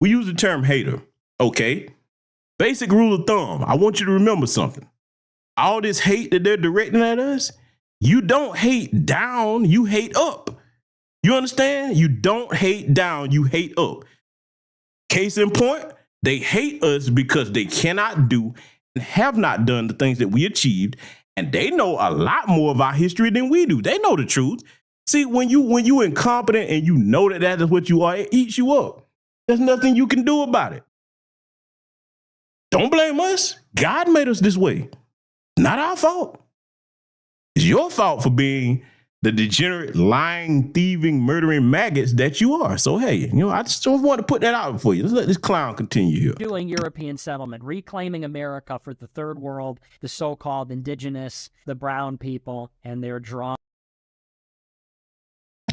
We use the term hater, okay? Basic rule of thumb. I want you to remember something. All this hate that they're directing at us, you don't hate down, you hate up. You understand? You don't hate down, you hate up. Case in point, they hate us because they cannot do and have not done the things that we achieved, and they know a lot more of our history than we do. They know the truth. See, when you incompetent and you know that is what you are, it eats you up. There's nothing you can do about it. Don't blame us. God made us this way. Not our fault. It's your fault for being the degenerate, lying, thieving, murdering maggots that you are. So, hey, I just want to put that out for you. Let's let this clown continue here. Doing European settlement, reclaiming America for the third world, the so-called indigenous, the brown people, and their drawn.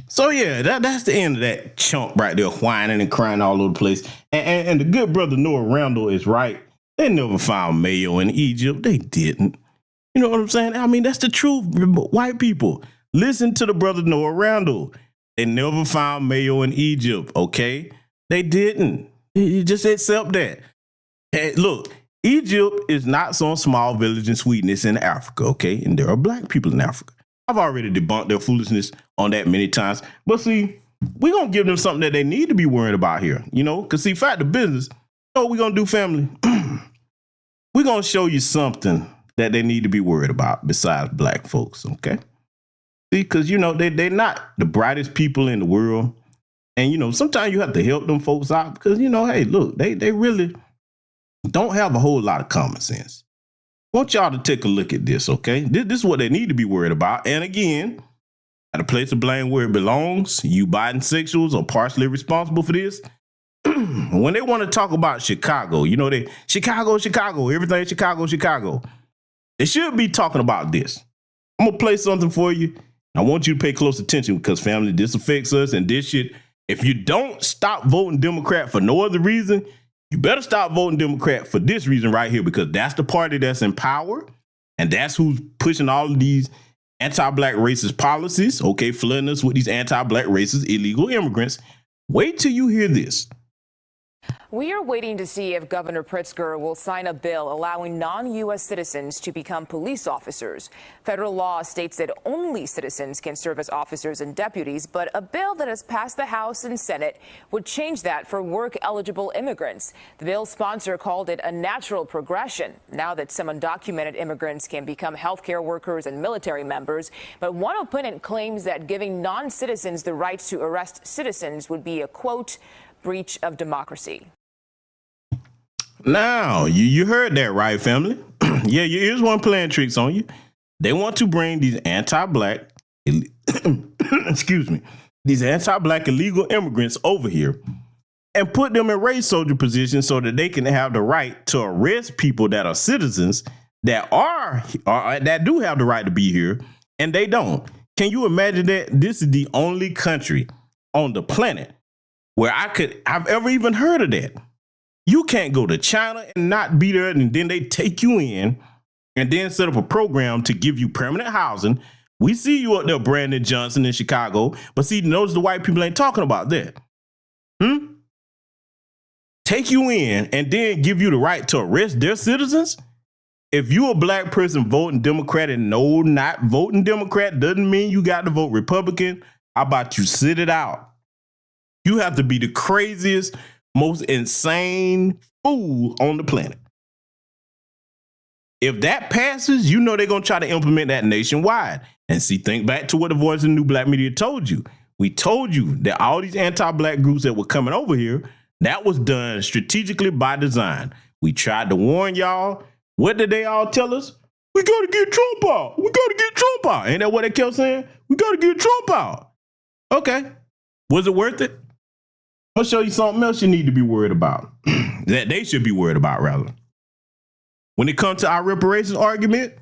So, yeah, that's the end of that chump right there, whining and crying all over the place. And the good brother Noah Randall is right. They never found Mayo in Egypt. They didn't. You know what I'm saying? I mean, that's the truth. White people, listen to the brother Noah Randall. They never found Mayo in Egypt, okay? They didn't. You just accept that. Hey, look, Egypt is not some small village in Sweden. It's in Africa, okay? And there are Black people in Africa. I've already debunked their foolishness on that many times. But see, we're going to give them something that they need to be worried about here, Because see, fact of business, what we're going to do, family? We're going to show you something that they need to be worried about besides Black folks, okay? See, because, they're not the brightest people in the world. And, sometimes you have to help them folks out because, hey, look, they really don't have a whole lot of common sense. I want y'all to take a look at this, okay? This is what they need to be worried about. And again, at a place of blame where it belongs, you bisexuals are partially responsible for this. When they want to talk about Chicago, Chicago, everything Chicago. They should be talking about this. I'm going to play something for you. I want you to pay close attention because, family, this affects us and this shit. If you don't stop voting Democrat for no other reason, you better stop voting Democrat for this reason right here, because that's the party that's in power and that's who's pushing all of these anti-Black racist policies, okay, flooding us with these anti-Black racist illegal immigrants. Wait till you hear this. We are waiting to see if Governor Pritzker will sign a bill allowing non-U.S. citizens to become police officers. Federal law states that only citizens can serve as officers and deputies, but a bill that has passed the House and Senate would change that for work-eligible immigrants. The bill's sponsor called it a natural progression, now that some undocumented immigrants can become healthcare workers and military members. But one opponent claims that giving non-citizens the right to arrest citizens would be a, quote, breach of democracy. Now, you heard that right, family? Yeah, your ears weren't playing tricks on you. They want to bring these anti-black, excuse me, these anti-black illegal immigrants over here and put them in race soldier positions so that they can have the right to arrest people that are citizens that that do have the right to be here, and they don't. Can you imagine that? This is the only country on the planet where I've ever even heard of that. You can't go to China and not be there, and then they take you in and then set up a program to give you permanent housing. We see you up there, Brandon Johnson in Chicago, but see, notice the white people ain't talking about that. Take you in and then give you the right to arrest their citizens? If you a black person voting Democrat and no, not voting Democrat doesn't mean you got to vote Republican, how about you sit it out? You have to be the craziest, most insane fool on the planet. If that passes, you know they're going to try to implement that nationwide. And see, think back to what the Voice of the New Black Media told you. We told you that all these anti-black groups that were coming over here, that was done strategically by design. We tried to warn y'all. What did they all tell us? We got to get Trump out. We got to get Trump out. Ain't that what they kept saying? We got to get Trump out. Okay. Was it worth it? I'll show you something else you need to be worried about. That they should be worried about, rather. When it comes to our reparations argument,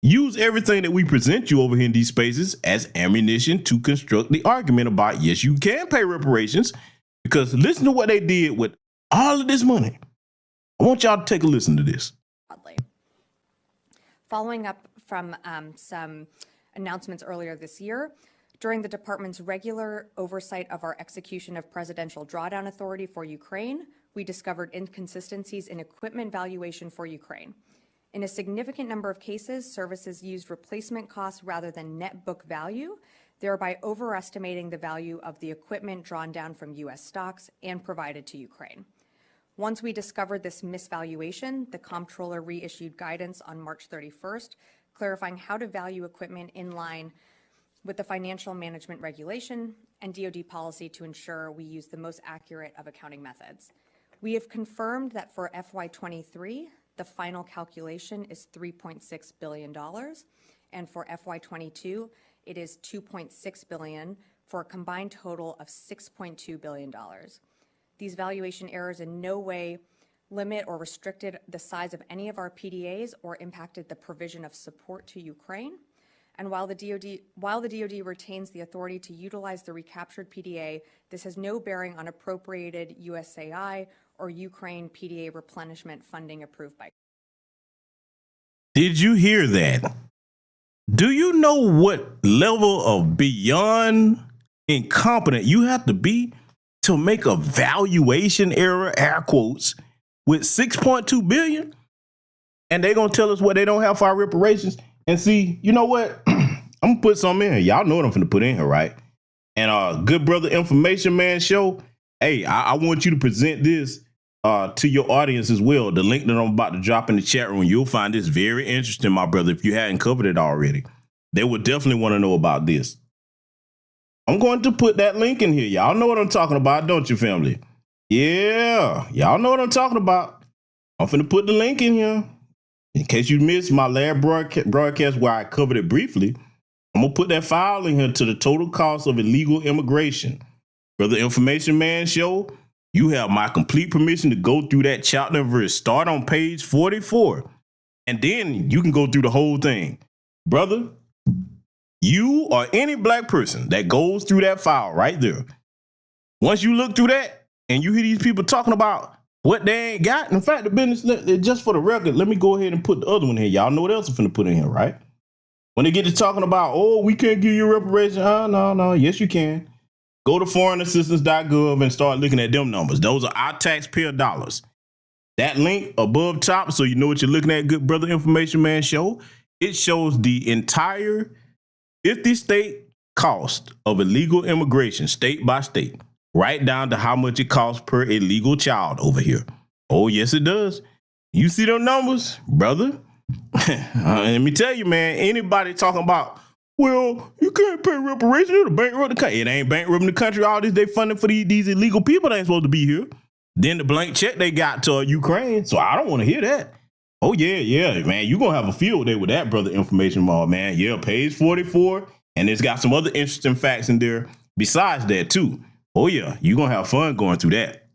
use everything that we present you over here in these spaces as ammunition to construct the argument about, yes, you can pay reparations, because listen to what they did with all of this money. I want y'all to take a listen to this. Following up from some announcements earlier this year, during the department's regular oversight of our execution of Presidential Drawdown Authority for Ukraine, we discovered inconsistencies in equipment valuation for Ukraine. In a significant number of cases, services used replacement costs rather than net book value, thereby overestimating the value of the equipment drawn down from U.S. stocks and provided to Ukraine. Once we discovered this misvaluation, the comptroller reissued guidance on March 31st, clarifying how to value equipment in line with the Financial Management Regulation and DoD policy to ensure we use the most accurate of accounting methods. We have confirmed that for FY23, the final calculation is $3.6 billion, and for FY22, it is $2.6 billion, for a combined total of $6.2 billion. These valuation errors in no way limit or restricted the size of any of our PDAs or impacted the provision of support to Ukraine. And while the DoD retains the authority to utilize the recaptured PDA, this has no bearing on appropriated USAI or Ukraine PDA replenishment funding approved by. Did you hear that? Do you know what level of beyond incompetent you have to be to make a valuation error, air quotes, with $6.2 billion? And they're going to tell us what they don't have for our reparations. And see, you know what? I'm going to put something in here. Y'all know what I'm going to put in here, right? And Good Brother Information Man show, hey, I want you to present this to your audience as well. The link that I'm about to drop in the chat room, you'll find this very interesting, my brother, if you hadn't covered it already. They would definitely want to know about this. I'm going to put that link in here. Y'all know what I'm talking about, don't you, family? Yeah, y'all know what I'm talking about. I'm finna put the link in here. In case you missed my last broadcast where I covered it briefly, I'm going to put that file in here to the total cost of illegal immigration. Brother Information Man show, you have my complete permission to go through that chapter and verse. Start on page 44. And then you can go through the whole thing. Brother, you or any black person that goes through that file right there, once you look through that and you hear these people talking about what they ain't got, in fact, the business, just for the record, let me go ahead and put the other one here. Y'all know what else I'm finna put in here, right? When they get to talking about, oh, we can't give you reparations. No, yes, you can. Go to foreignassistance.gov and start looking at them numbers. Those are our taxpayer dollars. That link above top, so you know what you're looking at, Good Brother Information Man show. It shows the entire 50-state cost of illegal immigration, state by state, right down to how much it costs per illegal child over here. Oh, yes, it does. You see them numbers, brother? Let me tell you, man, anybody talking about, well, you can't pay reparations, it'll bankrupt the country. It ain't bankrupting the country. All this they funding for these illegal people that ain't supposed to be here. Then the blank check they got to Ukraine. So I don't want to hear that. Oh, yeah, man. You're going to have a field day with that, Brother Information Mall, man. Yeah, page 44. And it's got some other interesting facts in there besides that, too. Oh, yeah, you're going to have fun going through that.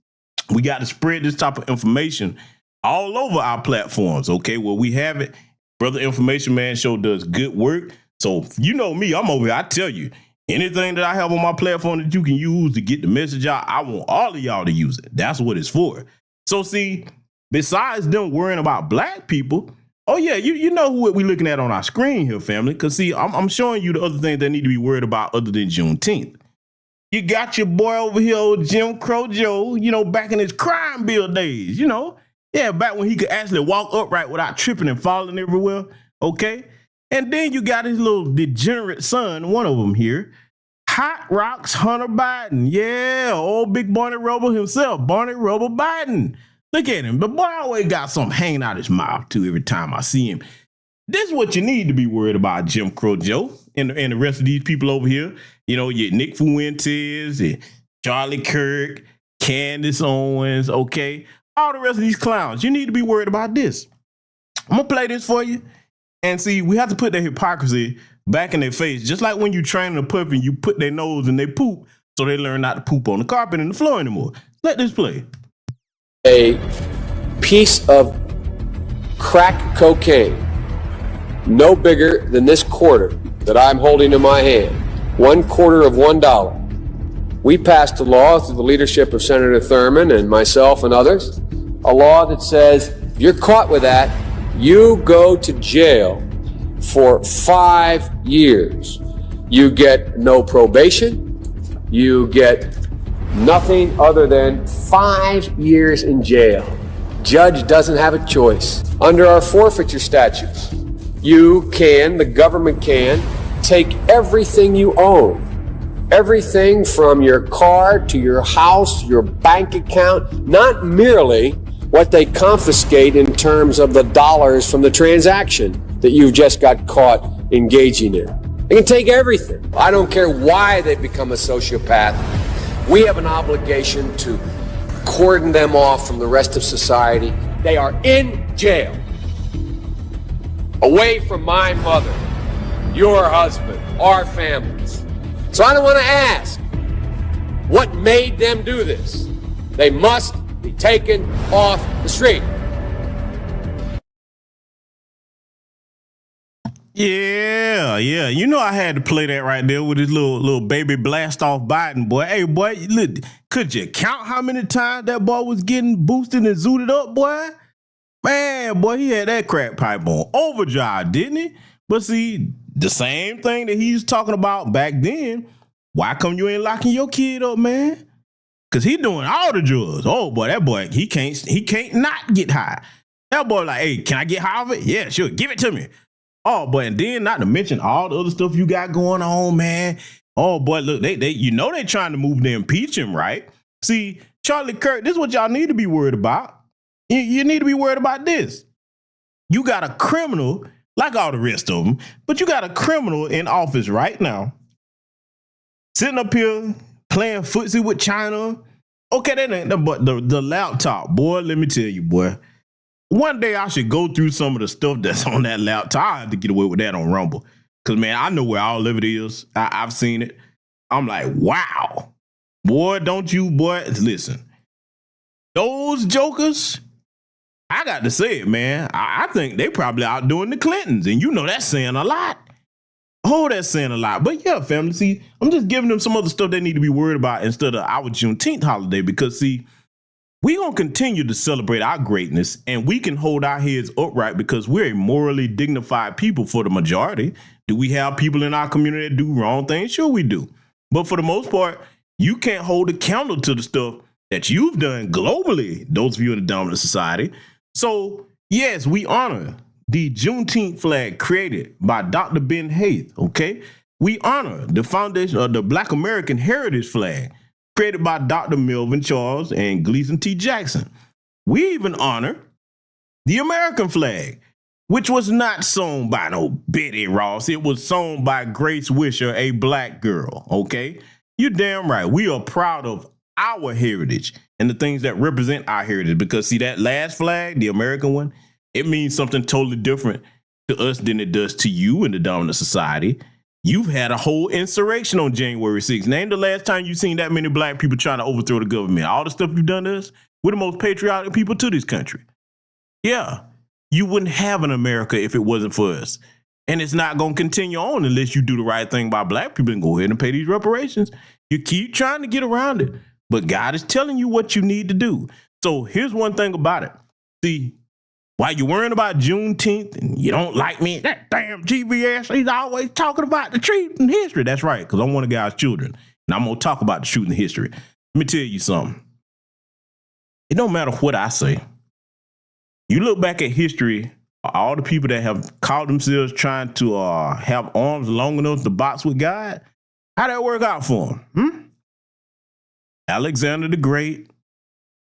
We got to spread this type of information all over our platforms, okay? Well, we have it. Brother Information Man Show does good work. So you know me, I'm over here. I tell you, anything that I have on my platform that you can use to get the message out, I want all of y'all to use it. That's what it's for. So see, besides them worrying about black people, oh yeah, you know what we're looking at on our screen here, family. Because see, I'm showing you the other things that need to be worried about other than Juneteenth. You got your boy over here, old Jim Crow Joe, you know, back in his crime bill days, you know. Yeah, back when he could actually walk upright without tripping and falling everywhere, okay? And then you got his little degenerate son, one of them here, Hot Rocks Hunter Biden. Yeah, old big Barney Rubble himself, Barney Rubble Biden. Look at him. But boy, I always got something hanging out his mouth, too, every time I see him. This is what you need to be worried about, Jim Crow Joe, and the rest of these people over here. You know, your Nick Fuentes, and Charlie Kirk, Candace Owens, okay? All the rest of these clowns. You need to be worried about this. I'm going to play this for you. And see, we have to put that hypocrisy back in their face. Just like when you train a puppy, you put their nose in their poop so they learn not to poop on the carpet and the floor anymore. Let this play. A piece of crack cocaine, no bigger than this quarter that I'm holding in my hand, $1/4 of $1. We passed a law through the leadership of Senator Thurmond and myself and others, a law that says if you're caught with that, you go to jail for 5 years. You get no probation. You get nothing other than 5 years in jail. Judge doesn't have a choice. Under our forfeiture statutes, the government can take everything you own. Everything from your car to your house, your bank account, not merely what they confiscate in terms of the dollars from the transaction that you've just got caught engaging in. They can take everything. I don't care why they become a sociopath. We have an obligation to cordon them off from the rest of society. They are in jail, away from my mother, your husband, our families. So I don't want to ask what made them do this. They must be taken off the street. Yeah. You know I had to play that right there with his little baby blast off Biden, boy. Hey, boy, look, could you count how many times that boy was getting boosted and zooted up, boy? Man, boy, he had that crack pipe on overdrive, didn't he? But see, the same thing that he's talking about back then, why come you ain't locking your kid up, man? Because he doing all the drugs. Oh, boy, that boy, he can't not get high. That boy like, hey, can I get high of it? Yeah, sure, give it to me. Oh, boy, and then not to mention all the other stuff you got going on, man. Oh, boy, look, they trying to move to impeach him, right? See, Charlie Kirk, this is what y'all need to be worried about. You need to be worried about this. You got a criminal, like all the rest of them, but you got a criminal in office right now, sitting up here playing footsie with China. Okay, that ain't but the laptop, boy, let me tell you, boy. One day I should go through some of the stuff that's on that laptop. I have to get away with that on Rumble. Because, man, I know where all of it is. I've seen it. I'm like, wow. Boy, don't you, boy, listen. Those jokers, I got to say it, man. I think they probably outdoing the Clintons. And you know that's saying a lot. Oh, that's saying a lot. But yeah, family, see, I'm just giving them some other stuff they need to be worried about instead of our Juneteenth holiday. Because, see, we're going to continue to celebrate our greatness, and we can hold our heads upright because we're a morally dignified people for the majority. Do we have people in our community that do wrong things? Sure we do. But for the most part, you can't hold a candle to the stuff that you've done globally, those of you in the dominant society. So, yes, we honor the Juneteenth flag created by Dr. Ben Hayth, okay? We honor the foundation of the Black American Heritage flag created by Dr. Melvin Charles and Gleason T. Jackson. We even honor the American flag, which was not sewn by no Betty Ross. It was sewn by Grace Wisher, a black girl, okay? You're damn right. We are proud of our heritage and the things that represent our heritage, because see, that last flag, the American one, it means something totally different to us than it does to you in the dominant society. You've had a whole insurrection on January 6th. Name the last time you've seen that many black people trying to overthrow the government. All the stuff you've done to us, we're the most patriotic people to this country. Yeah, you wouldn't have an America if it wasn't for us. And it's not going to continue on unless you do the right thing by black people and go ahead and pay these reparations. You keep trying to get around it, but God is telling you what you need to do. So here's one thing about it. See, while you're worrying about Juneteenth and you don't like me, that damn GBS, he's always talking about the truth and history. That's right, because I'm one of God's children, and I'm going to talk about the truth and history. Let me tell you something. It don't matter what I say. You look back at history, all the people that have called themselves trying to have arms long enough to box with God, how'd that work out for them? Alexander the Great,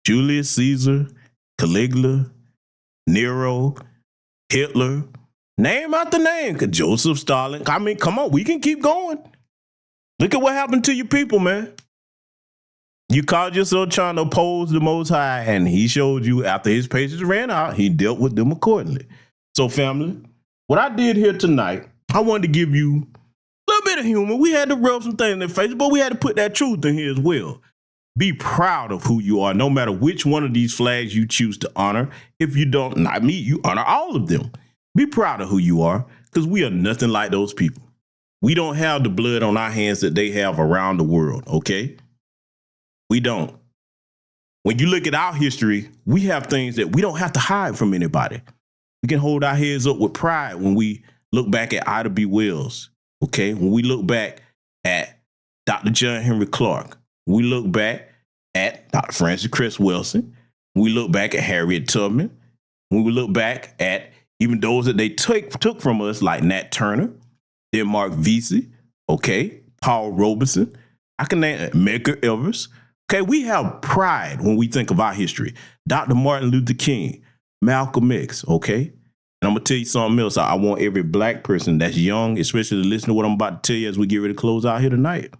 Julius Caesar, Caligula, Nero, Hitler, name after name, Joseph Stalin. I mean, come on, we can keep going. Look at what happened to your people, man. You called yourself trying to oppose the Most High, and he showed you after his patience ran out, he dealt with them accordingly. So, family, what I did here tonight, I wanted to give you a little bit of humor. We had to rub some things in their face, but we had to put that truth in here as well. Be proud of who you are, no matter which one of these flags you choose to honor. If you don't, not me, you honor all of them. Be proud of who you are, because we are nothing like those people. We don't have the blood on our hands that they have around the world, okay? We don't. When you look at our history, we have things that we don't have to hide from anybody. We can hold our heads up with pride when we look back at Ida B. Wells, okay? When we look back at Dr. John Henry Clark, we look back at Dr. Francis Cress Wilson. We look back at Harriet Tubman. When we look back at even those that they took from us, like Nat Turner, then Mark Vesey, okay, Paul Robeson, I can name Medgar Evers. Okay, we have pride when we think of our history. Dr. Martin Luther King, Malcolm X, okay? And I'm going to tell you something else. I want every black person that's young, especially to listen to what I'm about to tell you as we get ready to close out here tonight.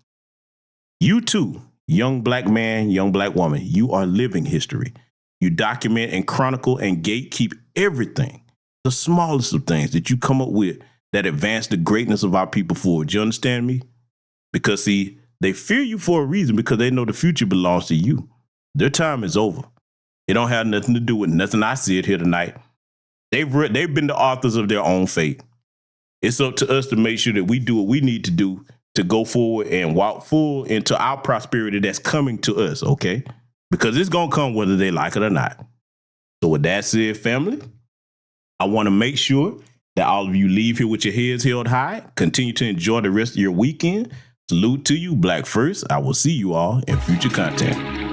You too, young black man, young black woman, you are living history. You document and chronicle and gatekeep everything, the smallest of things that you come up with that advance the greatness of our people forward. Do you understand me? Because, see, they fear you for a reason, because they know the future belongs to you. Their time is over. It don't have nothing to do with nothing I said here tonight. They've been the authors of their own fate. It's up to us to make sure that we do what we need to do to go forward and walk full into our prosperity that's coming to us, okay? Because it's going to come whether they like it or not. So with that said, family, I want to make sure that all of you leave here with your heads held high. Continue to enjoy the rest of your weekend. Salute to you, Black First. I will see you all in future content.